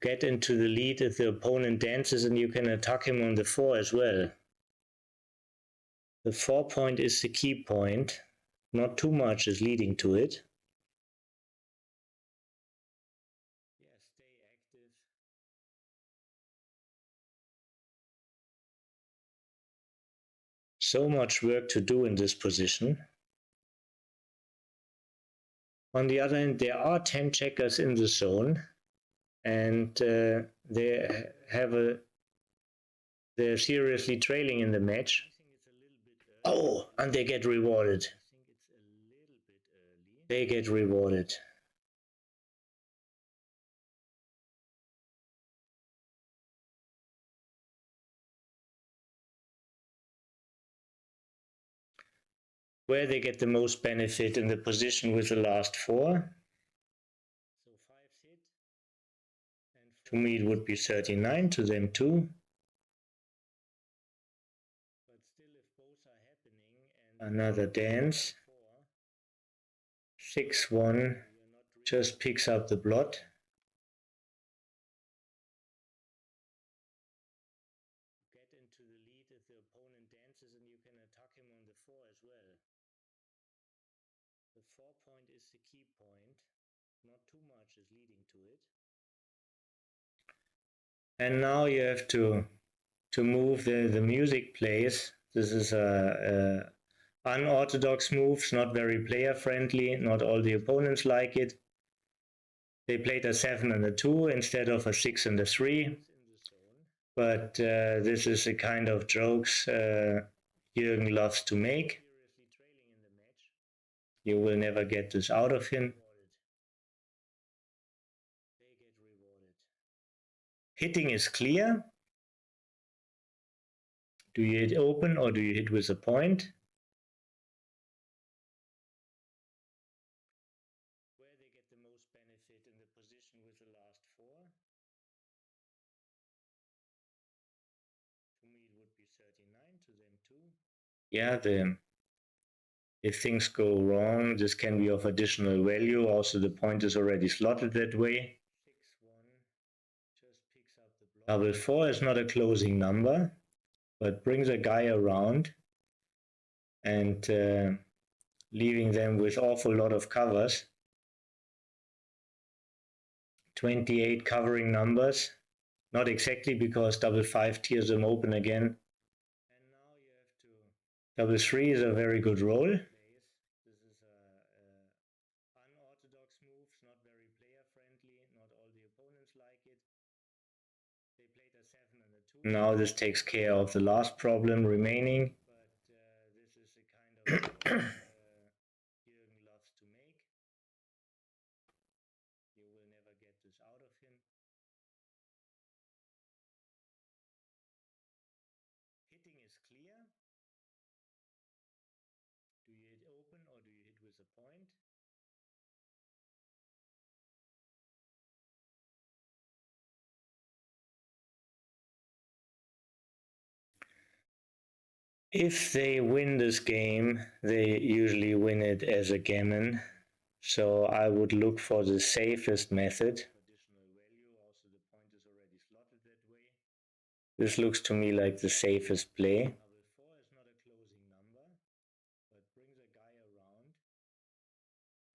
Get into the lead if the opponent dances, and you can attack him on the 4 as well. The 4 point is the key point. Not too much is leading to it. Yeah, stay active. So much work to do in this position. On the other hand, there are 10 checkers in the zone, and they're seriously trailing in the match. Oh, and they get rewarded. They get rewarded. Where they get the most benefit in the position with the last 4. So 5 To me it would be 39, to them too. But still, if both are happening and another dance, 6-1 just picks up the blot. Get into the lead if the opponent dances, and you can attack him on the 4 as well. The 4 point is the key point. Not too much is leading to it. And now you have to move the music plays. This is a unorthodox moves, not very player friendly. Not all the opponents like it. They played a 7 and a 2 instead of a 6 and a 3. But this is the kind of jokes Jürgen loves to make. You will never get this out of him. Hitting is clear. Do you hit open or do you hit with a point? Where they get the most benefit in the position with the last 4. To me it would be 39, to them too. Yeah, if things go wrong, this can be of additional value. Also, the point is already slotted that way. 6-1 just picks up the block. Double 4 is not a closing number, but brings a guy around and leaving them with awful lot of covers. 28 covering numbers. Not exactly, because double 5 tears them open again. And now you have to... Double 3 is a very good roll. This is unorthodox moves, not very player friendly. Not all the opponents like it. They played a 7 and a 2. Now this takes care of the last problem remaining. But this is the kind of Jürgen loves to make. You will never get this out of him. Hitting is clear. Do you hit open or do you hit with a point? If they win this game, they usually win it as a gammon. So I would look for the safest method. Additional value, also the point is already slotted that way. This looks to me like the safest play. Double 4 is not a closing number, but brings a guy around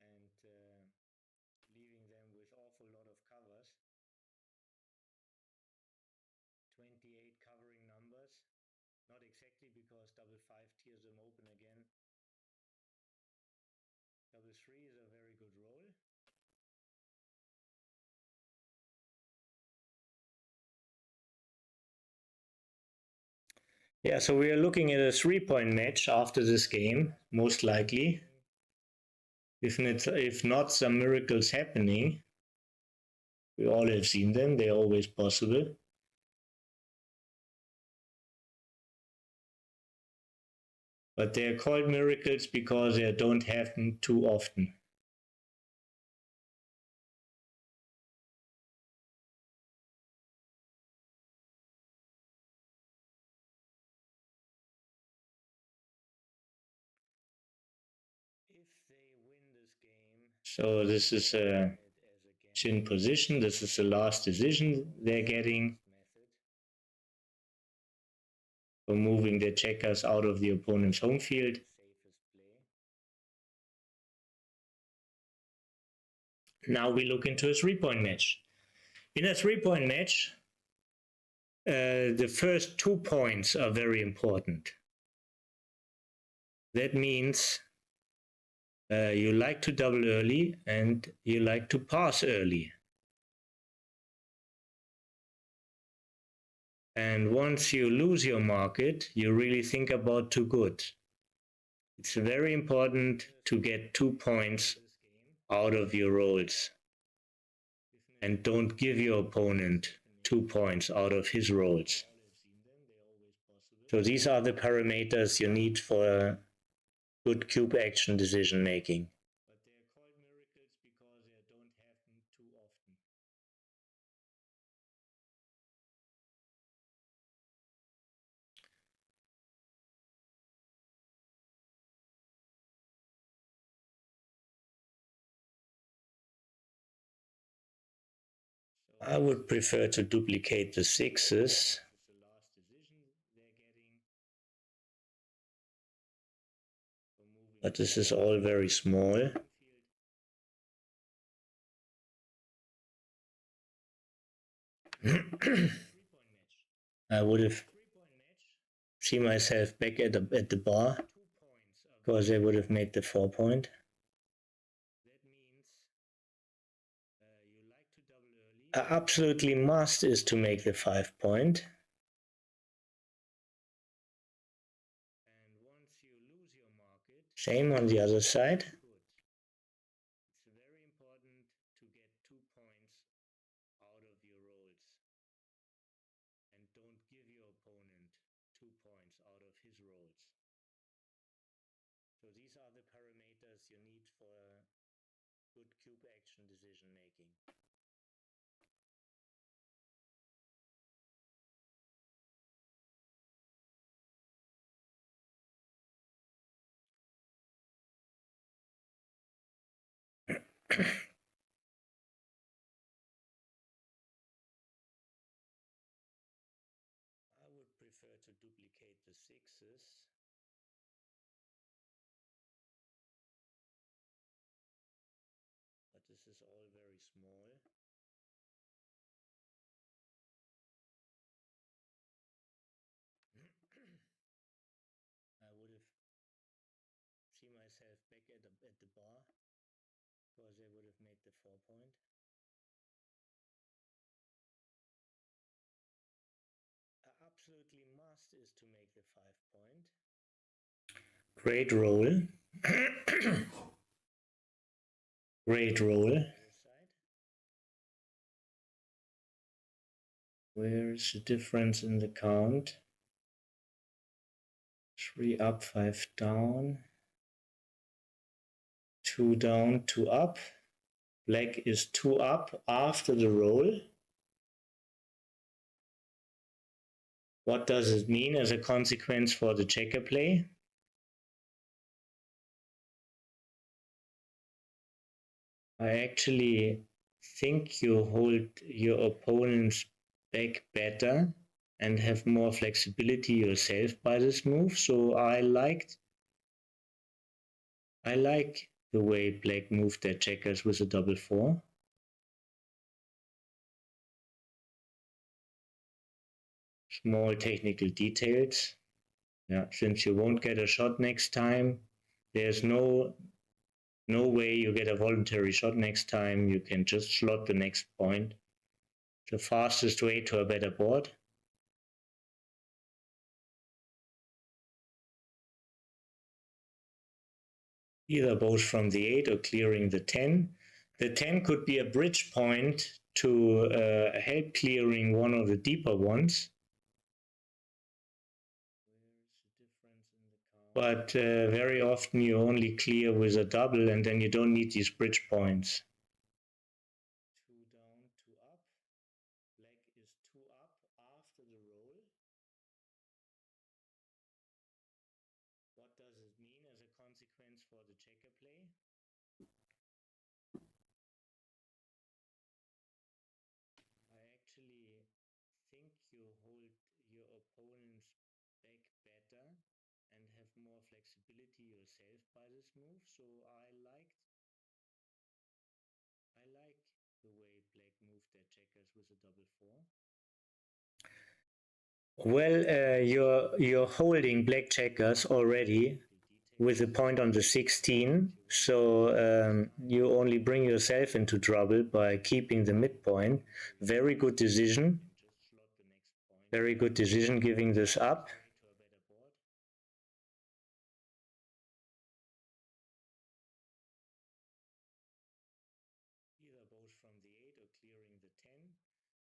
and leaving them with awful lot of covers. 28 covering numbers. Not exactly, because double 5 tears them open again. Double 3 is a very good roll. Yeah, so we are looking at a 3-point match after this game, most likely. If not some miracles happening, we all have seen them, they're always possible. But they are called miracles because they don't happen too often. If they win this game, so this is a chin position, this is the last decision they're getting. For moving their checkers out of the opponent's home field. Now we look into a 3-point match. In a 3-point match, the first 2 points are very important. That means you like to double early and you like to pass early. And once you lose your market, you really think about too good. It's very important to get 2 points out of your rolls. And don't give your opponent 2 points out of his rolls. So these are the parameters you need for good cube action decision making. But they are called miracles because they don't happen too often. I would prefer to duplicate the sixes. But this is all very small. I would have seen myself back at the bar because I would have made the 4 point. A absolutely must is to make the 5 point. Same on the other side. It's very important to get 2 points out of your rolls. And don't give your opponent 2 points out of his rolls. So these are the parameters you need for good cube action decision making. I would prefer to duplicate the sixes. But this is all very small. I would have seen myself back at the bar because I would have made the 4 point. A absolutely must is to make the 5 point. Great roll. Great roll. Where is the difference in the count? 3 up, 5 down. 2 down, 2 up. Black is 2 up after the roll. What does it mean as a consequence for the checker play? I actually think you hold your opponent's back better and have more flexibility yourself by this move. So I like the way black moved their checkers with a double 4. Small technical details. Yeah, since you won't get a shot next time, there's no way you get a voluntary shot next time. You can just slot the next point. The fastest way to a better board. Either both from the 8 or clearing the 10. The 10 could be a bridge point to help clearing one of the deeper ones. But very often you only clear with a double and then you don't need these bridge points. 2 down, 2 up. Black is 2 up after the roll. What does it mean as a consequence for the checker play? I actually think you hold your opponent's back better and have more flexibility yourself by this move. So I like the way black moved their checkers with a double 4. Well, you're holding black checkers already with a point on the 16, so you only bring yourself into trouble by keeping the midpoint. Very good decision. Very good decision giving this up. Either both from the 8 or clearing the 10.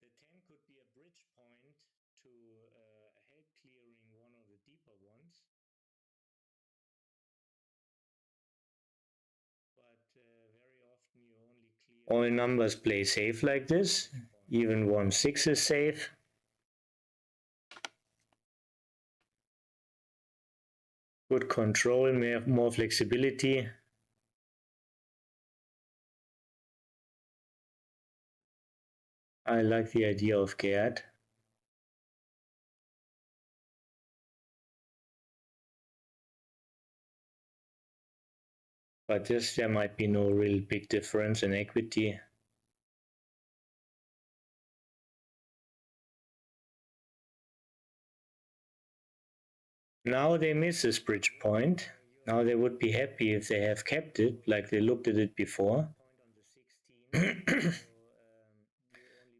The 10 could be a bridge point to help clearing one of the deeper ones. But very often you only clear... All numbers play safe like this. Even 1-6 is safe. Good control, more flexibility. I like the idea of Gerd. But there might be no real big difference in equity. Now they miss this bridge point. Now they would be happy if they have kept it, like they looked at it before.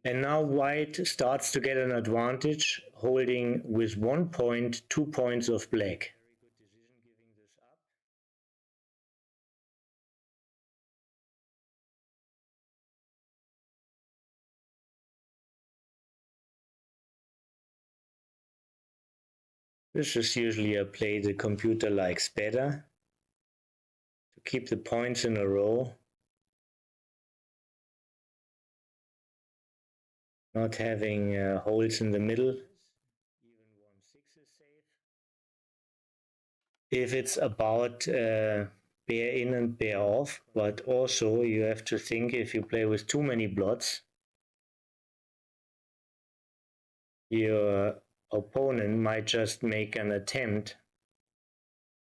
And now white starts to get an advantage, holding with 1 point, 2 points of black. This is usually a play the computer likes better, to keep the points in a row, not having holes in the middle. If it's about bear in and bear off, but also you have to think if you play with too many blots, your opponent might just make an attempt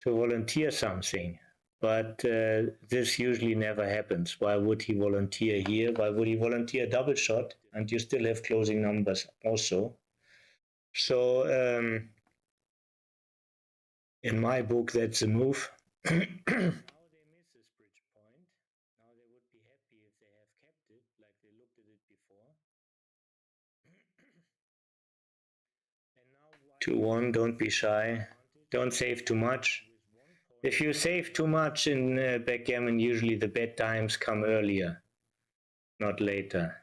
to volunteer something, but this usually never happens. Why would he volunteer here? Why would he volunteer a double shot? And you still have closing numbers also. So in my book, that's a move. Now they miss this bridge point. Now they would be happy if they have kept it, like they looked at it before. 2-1, don't be shy. Don't save too much. If you save too much in backgammon, usually the bad times come earlier, not later.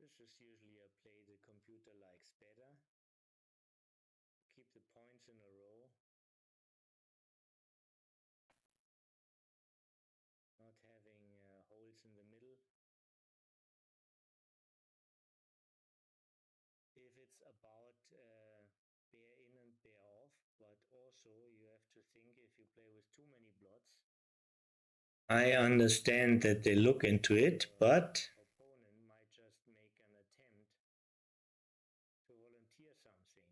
This is usually a play the computer likes better. Keep the points in a row. Not having holes in the middle. If it's about bear in and bear off, but also you have to think if you play with too many blots. I understand that they look into it, but opponent might just make an attempt to volunteer something.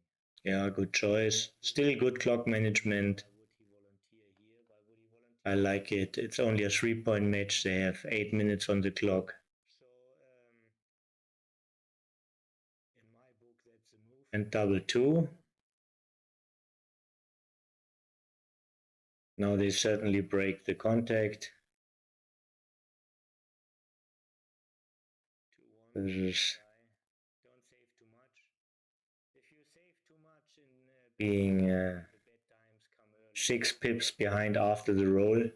Yeah, good choice. Still good clock management. I like it. It's only a 3-point match. They have 8 minutes on the clock. In my book, that's a move. And double 2. Now they certainly break the contact. This is don't save too much. If you save too much in being 6 pips behind after the roll.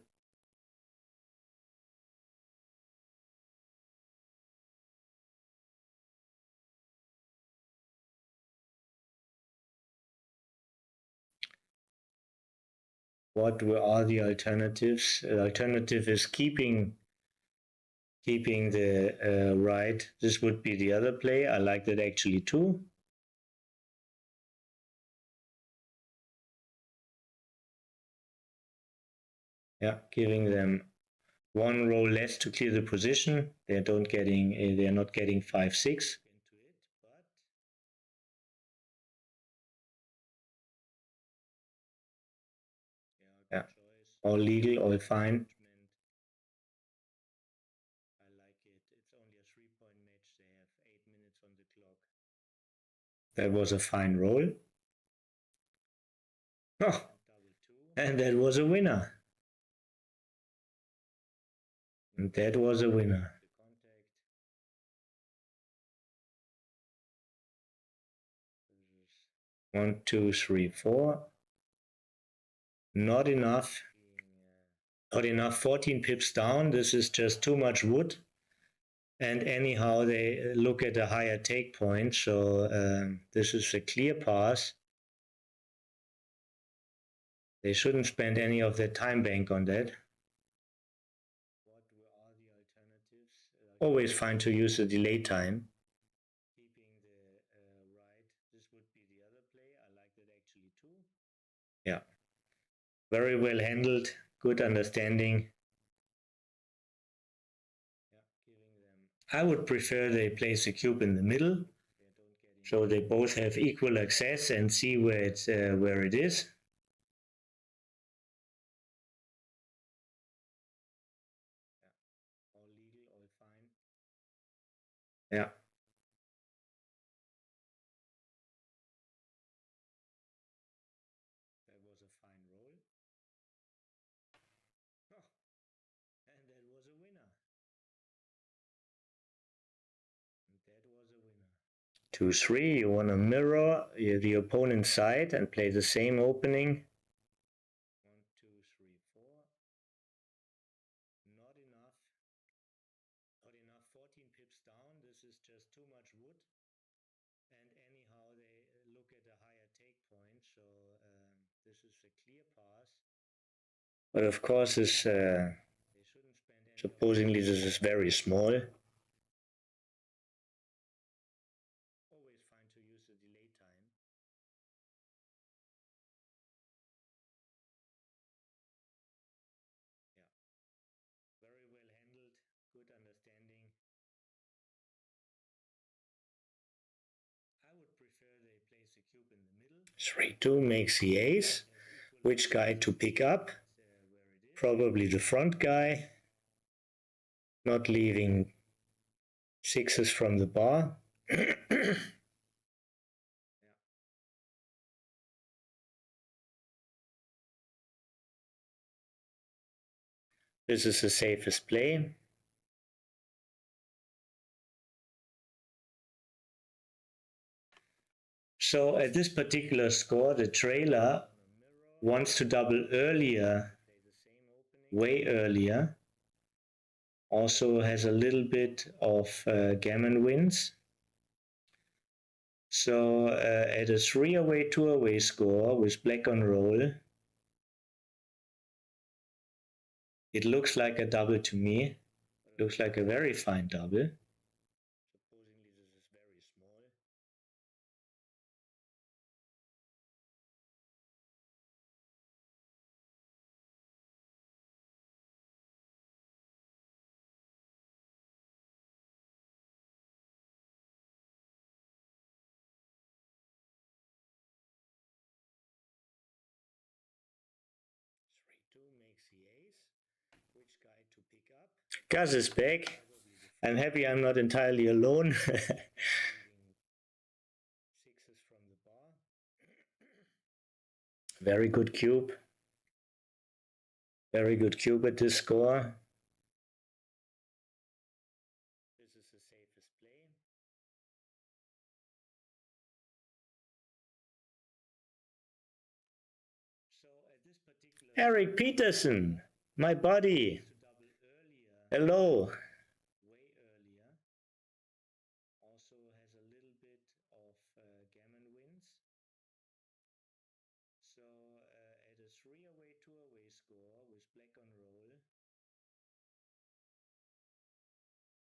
What are the alternatives? The alternative is keeping the right. This would be the other play. I like that actually too. Yeah, giving them 1 row less to clear the position. They're not getting 5-6. Yeah, all legal, all fine. I like it. It's only a 3-point match. They have 8 minutes on the clock. That was a fine roll. Oh, and that was a winner. And that was a winner. 1, 2, 3, 4. Not enough. Not enough. 14 pips down. This is just too much wood. And anyhow, they look at a higher take point. So this is a clear pass. They shouldn't spend any of their time bank on that. What are the alternatives? Always fine to use the delay time. Keeping the right. This would be the other play. I like that actually too. Yeah. Very well handled, good understanding. I would prefer they place the cube in the middle, so they both have equal access and see where it is. All legal, all fine. Yeah. That was a fine roll. Oh, and that was a winner. And that was a winner. 2-3, you want to mirror the opponent's side and play the same opening. 1, 2, 3, 4. Not enough. Not enough. 14 pips down. This is just too much wood. And anyhow, they look at a higher take point. So this is a clear pass. But of course, this supposedly this is very small. Always fine to use the delay time. Yeah. Very well handled, good understanding. I would prefer they place the cube in the middle. 3-2 makes the ace. Which guy to pick up? Probably the front guy. Not leaving sixes from the bar. This is the safest play. So at this particular score, the trailer wants to double earlier, way earlier. Also has a little bit of gammon wins. So at a 3-away, 2-away score with black on roll, it looks like a double to me. Looks like a very fine double. Supposedly this is very small. Makes the ace. Which guy to pick up? Gus is back. I'm happy I'm not entirely alone. Sixes from the bar. Very good cube. Very good cube at this score. This is the safest play. So at this particular Eric Peterson, my buddy. Hello. Way earlier. Also has a little bit of gammon wins. So at a 3-away, 2-away score with black on roll,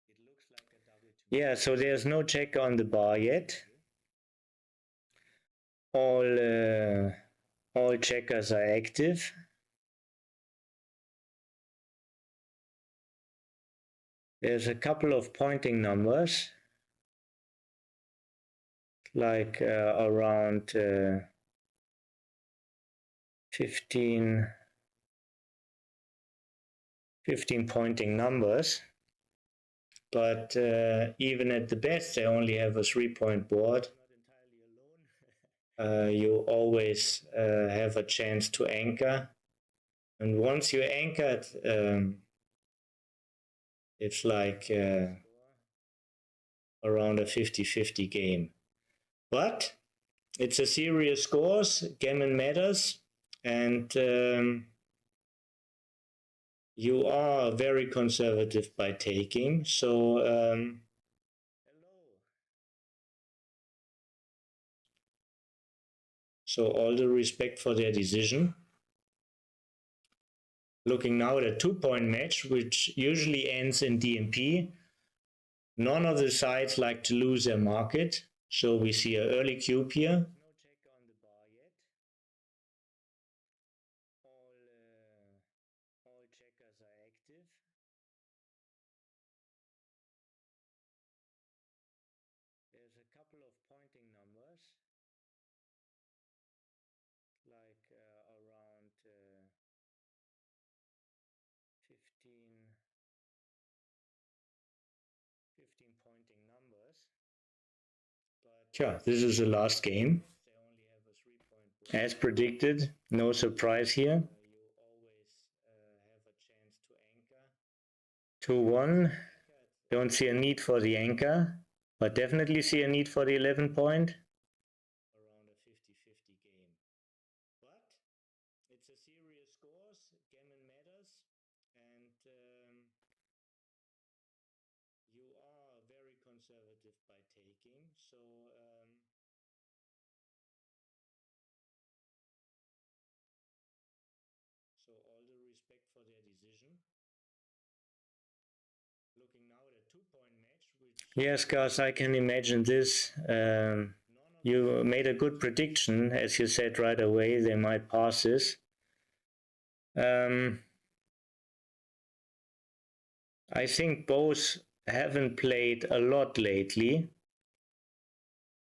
it looks like a double to me. Yeah, so there's no check on the bar yet. All checkers are active. There's a couple of pointing numbers, like around 15 pointing numbers. But even at the best, they only have a 3-point board. You always have a chance to anchor. And once you're anchored, it's like around a 50-50 game. But it's a serious scores, gammon matters, and you are very conservative by taking. So so all the respect for their decision. Looking now at a 2-point match, which usually ends in DMP. None of the sides like to lose their market. So we see an early cube here. No check on the bar yet. All are active. There's a couple of pointing numbers, like around 15 pointing numbers. But yeah, this is the last game. They only have a 3-point break. As predicted, no surprise here. You always have a chance to anchor. 2-1. Don't see a need for the anchor, but definitely see a need for the 11 point. Around a 50-50 game. But it's a serious scores, gammon matters, and you are very conservative by taking, so all the respect for their decision. Looking now at a 2-point match, which yes, guys, I can imagine this. You made a good prediction, as you said right away. They might pass this. I think both haven't played a lot lately.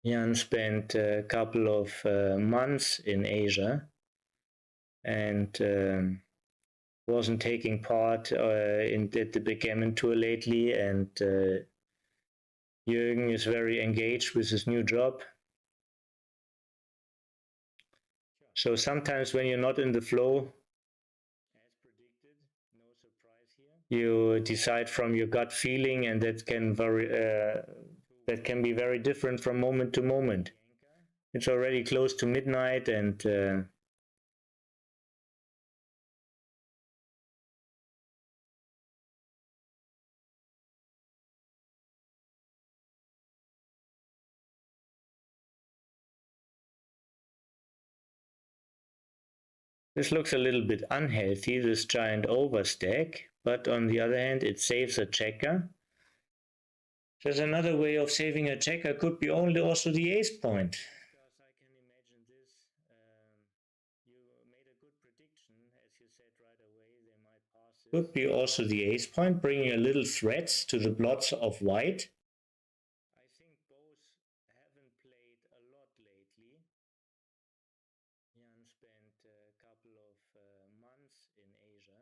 Jan spent a couple of months in Asia and wasn't taking part in the backgammon tour lately, and Jürgen is very engaged with his new job. So sometimes when you're not in the flow, as predicted, no surprise here, you decide from your gut feeling, and that can be very different from moment to moment. It's already close to midnight, and this looks a little bit unhealthy, this giant overstack, but on the other hand, it saves a checker. There's another way of saving a checker, could be only also the ace point. Because I can imagine this. You made a good prediction, as you said right away, they might pass it. Could be also the ace point, bringing a little threats to the blots of white. I think both haven't played a lot lately. Jan spent a couple of months in Asia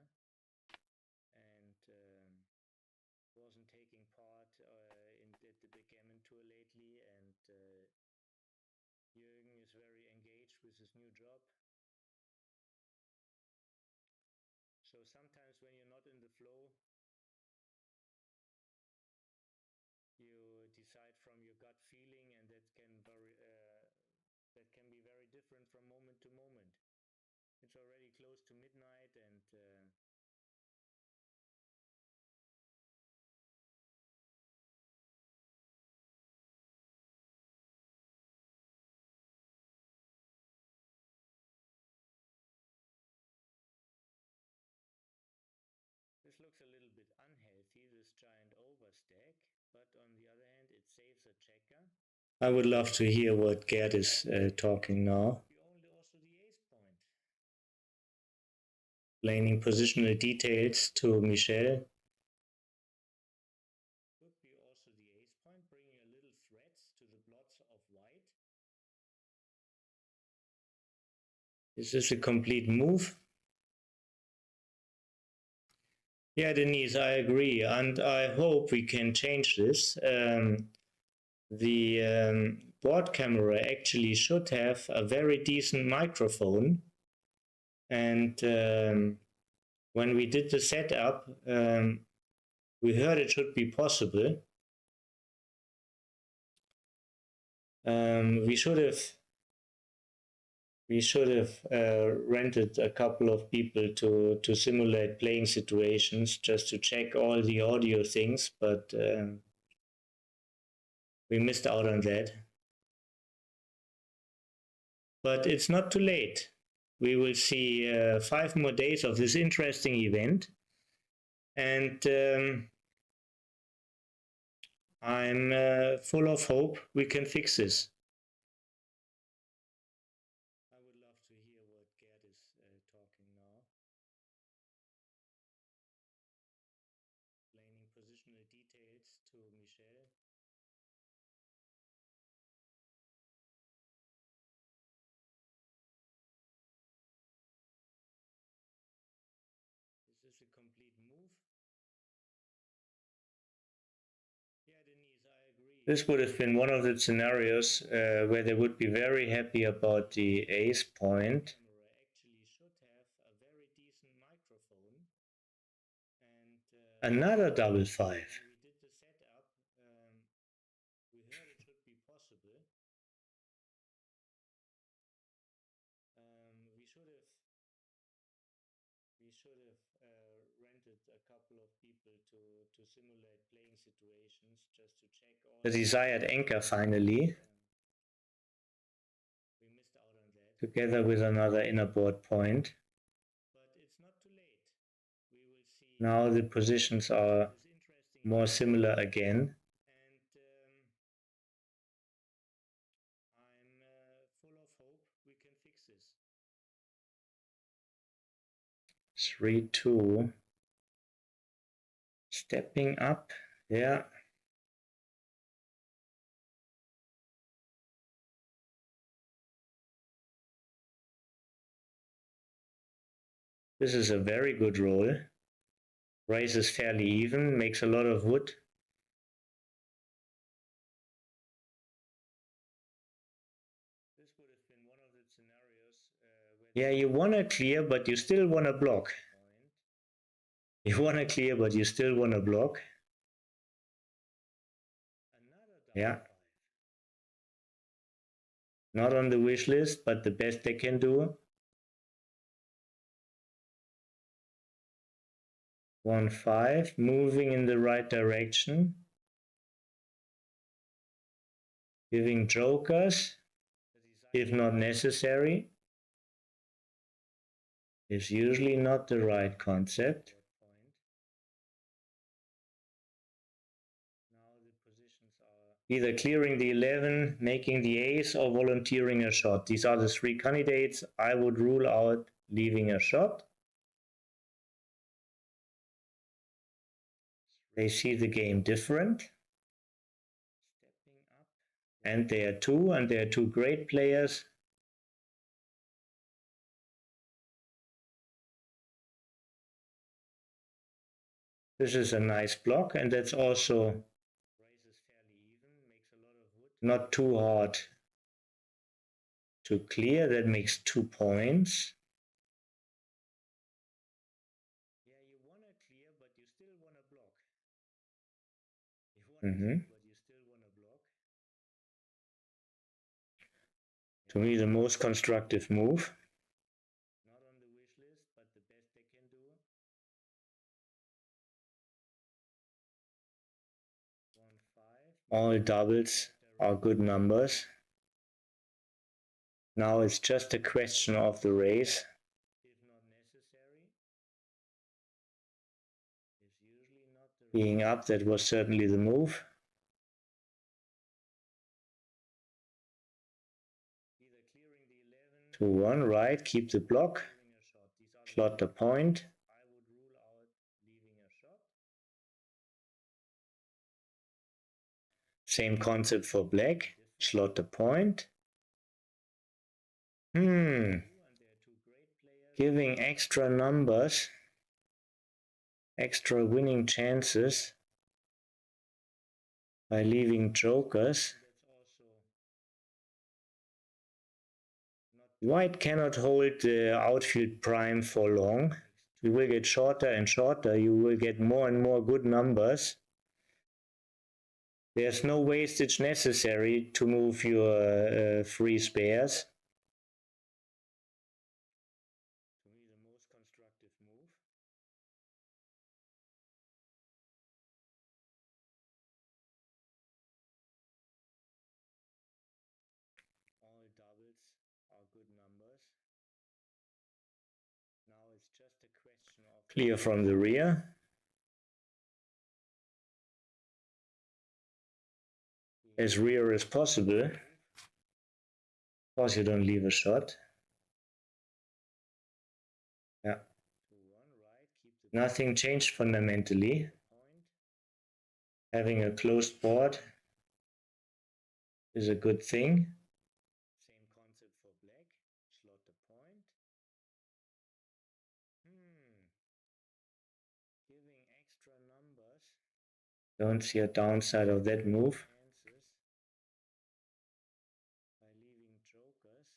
and wasn't taking part in the backgammon tour lately, and Jürgen is very engaged with his new job. So sometimes when you're not in the flow, you decide from your gut feeling, and that can be very different from moment to moment. It's already close to midnight, and this looks a little bit unhealthy, this giant overstack, but on the other hand, it saves a checker. I would love to hear what Gerd is talking now. Only also the ace point. Explaining positional details to Michel. Could be also the ace point, bringing a little threats to the blots of white. Is this a complete move? Yeah, Denise, I agree, and I hope we can change this. The board camera actually should have a very decent microphone, and when we did the setup, we heard it should be possible. We should have rented a couple of people to simulate playing situations just to check all the audio things, but we missed out on that. But it's not too late. We will see 5 more days of this interesting event, and I'm full of hope we can fix this. I would love to hear what Gerd is talking now. details to Michel. This is a complete move. Yeah, Denise, I agree. This would have been one of the scenarios where they would be very happy about the ace point. Actually should have a very decent microphone. And another double five. When we did the setup, we heard it should be possible. We should have rented a couple of people to simulate playing situations just to check all the desired anchor finally. We missed out on that. Together with another inner board point. But it's not too late. We will see. Now the positions are more similar again. And I'm full of hope we can fix this. 3-2. Stepping up. Yeah. This is a very good roll. Raises fairly even, makes a lot of wood. This would have been one of the scenarios where you want to clear, but you still want to block. You want to clear, but you still want to block. Yeah. Not on the wish list, but the best they can do. 1-5, moving in the right direction. Giving jokers, if not necessary, is usually not the right concept. Now the positions are either clearing the 11, making the ace, or volunteering a shot. These are the three candidates. I would rule out leaving a shot. They see the game different. Stepping up. And they are two great players. This is a nice block, and that's also raises fairly even, makes a lot of wood. Not too hard to clear. That makes 2 points. Yeah, you want to clear, but you still want to block. You want to clear, but you still want to block. To me, the most constructive move. Not on the wish list, but the best they can do. 1-5. All doubles are good numbers. Now it's just a question of the raise. If not necessary. Is usually not the being up, that was certainly the move. Either clearing the 11. 2-1, right, keep the block. Slot the point. I would rule out leaving a shot. Same concept for black. Slot the point. Giving extra numbers, extra winning chances by leaving jokers. White cannot hold the outfield prime for long. You will get shorter and shorter. You will get more and more good numbers. There's no wastage necessary to move your free spares. To me, the most constructive move. All doubles are good numbers. Now it's just a question of clear from the rear. As rear as possible. Of course, you don't leave a shot. Yeah. Nothing changed fundamentally. Having a closed board is a good thing. Same concept for black. Slot the point. Giving extra numbers. Don't see a downside of that move. By leaving jokers.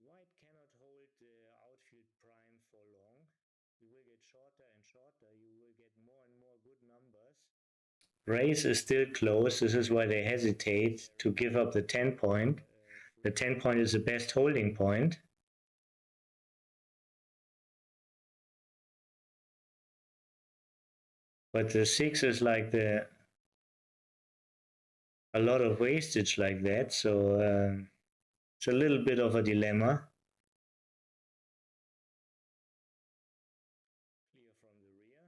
White cannot hold the outfield prime for long. You will get shorter and shorter. You will get more and more good numbers. Race is still close. This is why they hesitate to give up the 10 point. The 10 point is the best holding point. But the 6 is like a lot of wastage like that, so it's a little bit of a dilemma. Clear from the rear.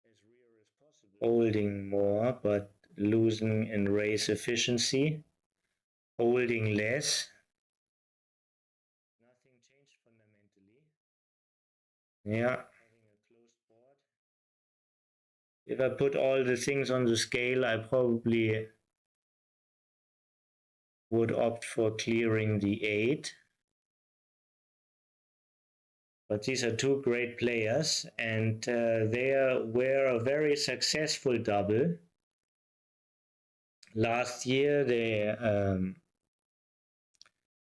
As rear as possible. Holding more, but losing in race efficiency. Holding less. Nothing changed fundamentally. Yeah. Having a closed board. If I put all the things on the scale, I probably would opt for clearing the 8. But these are two great players, and they were a very successful double. Last year,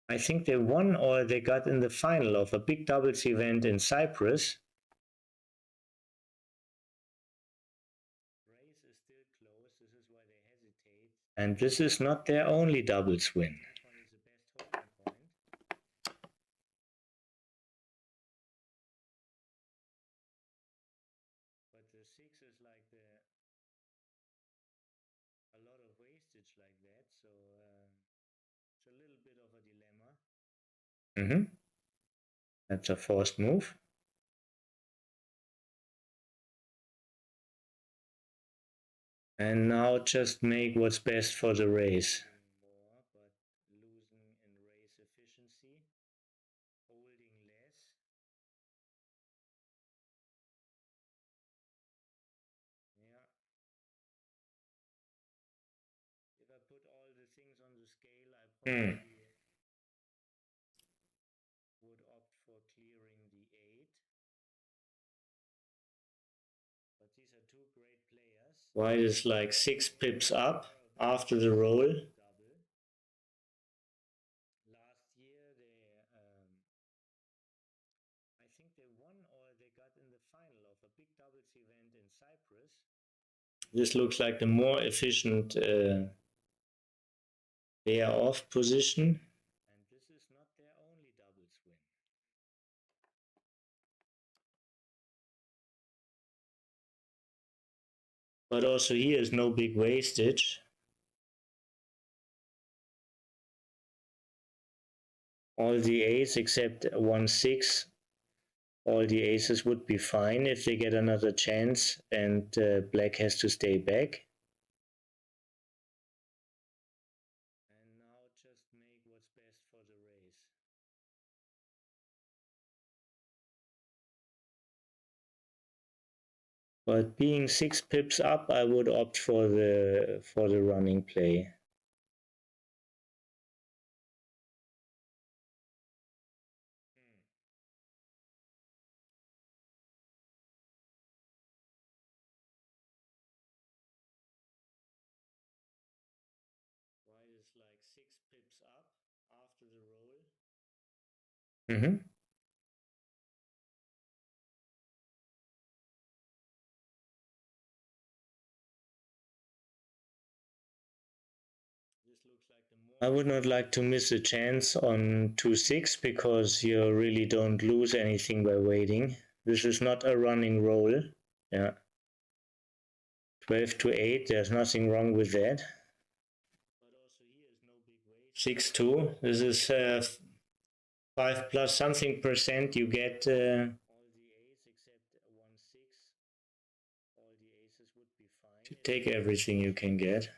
I think they won or they got in the final of a big doubles event in Cyprus. Race is still close. This is why they hesitate. And this is not their only doubles win. But the 6 is like a lot of wastage like that, so it's a little bit of a dilemma. That's a forced move. And now just make what's best for the race. More, but losing in race efficiency. Holding less. Yeah. If I put all the things on the scale, I probably would opt for clearing the 8. But these are two great players. White is like 6 pips up after the roll. Last year I think they won or they got in the final of a big doubles event in Cyprus. This looks like the more efficient pair off position. And this is not their only doubles win. But also here is no big wastage. All the aces except 1-6. All the aces would be fine if they get another chance and black has to stay back. And now just make what's best for the race. But being 6 pips up, I would opt for the running play. White is like 6 pips up after the roll. I would not like to miss a chance on 2-6 because you really don't lose anything by waiting. This is not a running roll. Yeah. 12-8, there's nothing wrong with that. 6-2, this is 5 plus something percent you get. All the aces except 1-6. All the aces would be fine. You take everything you can get. And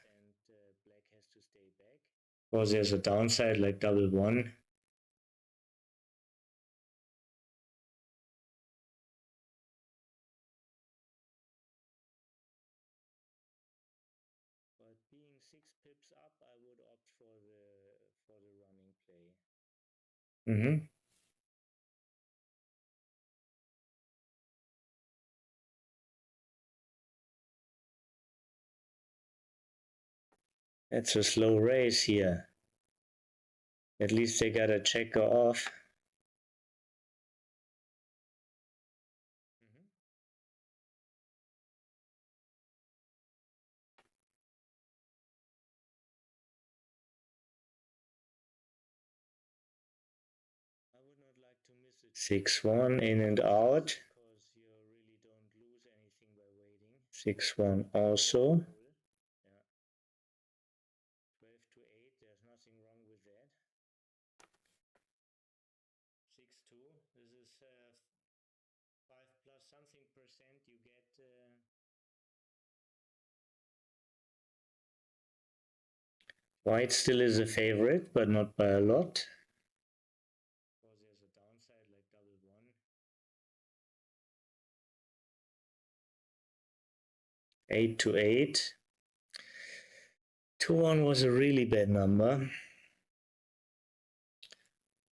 black has to stay back. Of course, there's a downside like double 1. pips up, I would opt for the running play. Mm-hmm. It's a slow race here. At least they got a checker off. I would not like to miss it. 6-1 in and out. Because you really don't lose anything by waiting. 6-1 also. Yeah. 12-8, there's nothing wrong with that. 6-2, this is 5 plus something percent you get. White still is a favorite, but not by a lot. Because there's a downside like double one. 8-8. 2-1 was a really bad number.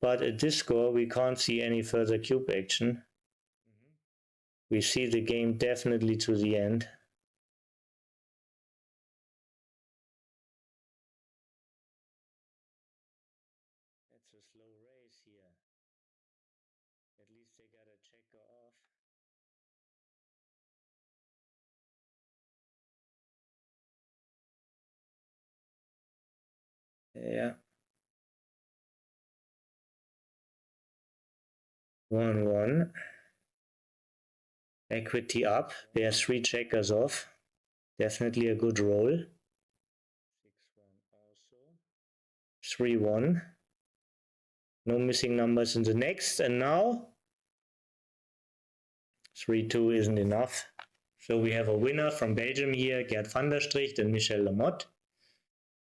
But at this score, we can't see any further cube action. We see the game definitely to the end. It's a slow race here. At least they got a checker off. Yeah. 1-1. Equity up. There are 3 checkers off. Definitely a good roll. 6-1 also. 3-1. No missing numbers in the next. And now 3-2 isn't enough. So we have a winner from Belgium here, Gerd van der Stricht and Michel Lamotte.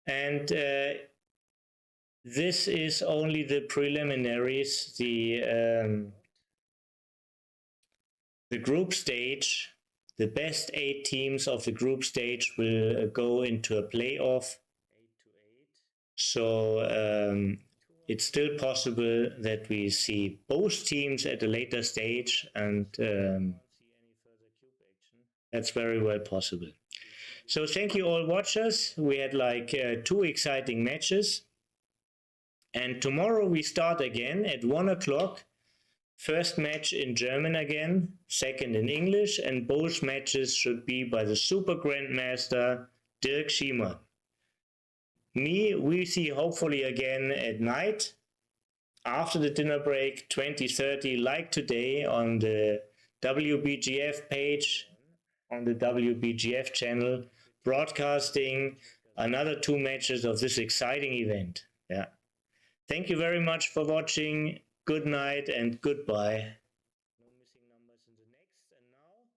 And this is only the preliminaries, the group stage. The best 8 teams of the group stage will go into a playoff. 8-8. So it's still possible that we see both teams at a later stage, and that's very well possible. So thank you all watchers. We had like 2 exciting matches. And tomorrow we start again at 1 o'clock. First match in German again, second in English, and both matches should be by the Super Grandmaster Dirk Schiemann. Me, we see hopefully again at night, after the dinner break, 20:30, like today, on the WBGF page, on the WBGF channel, broadcasting another 2 matches of this exciting event. Yeah. Thank you very much for watching. Good night and goodbye. No missing numbers in the next. And now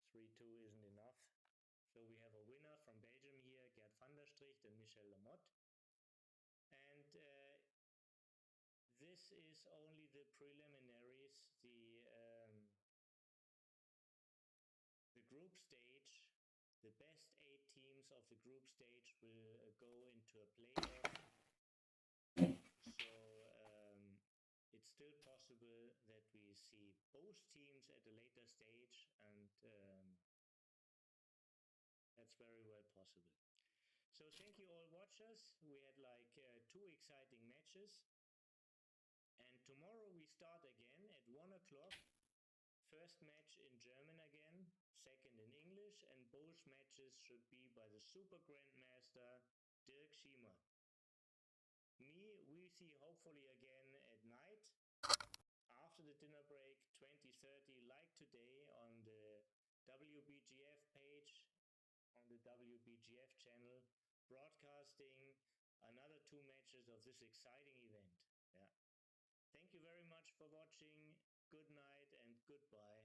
3-2 isn't enough. So we have a winner from Belgium here, Gerd van der Stricht and Michel Lamotte. And this is only the preliminaries, the group stage. The best 8 teams of the group stage will go into a playoff. So it's still possible that we see both teams at a later stage, and that's very well possible. So thank you all watchers. We had like 2 exciting matches. And tomorrow we start again at 1 o'clock. First match in German again, second in English, and both matches should be by the Super Grandmaster Dirk Schiemann. Me, we see hopefully again at night, after the dinner break, 20:30, like today, on the WBGF page, on the WBGF channel, broadcasting another 2 matches of this exciting event. Yeah. Thank you very much for watching. Good night and goodbye.